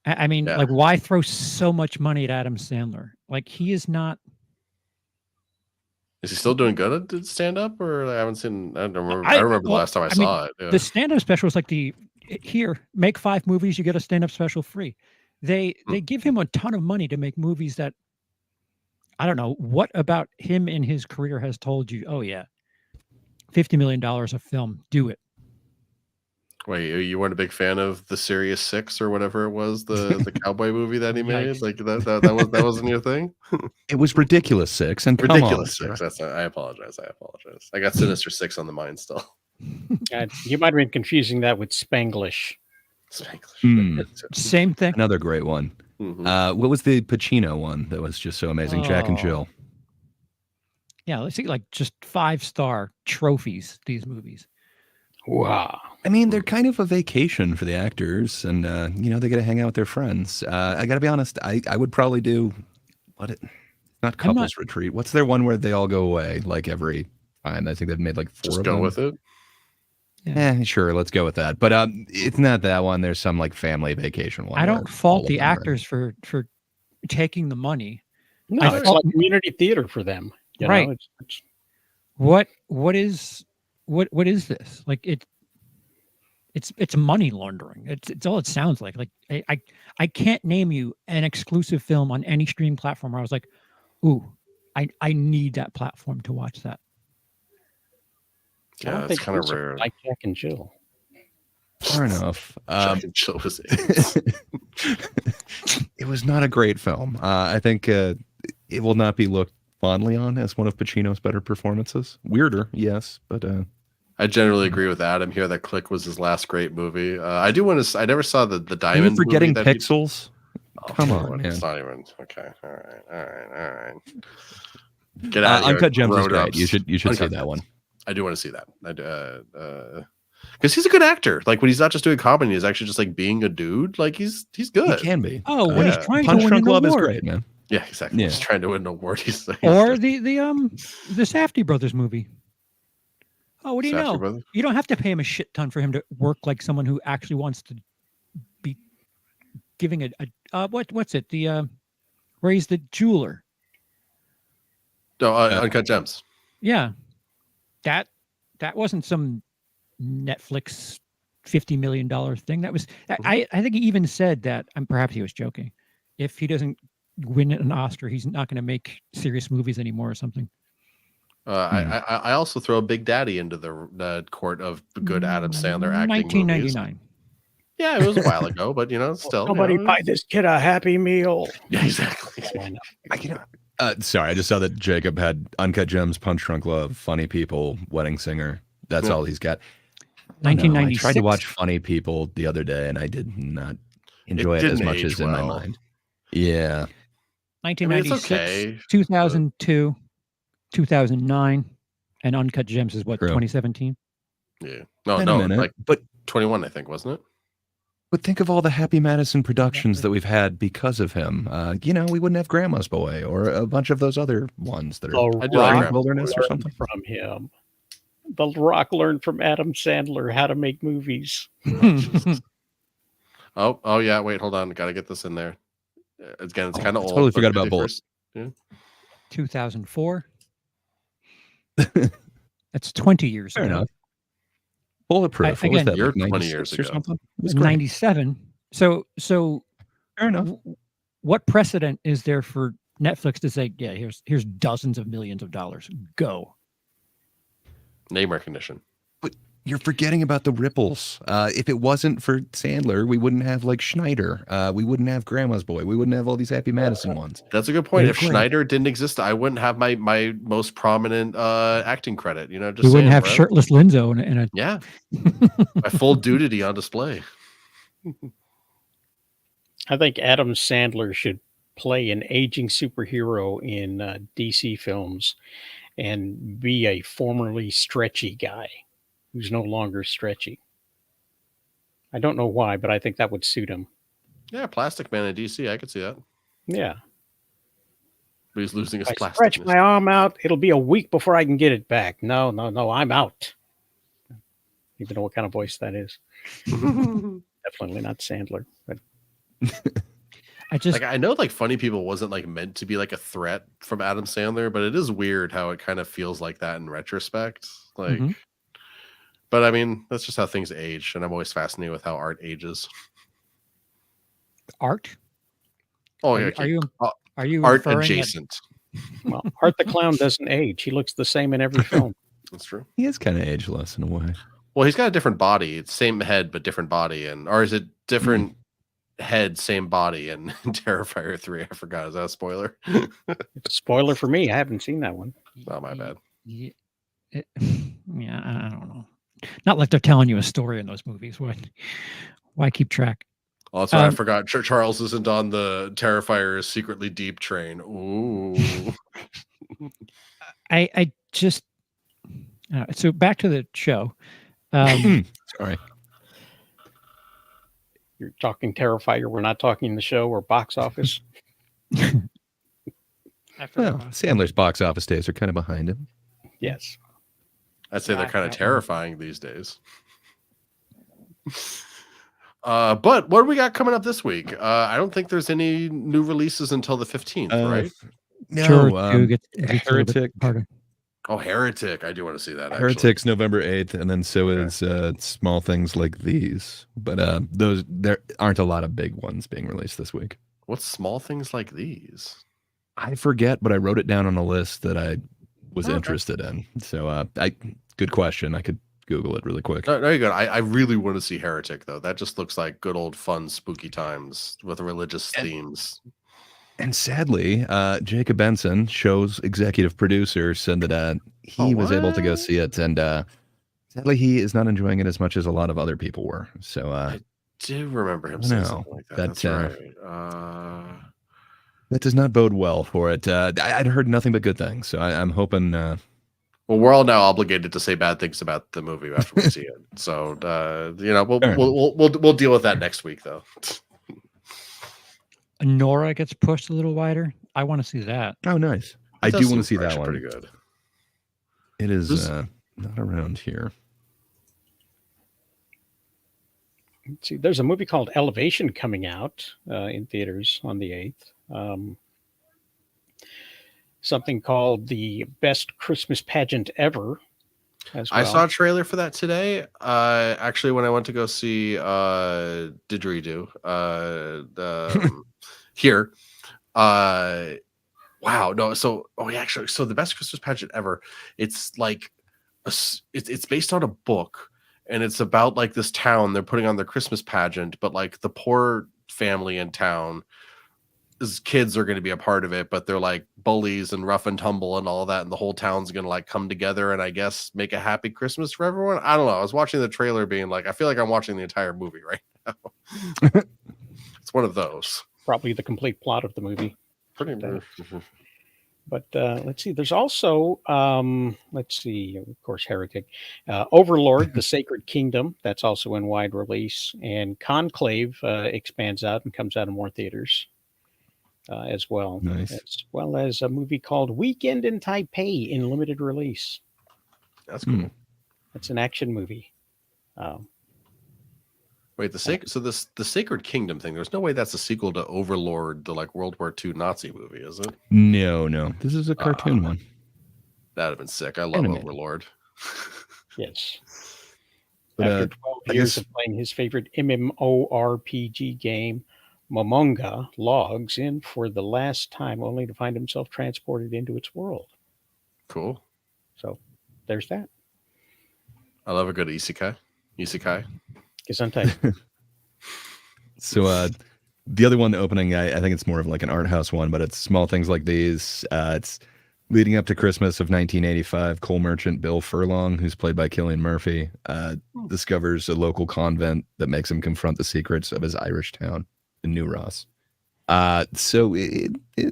I mean, Yeah. like, why throw so much money at Adam Sandler? Like, he is not. Is he still doing good at stand up, or I haven't seen? I don't remember. I I- remember the well, last time I I mean, saw it. Yeah. The stand-up special is like here, make 5 movies, you get a stand-up special free. They give him a ton of money to make movies that, I don't know, what about him in his career has told you, oh yeah, $50 million a film, do it. Wait, you weren't a big fan of the Serious Six or whatever it was, the cowboy movie that he made? Yikes. Like that wasn't your thing? It was Ridiculous Six, and Ridiculous come on, Six. I apologize. I got Sinister Six on the mind still. You might have been confusing that with Spanglish. Hmm. Same thing. Another great one. Mhm. What was the Pacino one that was just so amazing? Jack and Oh. Jill. Yeah, let's see, like just 5-star trophies, these movies. Wow. I mean, they're kind of a vacation for the actors, and they get to hang out with their friends. I got to be honest, I would probably do not couples retreat. What's their one where they all go away like every time? I think they've made like 4 Just of go them. with it. Sure, let's go with that. But it's not that one. There's some like family vacation one. I where don't fault all of the them are- actors for taking the money. No, I it's thought- like community theater for them. You Right. know? It's What is this? Like it's money laundering. It's all it sounds like. Like I can't name you an exclusive film on any stream platform where I was like, ooh, I need that platform to watch that. I don't Yeah, it's think kind of those are rare. like Jack and Jill. Fair enough. Jack and Jill was it. It was not a great film. I think it will not be looked fondly on as one of Pacino's better performances. Weirder, yes, but I generally agree with Adam here that Click was his last great movie. I do want to. I never saw the are Diamond. you forgetting movie that he- Pixels? Oh, Come for on, what? It's man. not even okay. All right. Get out of here. Uncut Gems is great. grown-ups. You should see Uncut that Gems. one. I do want to see that. Because he's a good actor. Like when he's not just doing comedy, he's actually just like being a dude. Like he's He good. can be. Oh, when he's Yeah. trying Punch to win Drunk an Love is award. great, man. Yeah, exactly. Yeah. He's trying to win an award. He's Or the Safdie brothers movie. Oh, what do you Safdie know? brothers? You don't have to pay him a shit ton for him to work like someone who actually wants to be giving what's it? The where he's the jeweler. No, Uncut Gems. Yeah. That wasn't some Netflix $50 million thing. That was I think he even said that, and perhaps he was joking, if he doesn't win an Oscar, he's not going to make serious movies anymore or something. I also throw Big Daddy into the court of good Adam Sandler acting. 1999. Movies. Yeah, it was a while ago, but still. Somebody buy this kid a Happy Meal. Yeah, exactly. Why not? Sorry, I just saw that Jacob had Uncut Gems, Punch Drunk Love, Funny People, Wedding Singer. That's all he's got. I don't know. I tried to 1996. watch Funny People the other day, and I did not enjoy it as didn't much age as in my well. mind. Yeah. 1996, okay, 2002, 2009, and Uncut Gems is what, True. 2017? Yeah. Wait a No, minute, like but 21, I think, wasn't it? think of all the Happy Madison productions that we've had because of him. We wouldn't have Grandma's Boy or a bunch of those other ones that are I do like Green Grandma's Wilderness or learned something. from him. The Rock learned from Adam Sandler how to make movies. Oh yeah. Wait, hold on. Got to get this in there. Again, it's kind of I old. totally but forgot about 51st. 2004. That's 20 years Fair ago. enough. Bulletproof. What was Again, that? You're Like 20 96 years or ago. something? It was great. 97. So Fair enough. what precedent is there for Netflix to say, yeah, here's dozens of millions of dollars. Go. Name recognition. But you're forgetting about the ripples. If it wasn't for Sandler, we wouldn't have like Schneider. We wouldn't have Grandma's Boy. We wouldn't have all these Happy Madison ones. That's a good point. You're If correct. Schneider didn't exist, I wouldn't have my most prominent acting credit. Just We wouldn't saying, have bro. shirtless Linzo in a Yeah, my full nudity on display. I think Adam Sandler should play an aging superhero in DC films and be a formerly stretchy guy who's no longer stretchy. I don't know why, but I think that would suit him. Yeah, Plastic Man in DC. I could see that. Yeah. But he's losing his I plastic. stretch my arm out, it'll be a week before I can get it back. No, I'm out. Even know what kind of voice that is. Definitely not Sandler. But I just Like I know, like Funny People wasn't like meant to be like a threat from Adam Sandler, but it is weird how it kind of feels like that in retrospect. Like, Mhm. but I mean, that's just how things age, and I'm always fascinated with how art ages. art. Oh, Are yeah, you- okay. are you Are you Art inferring that- adjacent. well, Art the Clown doesn't age. He looks the same in every film. That's true. He is kind of ageless in a way. Well, he's got a different body. It's same head but different body, or is it different head, same body? And Terrifier 3, I forgot. Is that a spoiler? Spoiler for me. I haven't seen that one. Not my bad. Yeah, yeah, I don't know. Not like they're telling you a story in those movies. Why keep track? Oh, that's why I forgot. Charles isn't on the Terrifier's secretly deep train. Ooh. I just so back to the show. Sorry. You're talking Terrifier. We're not talking the show or box office. Well, Sandler's box office days are kind of behind him. Yes. I'd say they're Back kind of that one. terrifying these days. But what do we got coming up this week? I don't think there's any new releases until the 15th, right? No, Sure, too, gets a little bit Heretic. harder. Oh, Heretic. I do want to see that. Actually. Heretic's November 8th, and then so is Small Things Like These. But those there aren't a lot of big ones being released this week. What's small things like these? I forget, but I wrote it down on a list that I was Okay. interested in. So good question. I could Google it really quick. No, you're good. I really want to see Heretic, though. That just looks like good old fun, spooky times with religious themes. And sadly, Jacob Benson, show's executive producer, said that he was able to go what? see it, and sadly, he is not enjoying it as much as a lot of other people were. So Do remember him I saying know. something like that. That's, That's right. that does not bode well for it. I'd heard nothing but good things, so I'm hoping. Well, we're all now obligated to say bad things about the movie after we see it. So, Fair we'll deal with that next week, though. Nora gets pushed a little wider. I want to see that. Oh, nice! I It does do want seem to see that actually one. Pretty good. It is This- not around here. Let's see, there's a movie called Elevation coming out in theaters on the 8th. Something called The Best Christmas Pageant Ever as well. I saw a trailer for that today. Actually, when I went to go see Didgeridoo here. Wow, no. So, so the best Christmas pageant ever. It's like it's based on a book, and it's about like this town. They're putting on their Christmas pageant, but like the poor family in town. His kids are going to be a part of it, but they're like bullies and rough and tumble and all of that, and the whole town's gonna like come together and I guess make a happy Christmas for everyone. I don't know. I was watching the trailer being like, I feel like I'm watching the entire movie right now. It's one of those. Probably the complete plot of the movie. Pretty much. But let's see. There's also, let's see, of course, Heretic, Overlord, The Sacred Kingdom. That's also in wide release. And Conclave expands out and comes out in more theaters as well. Nice. As well as a movie called Weekend in Taipei in limited release. That's cool. That's an action movie. Wait, the Sacred Kingdom thing. There's no way that's a sequel to Overlord, the like World War II Nazi movie, is it? No. This is a cartoon one. That'd have been sick. I love Animated. Overlord. Yes. But, After 12 years of playing his favorite MMORPG game, Momonga logs in for the last time only to find himself transported into its world. Cool. So there's that. I love a good isekai. Gesundheit. So the other one opening, I think it's more of like an art house one, but it's small things like these. It's leading up to Christmas of 1985. Coal merchant Bill Furlong, who's played by Cillian Murphy, discovers a local convent that makes him confront the secrets of his Irish town in New Ross. So it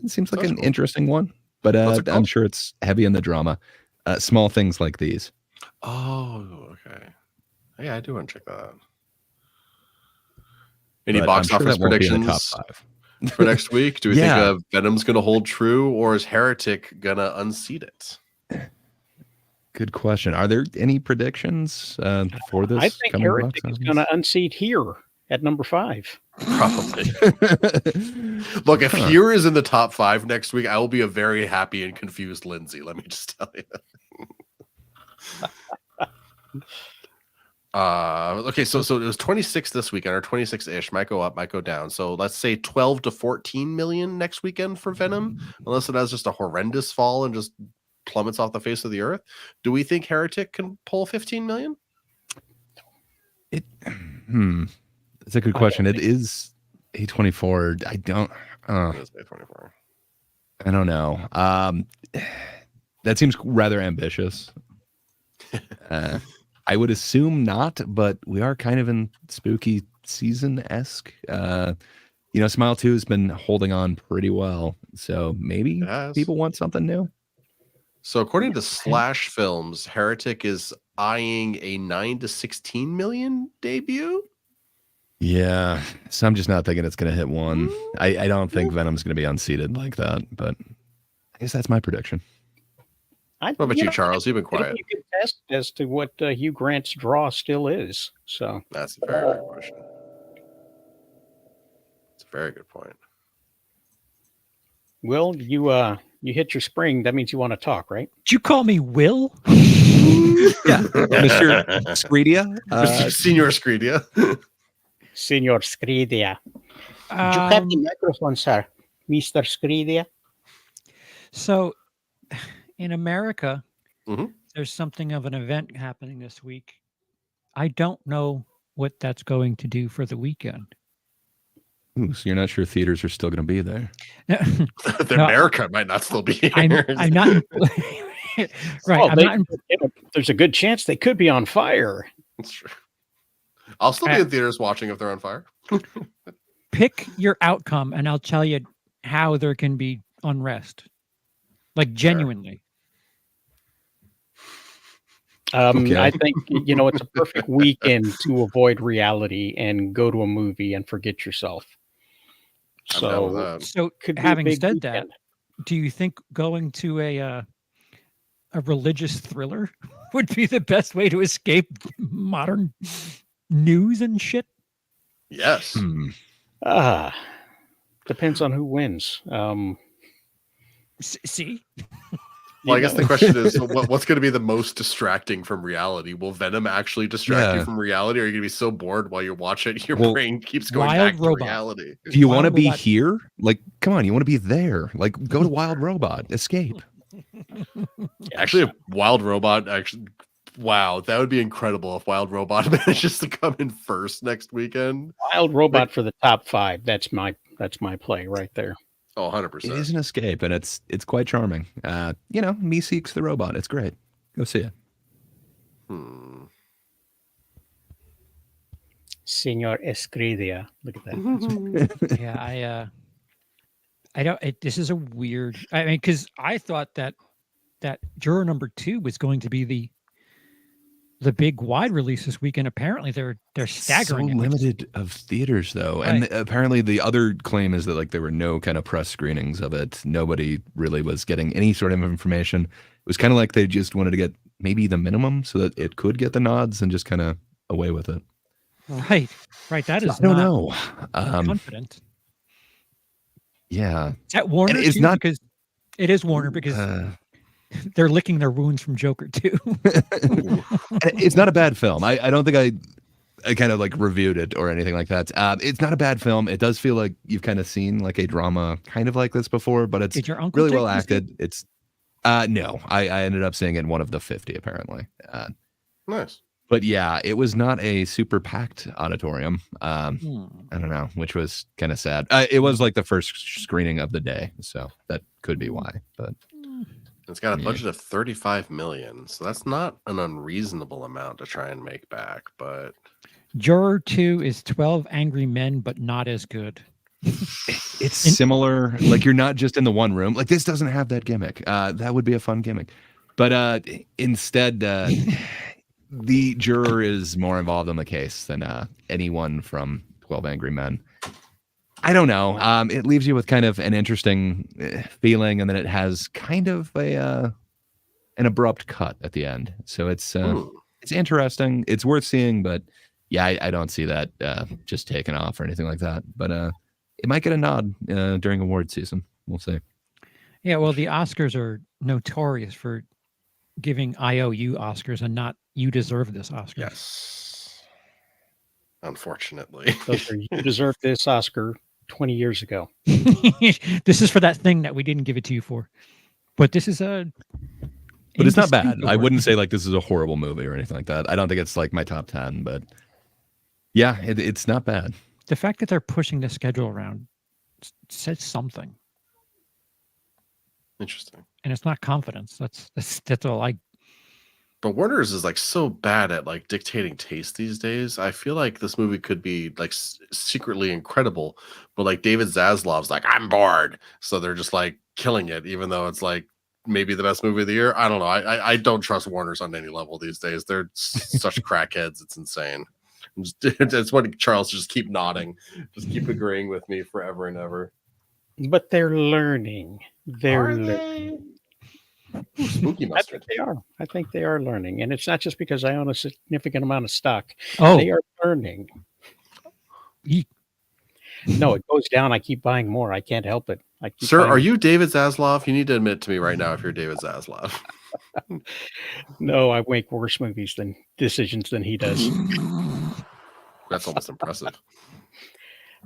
seems like an interesting one, but I'm sure it's heavy in the drama. Small things like these. Oh, okay. Yeah, I do want to check that out. Any But box I'm sure office that won't be in the predictions top 5. for next week? Do we Yeah. think Venom's going to hold true, or is Heretic gonna unseat it? Good question. Are there any predictions for this? I think coming Heretic box is going to unseat here at number 5. Probably. office? Look, if Here is in the top 5 next week, I will be a very happy and confused Lindsay. Let me just tell you. Okay, so it was 26 this weekend, or 26-ish. Might go up, might go down. So let's say 12 to 14 million next weekend for Venom, unless it has just a horrendous fall and just plummets off the face of the earth. Do we think Heretic can pull 15 million? It's a good question. It is A24. It is A24. I don't know. That seems rather ambitious. I would assume not, but we are kind of in spooky season-esque. Smile 2 has been holding on pretty well, so maybe people want something new. So according to Slash Films, Heretic is eyeing a 9 to 16 million debut. Yeah, so I'm just not thinking it's going to hit 1. I don't think Venom's going to be unseated like that, but I guess that's my prediction. What about you, Charles? You've been quiet. You can test as to what Hugh Grant's draw still is. So That's a very good question. It's a very good point. Will, you hit your spring. That means you want to talk, right? Did you call me Will? Yeah, Mr. Screedia. Mr. Senior Screedia. Senor Scridia. You have the microphone, sir. Mr. Scridia. So in America, Mhm. there's something of an event happening this week. I don't know what that's going to do for the weekend. Ooh, so you're not sure theaters are still going to be there? America might not still be here. I'm not. Right. Oh, there's a good chance they could be on fire. That's true. I'll still be in theaters watching if they're on fire. Pick your outcome, and I'll tell you how there can be unrest. Like genuinely. Okay. I think it's a perfect weekend to avoid reality and go to a movie and forget yourself. I'm down with that. So could be a having big said that, weekend. do you think going to a religious thriller would be the best way to escape modern news and shit? Yes. Depends on who wins. See? Well, I guess the question is, what's going to be the most distracting from reality? Will Venom actually distract you from reality? Or are you going to be so bored while you watch it, your brain keeps going back to reality? Do you want to be here? Like, come on, you want to be there? Like, go to Wild Robot, escape. Actually, a Wild Robot, wow, that would be incredible if Wild Robot manages to come in first next weekend. Wild Robot for the top 5. That's my play right there. Oh, It 100%. is an escape, and it's quite charming. You know, Me Seeks the Robot. It's great. Go see it. Hmm. Senor Escridia. Look at that. Yeah, I don't. This is a weird. I mean, because I thought that juror number 2 was going to be the big wide release this weekend. Apparently, they're So staggering it, which is- limited of theaters, though, and apparently the other claim is that like there were no kind of press screenings of it. Nobody really was getting any sort of information. It was kind of like they just wanted to get maybe the minimum so that it could get the nods and just kind of away with it. Right. That is I don't not know. confident. Yeah, Is that Warner and it's too? not. Because it is Warner because they're licking their wounds from Joker too. It's not a bad film. I don't think I kind of like reviewed it or anything like that. It's not a bad film. It does feel like you've kind of seen like a drama kind of like this before, but it's Did your uncle really take well you to see it? acted. It's no, I ended up seeing it in one of the 50 apparently. Nice. But yeah, it was not a super packed auditorium. I don't know, which was kind of sad. It was like the first screening of the day, so that could be why. But It's got a Yeah. budget of 35 million, so that's not an unreasonable amount to try and make back. But Juror 2 is 12 Angry Men, but not as good. it's similar. Like you're not just in the one room. Like this doesn't have that gimmick. That would be a fun gimmick. But instead, the juror is more involved in the case than anyone from 12 Angry Men. I don't know. It leaves you with kind of an interesting feeling, and then it has kind of an abrupt cut at the end. So it's interesting. It's worth seeing, but yeah, I don't see that just taking off or anything like that. But it might get a nod during award season. We'll see. Yeah, well, the Oscars are notorious for giving IOU Oscars and not you deserve this Oscar. yes, unfortunately. Those are, you deserve this Oscar 20 years ago. This is for that thing that we didn't give it to you for. But this is But it's not bad. indistinct I award. wouldn't say like this is a horrible movie or anything like that. I don't think it's like my top 10, but yeah, it's not bad. The fact that they're pushing the schedule around says something, Interesting. and it's not confidence. That's all I. But Warner's is like so bad at like dictating taste these days. I feel like this movie could be like secretly incredible, but like David Zaslav's like, I'm bored. So they're just like killing it, even though it's like maybe the best movie of the year. I don't know. I don't trust Warner's on any level these days. They're such crackheads. It's insane. It's what Charles just keep nodding, just keep agreeing with me forever and ever. But they're learning. They're Are learning. they? Spooky I think mustard. they are. I think they are learning. And it's not just because I own a significant amount of stock. Oh, They are learning. Ye- No, it goes down. I keep buying more. I can't help it. I keep Sir, buying- are you David Zaslav? You need to admit to me right now if you're David Zaslav. No, I make worse decisions than he does. That's almost impressive.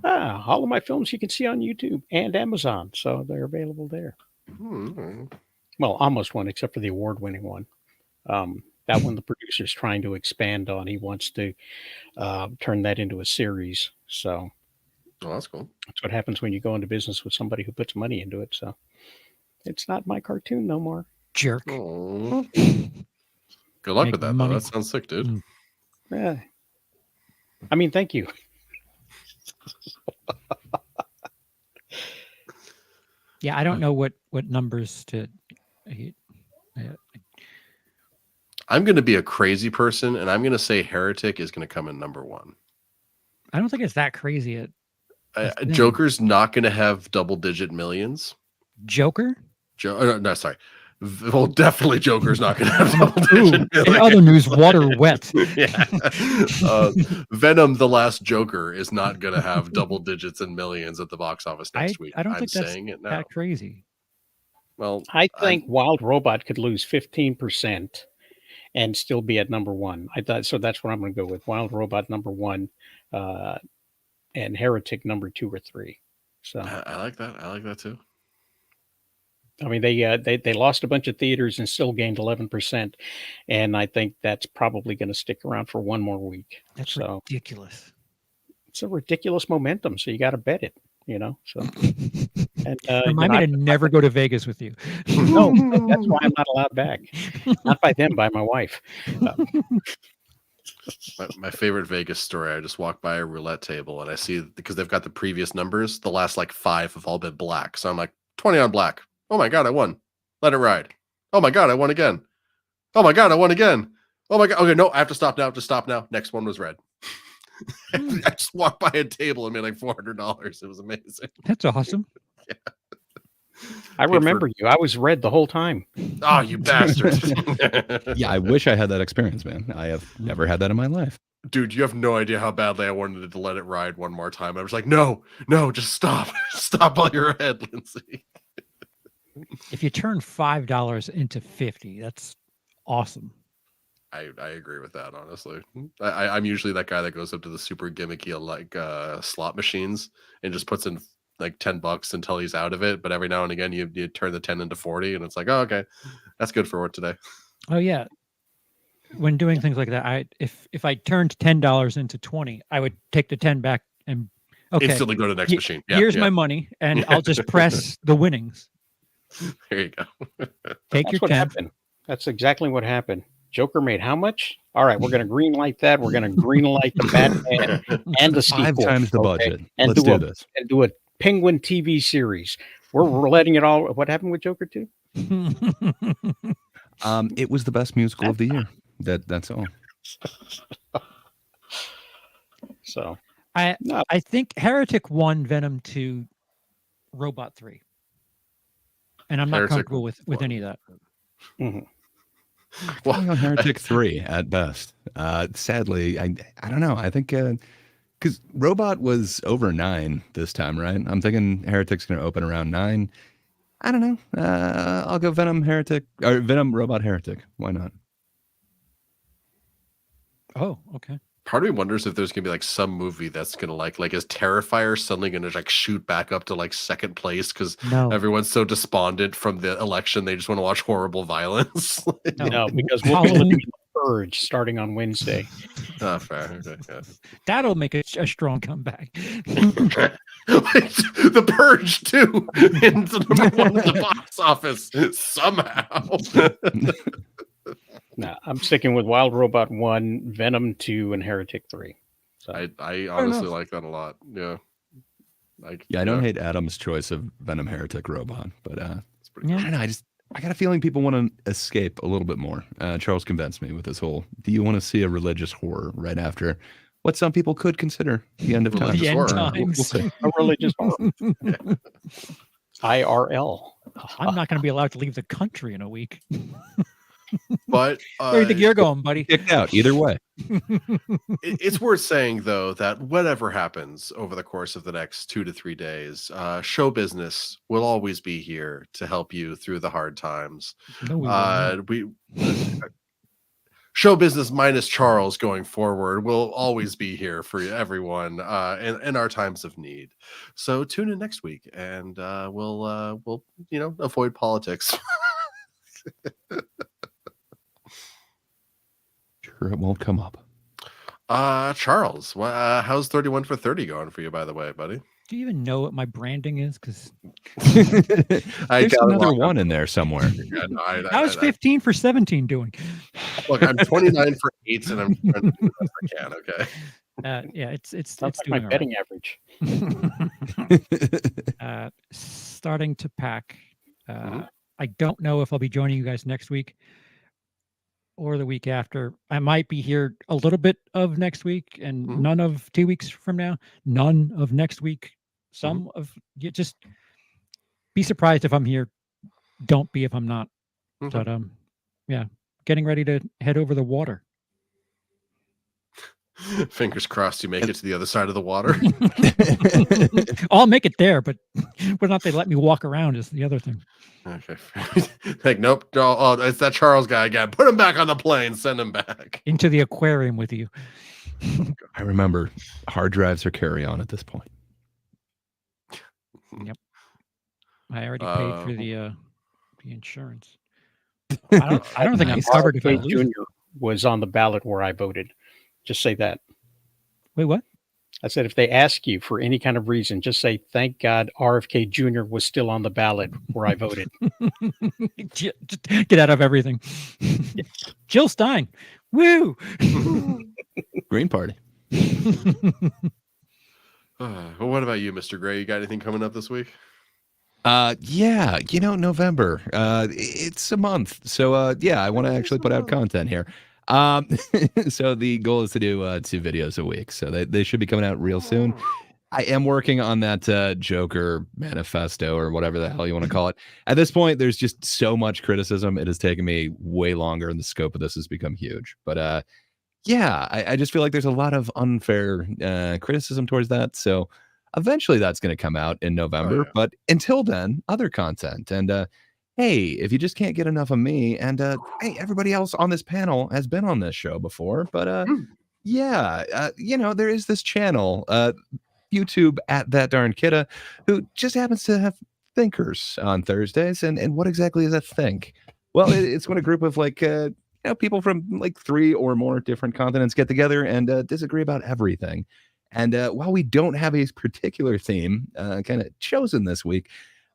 All of my films you can see on YouTube and Amazon, so they're available there. Well, almost one, except for the award-winning one. That one the producer's trying to expand on. He wants to turn that into a series. So Oh, that's cool. that's what happens when you go into business with somebody who puts money into it. So it's not my cartoon no more. jerk. Oh. Good luck Make with that, money. though. That sounds sick, dude. Yeah. I mean, thank you. Yeah, I don't know what numbers to. I'm going to be a crazy person, and I'm going to say Heretic is going to come in number 1. I don't think it's that crazy. That's the thing. Joker's not going to have double-digit millions. Joker. No, sorry. Well, definitely Joker's not going to have Ooh, double-digit in millions. other news, water wet. Yeah. Venom, the last Joker, is not going to have double digits and millions at the box office next week. I don't I'm think that's saying it now. that crazy. Well, I think Wild Robot could lose 15% and still be at number 1. I thought so. That's what I'm going to go with. Wild Robot number 1, and Heretic number 2 or 3. So I like that. I like that too. I mean, they lost a bunch of theaters and still gained 11%, and I think that's probably going to stick around for one more week. That's So ridiculous. it's a ridiculous momentum. So you got to bet it, you know. So And Remind me to never go to Vegas with you. no, that's why I'm not allowed back. Not by them, by my wife. My favorite Vegas story, I just walked by a roulette table and I see, because they've got the previous numbers, the last like 5 have all been black. So I'm like, 20 on black. Oh my God, I won. Let it ride. Oh my God, I won again. Oh my God, I won again. Oh my God. Okay, no, I have to stop now. Just stop now. Next one was red. I just walked by a table and made like $400. It was amazing. That's awesome. I remember you. I was red the whole time. Oh, you bastard. Yeah, I wish I had that experience, man. I have never had that in my life. Dude, you have no idea how badly I wanted to let it ride one more time. I was like, no, just stop. Stop while you're ahead, Lindsay. If you turn $5 into 50, that's awesome. I agree with that, honestly. I'm usually that guy that goes up to the super gimmicky like slot machines and just puts in like $10 until he's out of it. But every now and again, you turn the 10 into 40, and it's like, oh, okay, that's good for what today. Oh yeah. When doing things like that, if I turned $10 into 20, I would take the 10 back and Instantly go to the next machine. Yeah, here's my money, and I'll just press the winnings. There you go. Take That's your what 10. happened. That's exactly what happened. Joker made how much? All right, we're going to green light that. We're going to green light the Batman and the sequel. 5 times the okay? budget. And Let's do this. And do a Penguin TV series. We're letting it all. What happened with Joker 2? It was the best musical of the year. That's all. So I think Heretic won, Venom 2, Robot 3. And I'm not Heretic comfortable with any of that. mhm. Well, Heretic 3 at best. Sadly, I don't know. I think because Robot was over 9 this time, right? I'm thinking Heretic's going to open around 9. I don't know. I'll go Venom Heretic or Venom Robot Heretic. Why not? Oh, okay. part of me wonders if there's gonna be like some movie that's gonna like is Terrifier suddenly gonna like shoot back up to like second place because No. everyone's so despondent from the election they just want to watch horrible violence. No, because we'll be looking at The Purge starting on Wednesday. Oh, fair. Okay, yeah. That'll make a strong comeback. The Purge too into number one at the box office somehow. No, I'm sticking with Wild Robot 1, Venom 2, and Heretic 3. So I honestly like that a lot. Yeah. I don't hate Adam's choice of Venom Heretic Robot, but it's pretty Yeah. I don't know. I got a feeling people want to escape a little bit more. Charles convinced me with this whole, do you want to see a religious horror right after what some people could consider the end of time? The end horror. times. We'll see. a religious horror. IRL. I'm not going to be allowed to leave the country in a week. But Where do you think you're going, buddy? Kicked out either way. it's worth saying though that whatever happens over the course of the next 2 to 3 days, show business will always be here to help you through the hard times. No, we won't. We show business minus Charles going forward will always be here for everyone in our times of need. So tune in next week and we'll avoid politics. Sure, it won't come up. Charles, how's 31 for 30 going for you, by the way, buddy? Do you even know what my branding is? Because There's another one in there somewhere. Yeah, no, how's 15 for 17 doing? Look, I'm 29 for 8s, and I'm trying to do the best I can. Okay. Yeah, it's Sounds like my doing all betting average. right. Starting to pack. Mhm. I don't know if I'll be joining you guys next week or the week after. I might be here a little bit of next week and Mhm. none of 2 weeks from now, none of next week. Some of you just be surprised if I'm here. Don't be if I'm not. Okay. But yeah, getting ready to head over the water. Fingers crossed you make it to the other side of the water. I'll make it there, but whether or not they let me walk around is the other thing. Okay. Like, nope. Oh, it's that Charles guy again. Put him back on the plane. Send him back. Into the aquarium with you. I remember hard drives are carry on at this point. I already paid for the insurance. I I don't think I'm Nice. covered if I Wade lose. Jr. was on the ballot where I voted. Just say that. Wait, what? I said, if they ask you for any kind of reason, just say, thank God RFK Jr. was still on the ballot where I voted. Just get out of everything. Jill Stein. Woo! Green Party. Well, what about you, Mr. Gray? You got anything coming up this week? Yeah, November. It's a month. So yeah, I want to actually put out content here. So the goal is to do 2 videos a week. So they should be coming out real soon. I am working on that Joker manifesto or whatever the hell you want to call it. At this point, there's just so much criticism. It has taken me way longer, and the scope of this has become huge. But yeah, I just feel like there's a lot of unfair criticism towards that. So eventually that's going to come out in November. Oh, yeah. But until then, other content. And hey, if you just can't get enough of me, and hey, everybody else on this panel has been on this show before. But yeah, there is this channel, YouTube at That Darn Kidda, who just happens to have thinkers on Thursdays. And what exactly is a think? Well, it's when a group of people from like 3 or more different continents get together and disagree about everything. And while we don't have a particular theme kind of chosen this week,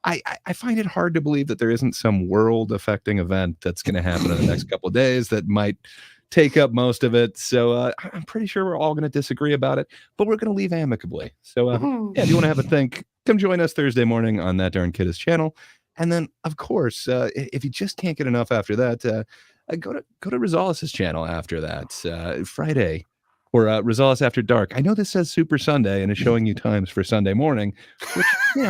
I find it hard to believe that there isn't some world-affecting event that's going to happen in the next couple of days that might take up most of it. So I'm pretty sure we're all going to disagree about it, but we're going to leave amicably. So yeah, if you want to have a think, come join us Thursday morning on That Darn Kidda's channel. And then, of course, if you just can't get enough after that, go to Rosales' channel after that, Friday, or Rosales After Dark. I know this says Super Sunday and is showing you times for Sunday morning, which,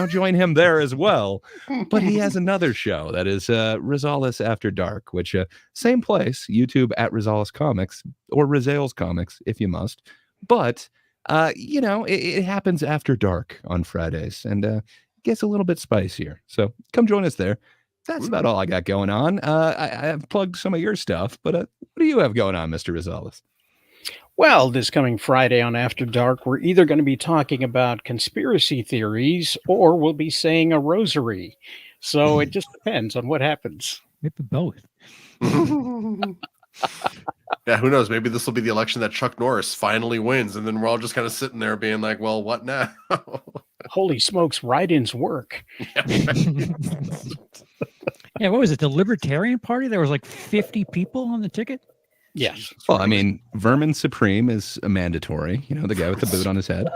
join him there as well. But he has another show that is Rosales After Dark, which same place, YouTube at Rosales Comics, or Rosales Comics, if you must. But, it happens after dark on Fridays, and it gets a little bit spicier. So come join us there. That's about all I got going on. I've plugged some of your stuff, but what do you have going on, Mr. Rosales? Well, this coming Friday on After Dark, we're either going to be talking about conspiracy theories or we'll be saying a rosary. So it just depends on what happens. Maybe both. Yeah, who knows? Maybe this will be the election that Chuck Norris finally wins, and then we're all just kind of sitting there being like, well, what now? Holy smokes, write-ins work. Yeah, what was it? The Libertarian Party? There was like 50 people on the ticket? Yes. Well, I mean, Vermin Supreme is a mandatory, the guy with the boot on his head.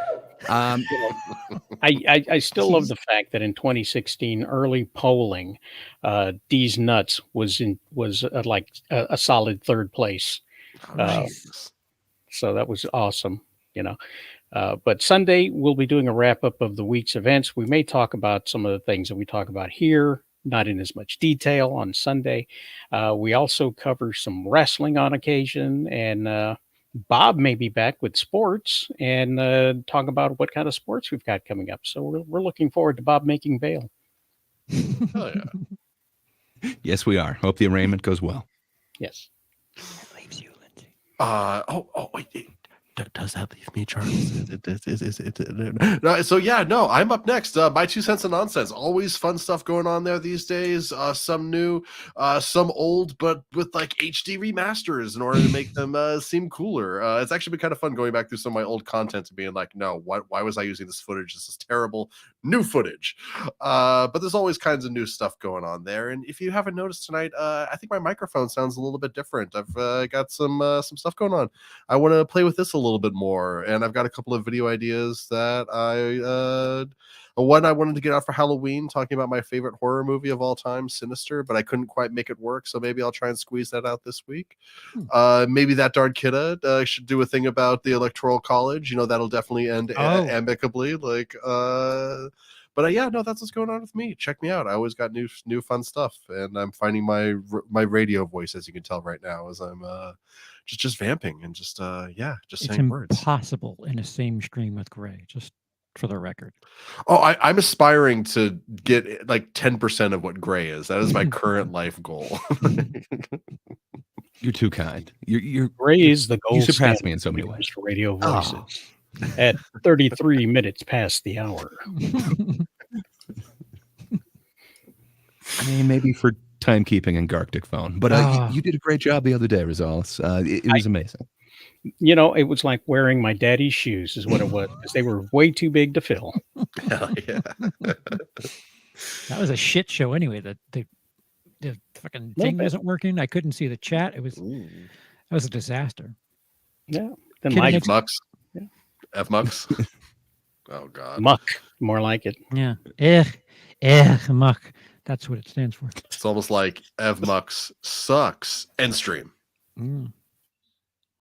I still love the fact that in 2016 early polling, D's Nuts was like a solid 3rd place. So that was awesome, But Sunday we'll be doing a wrap up of the week's events. We may talk about some of the things that we talk about here, not in as much detail on Sunday. We also cover some wrestling on occasion, and Bob may be back with sports and talk about what kind of sports we've got coming up. So we're looking forward to Bob making bail. Oh, yeah. Yes, we are. Hope the arraignment goes well. Yes. That leaves you, Lindsay. Wait. Does that leave me, Charles? So yeah, no, I'm up next. My 2 cents of nonsense. Always fun stuff going on there these days. Some new, some old, but with like HD remasters in order to make them seem cooler. It's actually been kind of fun going back through some of my old content and being like, no, why was I using this footage? This is terrible. New footage. But there's always kinds of new stuff going on there. And if you haven't noticed tonight, I think my microphone sounds a little bit different. I've got some stuff going on. I want to play with this a little bit more, and I've got a couple of video ideas that one I wanted to get out for Halloween, talking about my favorite horror movie of all time, Sinister, but I couldn't quite make it work, so maybe I'll try and squeeze that out this week. Maybe That Darn Kidda should do a thing about the Electoral College. That'll definitely end amicably. But yeah, no, that's what's going on with me. Check me out. I always got new fun stuff, and I'm finding my radio voice, as you can tell right now, as I'm just vamping and just saying words. It's impossible in the same stream with Gray, just for the record. Oh, I'm aspiring to get like 10% of what Gray is. That is my current life goal. You're too kind. You're Gray is the goal. You surpass me in so many ways. For radio voices at 33 minutes past the hour. I mean, maybe for timekeeping and Garctic phone, but you did a great job the other day, Rosales. It was amazing. You know, it was like wearing my daddy's shoes, is what it was, because they were way too big to fill. Hell yeah. That was a shit show anyway. The fucking Little thing bit. wasn't working. I couldn't see the chat. That Ooh. was a disaster. Yeah. Then Kid Mike makes- Mux. Yeah. F Mux. Oh God. Muck, more like it. Yeah. Muck. That's what it stands for. It's almost like Ev Mux sucks. End stream. Mm.